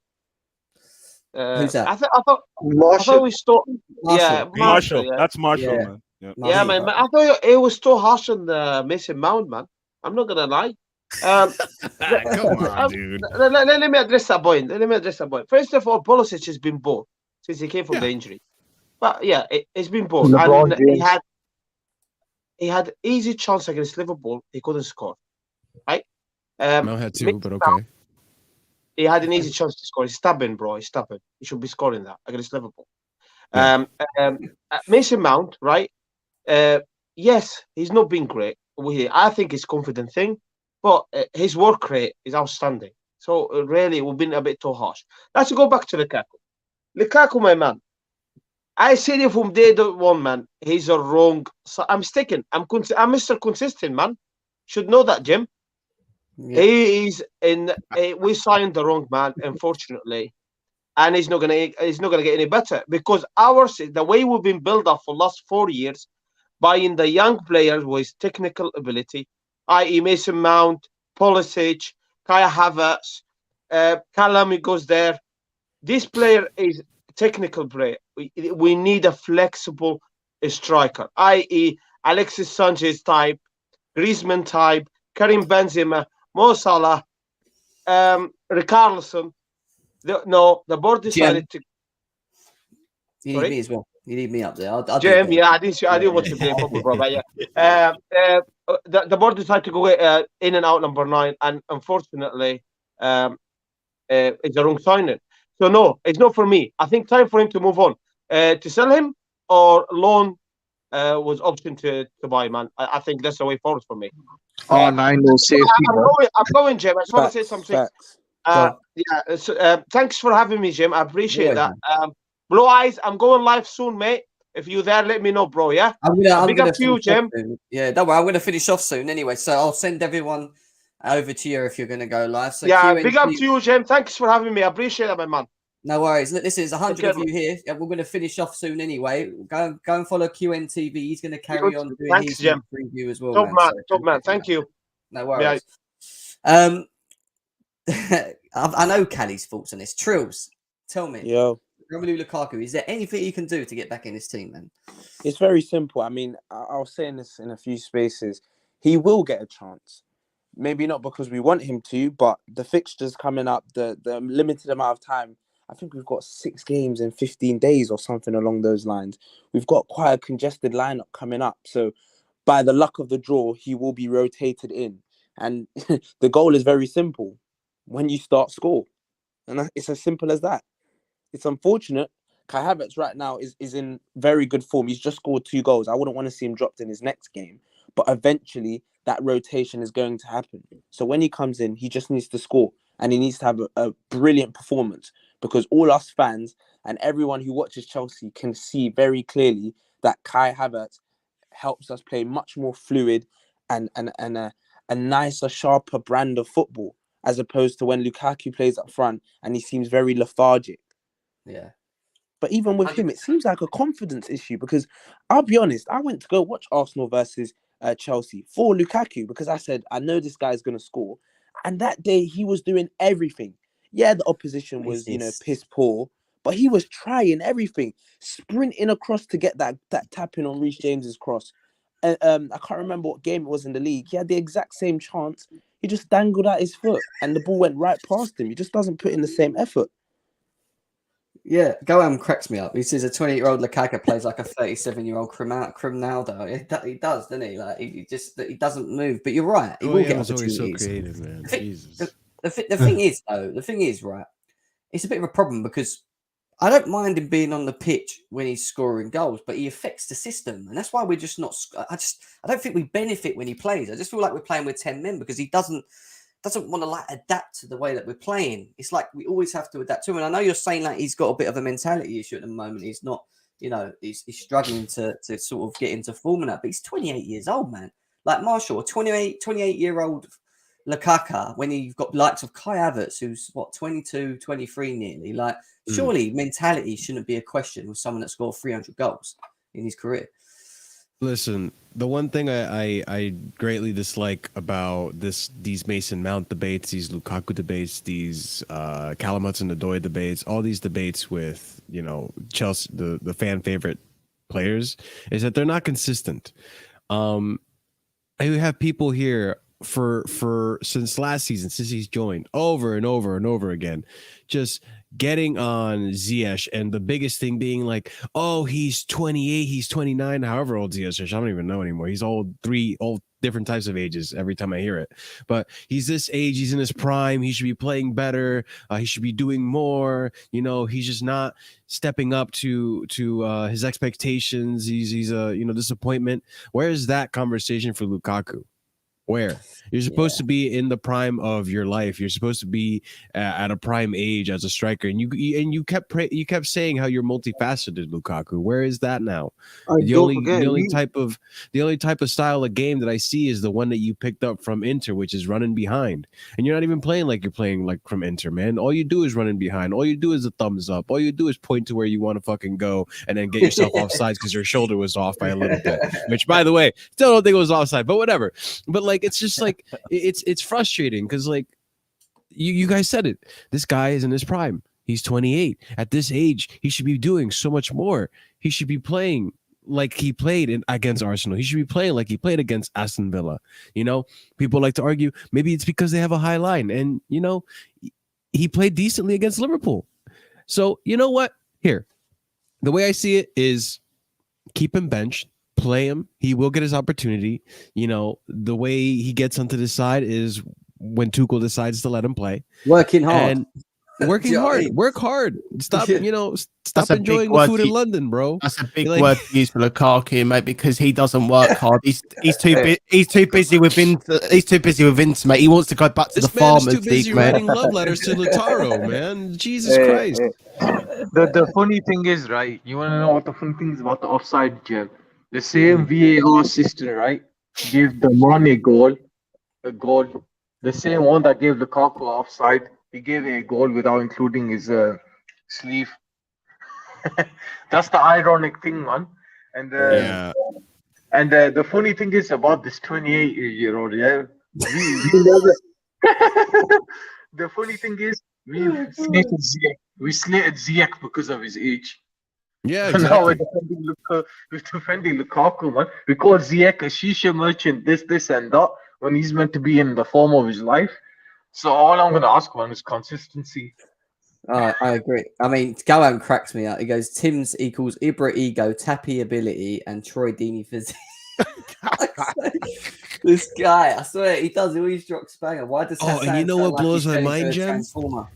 Who's that? I thought we stopped. Yeah, Marshall. Yeah. That's Marshall, man. Yeah, man. I thought it was so harsh on Mason Mount, man. I'm not gonna lie. Come on, dude. Let me address that point. First of all, Pulisic has been bored since he came from the injury. But yeah, it's been bored. And he had easy chance against Liverpool. He couldn't score, right? Mel had two, but okay. He had an easy chance to score. He's stubborn, bro. He's stubborn. He should be scoring that against Liverpool. Mason Mount, right? Yes, he's not been great. I think it's confident thing, but his work rate is outstanding. So really, we've been a bit too harsh. Let's go back to Lukaku. Lukaku, my man. I said it from day one, man. He's a wrong. So I'm sticking. I'm Mr. Consistent, man. Should know that, Jim. Yeah. He is in. We signed the wrong man, unfortunately, and he's not gonna get any better because the way we've been built up for the last 4 years, buying the young players with technical ability, i.e. Mason Mount, Pulisic, Kai Havertz, Calami goes there. This player is technical player. We need a flexible striker, i.e. Alexis Sanchez type, Griezmann type, Karim Benzema, Mo Salah, Richarlison. The board decided to. You need me as well. You need me up there. Jim, yeah, I didn't want to play football, bro. But yeah, the board decided to go in and out number 9, and unfortunately, it's the wrong signing. So no, it's not for me. I think time for him to move on. To sell him or loan was option to buy, man. I think that's the way forward for me. Oh, 9 no safety. I'm going, Jim. I just want to say something. Thanks for having me, Jim. I appreciate that. Blue Eyes, I'm going live soon, mate. If you're there, let me know, bro. Yeah, I'm gonna to you, Jim. Yeah, don't worry. I'm gonna finish off soon anyway. So I'll send everyone over to you if you're gonna go live. So yeah, big up to you, Jim. Thanks for having me. I appreciate that, my man. No worries. Look, this is 100 of you here. Yeah, we're going to finish off soon anyway. Go and follow QNTV. He's going to carry on doing his review as well. Top man. Thank you. No worries. Yeah. I know Callie's thoughts on this. Trills, tell me. Yo. Romelu Lukaku, is there anything you can do to get back in this team, man? It's very simple. I mean, I was saying this in a few spaces. He will get a chance. Maybe not because we want him to, but the fixtures coming up, the limited amount of time. I think we've got 6 games in 15 days or something along those lines. We've got quite a congested lineup coming up. So by the luck of the draw, he will be rotated in. And the goal is very simple. When you start, score. And it's as simple as that. It's unfortunate. Kai Havertz right now is in very good form. He's just scored 2 goals. I wouldn't want to see him dropped in his next game. But eventually, that rotation is going to happen. So when he comes in, he just needs to score. And he needs to have a brilliant performance. Because all us fans and everyone who watches Chelsea can see very clearly that Kai Havertz helps us play much more fluid and a nicer, sharper brand of football, as opposed to when Lukaku plays up front and he seems very lethargic. Yeah. But even with him, it seems like a confidence issue because I'll be honest, I went to go watch Arsenal versus Chelsea for Lukaku because I said, I know this guy's going to score. And that day he was doing everything. Yeah, the opposition was, piss poor, but he was trying everything, sprinting across to get that tap in on Reece James's cross. I can't remember what game it was in the league. He had the exact same chance. He just dangled at his foot and the ball went right past him. He just doesn't put in the same effort. Yeah, Goham cracks me up. He says a 28-year-old Lukaku plays like a 37-year-old Criminaldo. He does, doesn't he? Like he doesn't move. But you're right. He will get opportunities. Always so creative, man. Jesus. The thing is, right, it's a bit of a problem because I don't mind him being on the pitch when he's scoring goals, but he affects the system. And that's why we're just not... I don't think we benefit when he plays. I just feel like we're playing with 10 men because he doesn't want to adapt to the way that we're playing. It's like we always have to adapt to him. And I know you're saying like he's got a bit of a mentality issue at the moment. He's not, he's struggling to sort of get into form and that, but he's 28 years old, man. Like Marshall, a 28-year-old Lukaku, when you've got likes of Kai Havertz, who's 22, 23 nearly, like surely mentality shouldn't be a question with someone that scored 300 goals in his career. Listen, the one thing I greatly dislike about these Mason Mount debates, these Lukaku debates, these Callum Hudson-Odoi debates, all these debates with Chelsea, the fan favorite players, is that they're not consistent. I have people here for since last season, since he's joined, over and over and over again, just getting on Ziyech, and the biggest thing being like, oh, he's 28, he's 29, however old Ziyech is, I don't even know anymore. He's all different types of ages every time I hear it. But he's this age, he's in his prime, he should be playing better, he should be doing more. You know, he's just not stepping up to his expectations. He's a disappointment. Where is that conversation for Lukaku? Where you're supposed to be in the prime of your life, you're supposed to be at a prime age as a striker, and you kept saying how you're multifaceted, Lukaku. Where is that now? The only type of style of game that I see is the one that you picked up from Inter, which is running behind, and you're not even playing like you're playing like from Inter, man. All you do is running behind. All you do is a thumbs up. All you do is point to where you want to fucking go, and then get yourself offside because your shoulder was off by a little bit. Which, by the way, still don't think it was offside, but whatever. But like, it's just like it's frustrating because like you guys said it. This guy is in his prime. He's 28. At this age, he should be doing so much more. He should be playing like he played against Arsenal. He should be playing like he played against Aston Villa. You know, people like to argue maybe it's because they have a high line, and you know, he played decently against Liverpool. So you know what? Here, the way I see it is keep him benched. Play him. He will get his opportunity. You know, the way he gets onto the side is when Tuchel decides to let him play. Working hard. And working hard. Work hard. Stop, stop enjoying the food in London, bro. That's a big word to use for Lukaku, mate, because he doesn't work hard. He's too busy with Inter, mate. He wants to go back to the Farmers League, mate. Too busy writing love letters to Lautaro, man. Jesus Christ. The funny thing is, right? You want to know what the funny thing is about the offside, Jim? The same VAR system, right, gave the Mane a goal. The same one that gave Lukaku offside, he gave a goal without including his sleeve. That's the ironic thing, man. And the funny thing is about this 28-year-old, yeah. The funny thing is we slated Ziyech because of his age. Yeah, exactly. Now we're defending Lukaku, man. We call Ziyech a shisha merchant, this and that, when he's meant to be in the form of his life. So all I'm going to ask, man, is consistency. I agree. I mean, Gowan cracks me out. He goes, Tim's equals Ibra ego, Tappy ability, and Troy Deeney physique. This guy, I swear, he does. He always drops banger. Why does and you know what blows my mind, Jem?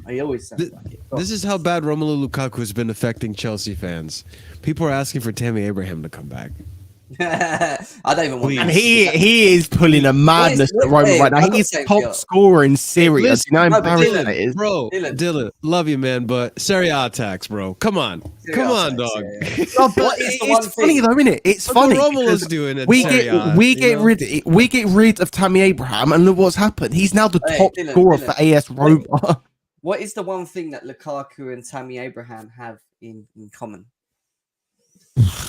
He always sounds like it. This is how bad Romelu Lukaku has been affecting Chelsea fans. People are asking for Tammy Abraham to come back. I don't even want. And he is pulling a madness at Roma right now. He's top scorer in Serie A. You know how embarrassing that is, bro. Dylan, love you, man, but Serie A tax, bro. Come on, dog. No, but it's funny though, isn't it? It's funny. Romelu's doing it. We get rid of Tammy Abraham, and look what's happened. He's now the top scorer for AS Roma. What is the one thing that Lukaku and Tammy Abraham have in common?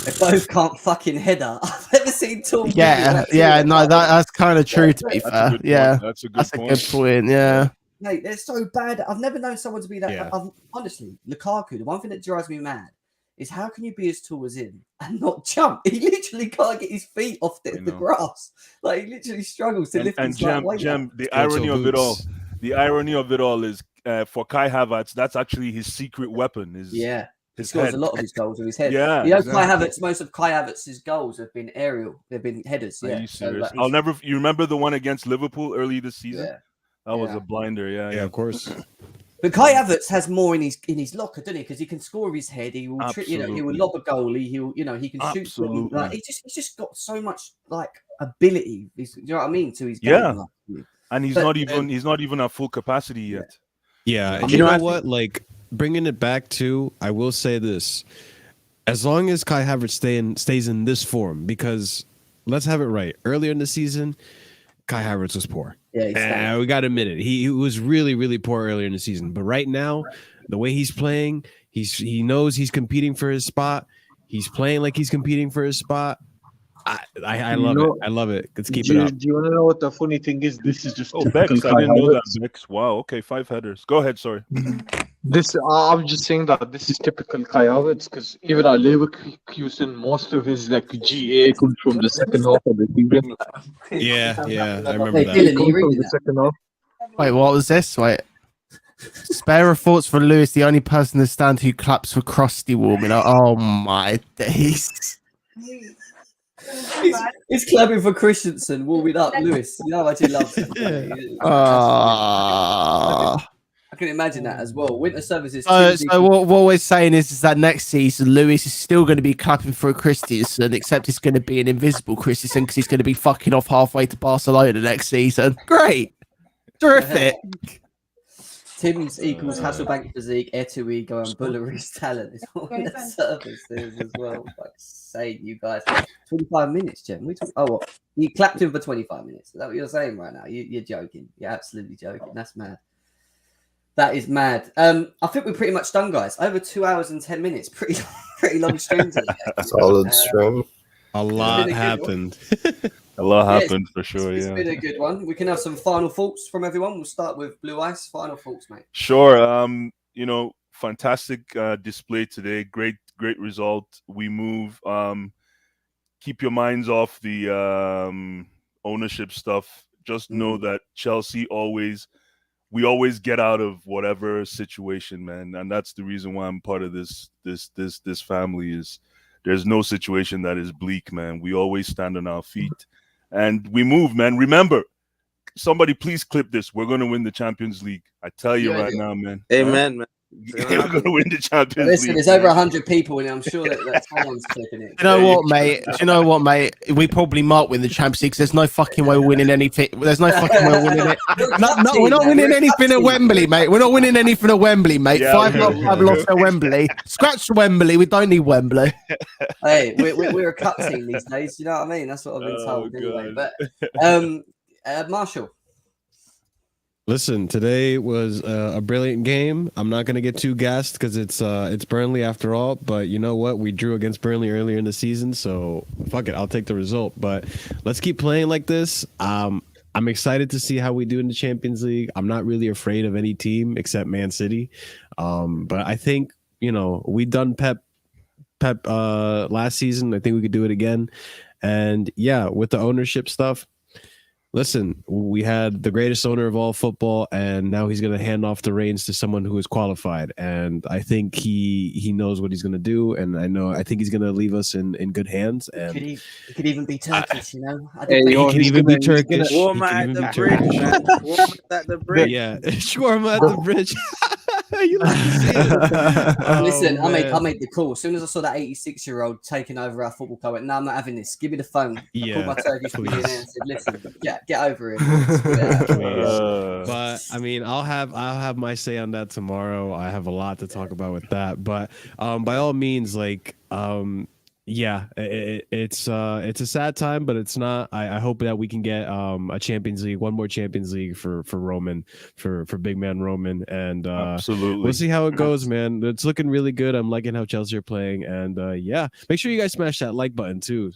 They both can't fucking header. I've never seen Tom. That's kind of true, to be fair. Yeah, that's a good point. Yeah, mate, they're so bad. I've never known someone to be that. Yeah. Honestly, Lukaku. The one thing that drives me mad is how can you be as tall as him and not jump? He literally can't get his feet off the grass. Like he literally struggles to lift his weight. Jem, the irony of it all is for Kai Havertz, that's actually his secret weapon. He scores a lot of his goals with his head. Yeah, Kai Havertz. Most of Kai Havertz's goals have been aerial. They've been headers. Yeah. Are you serious? You remember the one against Liverpool early this season? Yeah. That was a blinder. Yeah, of course. But Kai Havertz has more in his locker, doesn't he? Because he can score with his head. He will, he will lob a goalie. He can shoot. Absolutely. Like, he's just got so much like ability. You know what I mean? To his game. Yeah. And he's not even at full capacity yet. Yeah, and you know what? Like, bringing it back to, I will say this: as long as Kai Havertz stays in this form, because let's have it right. Earlier in the season, Kai Havertz was poor. Yeah, we got to admit it. He was really, really poor earlier in the season. But right now, the way he's playing, he knows he's competing for his spot. He's playing like he's competing for his spot. I love it. I love it. Let's keep it up. Do you want to know what the funny thing is? This is just Bex. I didn't know that, Bex. Wow. Okay, 5 headers. Go ahead. Sorry. I'm just saying that this is typical Kai Havertz because even at Leverkusen, most of his GA comes from the second half of the season. Yeah, I remember that. Dylan, from the second half. Wait, what was this? Wait. Spare of thoughts for Lewis, the only person in the stand who claps for Krusty warming up. Oh my days. He's clapping for Christensen, warming up Lewis. You know how much he loves him. I can imagine that as well. Winter services. So what we're saying is that next season, Lewis is still going to be clapping for a Christensen, except it's going to be an invisible Christensen because he's going to be fucking off halfway to Barcelona next season. Great. Terrific. Tim's equals Hasselbank physique, Etui going Bullery's talent. It's all in the services as well. Like saying you guys, 25 minutes, Jem. What? You clapped him for 25 minutes. Is that what you're saying right now? You're joking. You're absolutely joking. That's mad. That is mad. I think we're pretty much done, guys. Over 2 hours and 10 minutes. Pretty long stream today. Solid stream. A lot happened. A lot happened for sure. It's been a good one. We can have some final thoughts from everyone. We'll start with Blue Ice. Final thoughts, mate. Sure. Fantastic display today. Great result. We move. Keep your minds off the ownership stuff. Just know that Chelsea we always get out of whatever situation, man, and that's the reason why I'm part of this family. Is there's no situation that is bleak, man. We always stand on our feet and we move, man. Remember, somebody please clip this. We're gonna win the Champions League. I tell you right now, man. Amen, man. We're gonna win the Champions League. There's over 100 people in it. I'm sure that someone's clipping it. You know what, mate? We probably might win the Champions League. There's no fucking way we're winning anything. There's no fucking way we're winning it. No, we're not winning anything at Wembley, mate. We're not winning anything at Wembley, mate. Yeah, 5 lost at Wembley. Scratch Wembley. We don't need Wembley. Hey, we're a cup team these days. You know what I mean? That's what I've been told anyway. But Marshall. Listen, today was a brilliant game. I'm not going to get too gassed because it's Burnley after all. But you know what? We drew against Burnley earlier in the season, so fuck it. I'll take the result. But let's keep playing like this. I'm excited to see how we do in the Champions League. I'm not really afraid of any team except Man City. But I think, we done Pep last season. I think we could do it again. And yeah, with the ownership stuff, listen, we had the greatest owner of all football, and now he's going to hand off the reins to someone who is qualified. And I think he knows what he's going to do, and I think he's going to leave us in good hands. And he could even be Turkish, you know. He could even be Turkish. Shawarma at the bridge, man. Shawarma at the bridge. Yeah, shawarma at the bridge. You like to see it. Listen, I made the call. As soon as I saw that 86-year-old taking over our football club, I went, no, I'm not having this. Give me the phone. I called my Turkish millionaire and said, listen, get over it. But I mean, I'll have my say on that tomorrow. I have a lot to talk about with that. But by all means, yeah, it's a sad time, but it's not. I hope that we can get a Champions League, one more Champions League for Roman, for big man Roman, and absolutely, we'll see how it goes, man. It's looking really good. I'm liking how Chelsea are playing, and yeah, make sure you guys smash that like button too.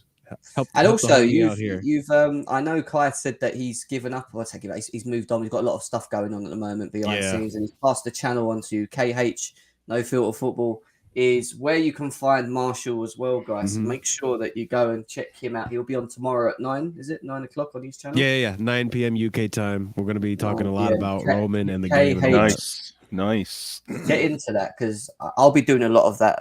Help also, you've I know Kai said that he's given up. Or take it back. He's moved on. He's got a lot of stuff going on at the moment behind the scenes, and he's passed the channel on to KH No Filter Football. Is where you can find Marshall as well, guys. Mm-hmm. Make sure that you go and check him out. He'll be on tomorrow at 9. Is it 9 o'clock on his channel? Yeah, 9 p.m. UK time. We're going to be talking a lot about Roman and the game. Nice. Get into that because I'll be doing a lot of that.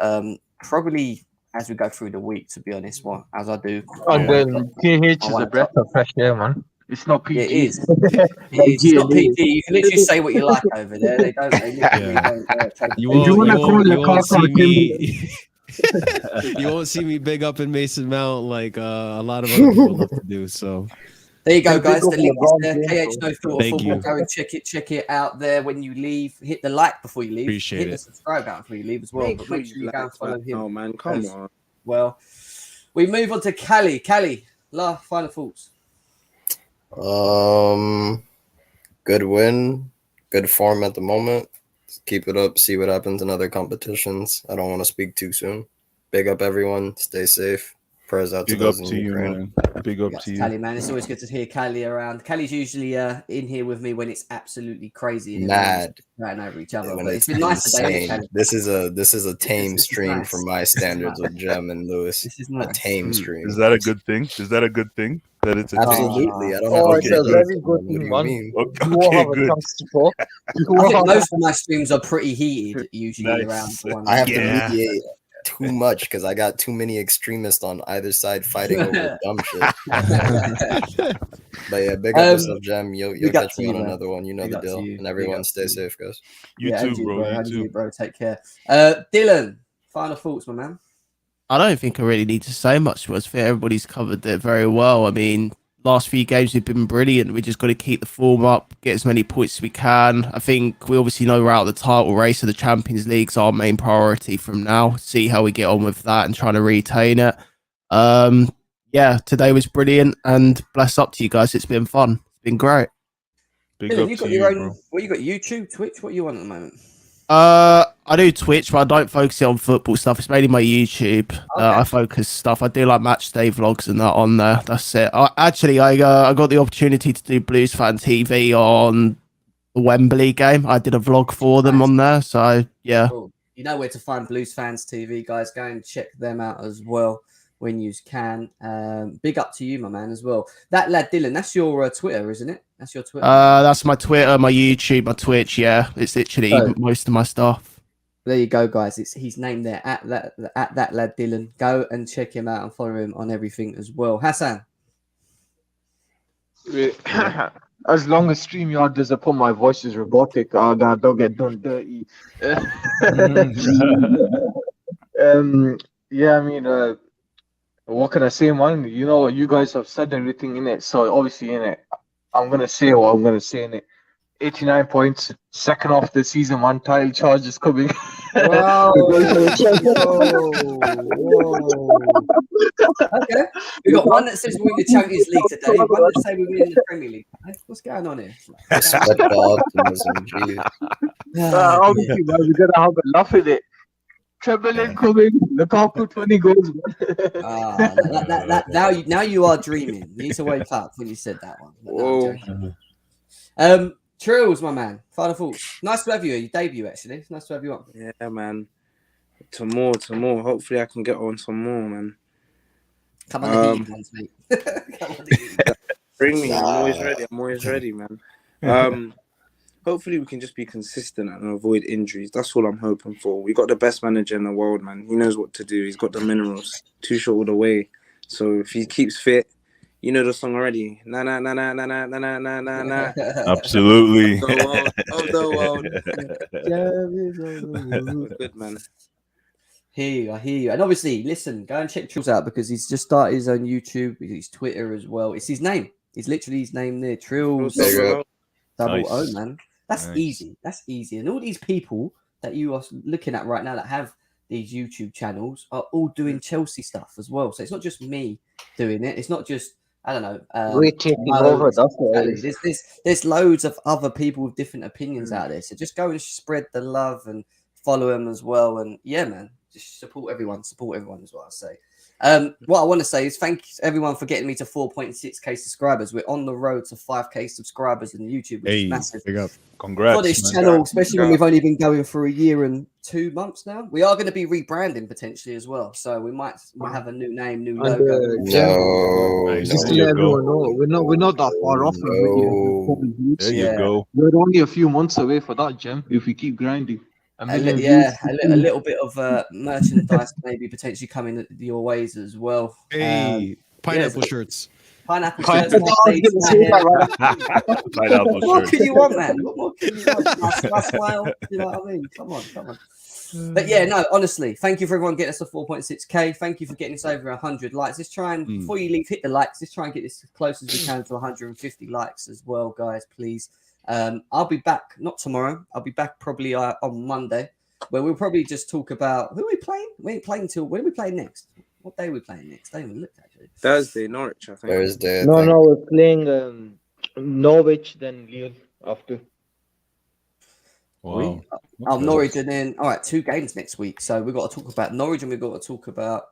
Probably as we go through the week, to be honest. As I do. And then KH is a breath of fresh air, man. It's not PG. It is. It's not PG. You can literally say what you like over there. They don't. You won't see me big up in Mason Mount like a lot of other people love to do. So there you go, guys. The link is there. KH No Filter Football. Go and check it out there when you leave. Hit the like before you leave. Appreciate Hit the subscribe button before you leave as well. But make sure you go and follow him. Oh man, come on. Well, we move on to Cali. Cali, final thoughts. Good win, good form at the moment. Keep it up, see what happens in other competitions. I don't want to speak too soon. Big up everyone, stay safe. Prayers out to those in Ukraine. Big up to you, Cali, man. It's always good to hear Cali around. Cali's usually in here with me when it's absolutely crazy. Mad. Right over each other. But it's been nice today. This is a tame stream for my standards with Jem and Lewis. This is nice. A tame stream. Is that a good thing? That it's a Absolutely. I don't have Oh, to it's Okay, a get good. very it. good What thing, do you man. mean? You all Okay, have a good. chance to talk. You I all think have most of my streams are pretty heated usually around Nice. the one. I have to Yeah. mediate too much because I got too many extremists on either side fighting over dumb shit. But yeah, big up yourself, Jem. You'll big up catch to me you, on man. another one. You know Big the up to deal. you. And Big everyone up stay to you. safe, guys. You Yeah, too, and you, bro. You and too. you, bro. Take care. Dylan, final thoughts, my man. I don't think I really need to say much. I think everybody's covered it very well. I mean, last few games we've been brilliant. We just got to keep the form up, get as many points as we can. I think we obviously know we're out of the title race, so the Champions League's our main priority from now. See how we get on with that and trying to retain it. Yeah, today was brilliant, and bless up to you guys. It's been fun. It's been great. Big Dylan, up you to got you, your own. bro. What you got? YouTube, Twitch. What you on at the moment? I do Twitch, but I don't focus it on football stuff. It's mainly my YouTube. Okay. I focus stuff. I do like match day vlogs and that on there. That's it. I got the opportunity to do Blues Fan TV on the Wembley game. I did a vlog for them Nice. on there. So yeah. Cool. You know where to find Blues Fans TV, guys. Go and check them out as well when you can. Big up to you, my man, as well. That lad Dylan, that's your Twitter, isn't it? That's your Twitter. That's my Twitter, my YouTube, my Twitch. Yeah, it's literally most of my stuff. There you go, guys. It's his name there at that lad Dylan. Go and check him out and follow him on everything as well. Hassan. As long as StreamYard doesn't put my voice as robotic, don't get done dirty. Yeah, I mean, what can I say, man? You know, you guys have said everything in it, so obviously in it, I'm gonna say what I'm gonna say in it. 89 points, second half of the season, one title charge is coming. Wow. Okay. We got one that says we win the Champions League today, one that says we win the Premier League. What's going on here? Respect the optimism, geez. Obviously, man, we're gonna have a laugh at it. Treble incoming, Lukaku 20 goals. Now you are dreaming. You need to wake up when you said that one. Trills, my man. Final thoughts. Nice to have you. Your debut, actually. It's nice to have you on. Yeah, man. To more. Hopefully, I can get on some more, man. Come on, the heated ones, mate. Bring me. I'm always ready, man. Hopefully, we can just be consistent and avoid injuries. That's all I'm hoping for. We got the best manager in the world, man. He knows what to do. He's got the minerals. Too short all the way. So if he keeps fit, you know the song already. Na na na na na na na na na na na. Absolutely. Of the world. Good, man. I hear you. And obviously, listen, go and check Trills out because he's just started his own YouTube, his Twitter as well. It's his name. It's literally his name there. Trills double O, man. That's easy. That's easy. And all these people that you are looking at right now that have these YouTube channels are all doing Chelsea stuff as well. So it's not just me doing it. It's not just, I don't know. We're taking over. That's what it is. There's loads of other people with different opinions out there. So just go and spread the love and follow them as well. And yeah, man, just support everyone. Support everyone is what I say. What I want to say is thank everyone for getting me to 4.6k subscribers. We're on the road to 5k subscribers on YouTube, which is massive. Big up. Congrats For this channel, especially when we've only been going for a year and 2 months now. We are going to be rebranding potentially as well. So we might have a new name, new logo. Just to let everyone know, we're not that far off. There you go. We're only a few months away for that, Jem, if we keep grinding. A little bit of merchandise maybe potentially coming your ways as well. Hey, pineapple shirts. Pineapple shirts. Pineapple What shirts. can you want, man? What more can you want? My smile. You know what I mean? Come on. But yeah, no, honestly, thank you for everyone getting us to 4.6k. Thank you for getting us over 100 likes. Let's try and, before you leave, hit the likes. Let's try and get this as close as we can to 150 likes as well, guys, please. I'll be back, not tomorrow. I'll be back probably on Monday, where we'll probably just talk about who are we playing. We ain't playing till when are we playing next? What day are we playing next? I haven't looked actually. Thursday, Norwich, I think. Thursday. No, we're playing Norwich, then Lyon after. Wow. Norwich, and then all right, 2 games next week. So we've got to talk about Norwich, and we've got to talk about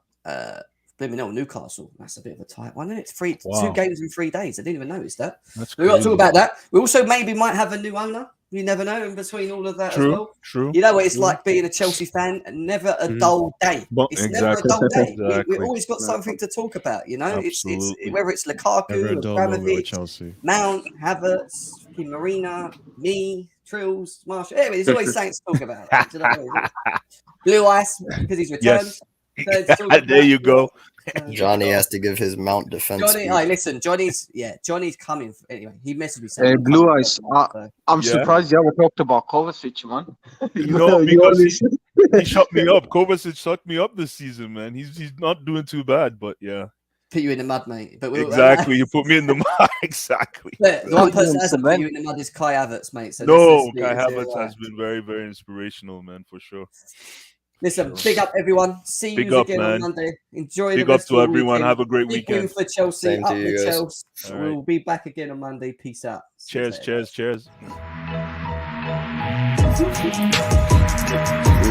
Newcastle. That's a bit of a tight one, isn't it? 2 games in 3 days. I didn't even notice that. That's We've got to talk about that. We also maybe might have a new owner. You never know in between all of that True, as well. true. You know what it's like being a Chelsea fan, and never a dull day. But It's never a exactly. dull day. Exactly. We always got something to talk about, you know. It's Absolutely. whether it's Never Lukaku, a dull moment with Abramovich, Chelsea. Mount, Havertz, Marina, me, Trills, Marshall. Anyway, there's always something to talk about. Right? Do you know what I mean? Blue Ice because he's returned. Yes. So it's talk about- There you go. Johnny has to give his Mount defense. Johnny, speech. listen, Johnny's coming. Anyway, he messaged me Hey, saying, Blue Eyes, I'm Yeah. surprised you haven't talked about Kovacic, man. No, You because always- he shut me up. Kovacic shut me up this season, man. He's not doing too bad, but yeah. put you in the mud, mate. But we'll, Exactly. You put me in the mud. Exactly. But the one person that hasn't put Cement. you in the mud is Kai Havertz, mate. So No, this is Kai the- Havertz has been very, very inspirational, man, for sure. Listen, big up everyone. See Big you up, again on man. Monday. Enjoy Big the up rest to of the everyone. weekend. Have a great Big win weekend. for Chelsea. Same Up to you the guys. Chelsea. All right. We'll be back again on Monday. Peace out. See you Cheers, later. cheers, cheers.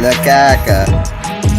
Lukaku.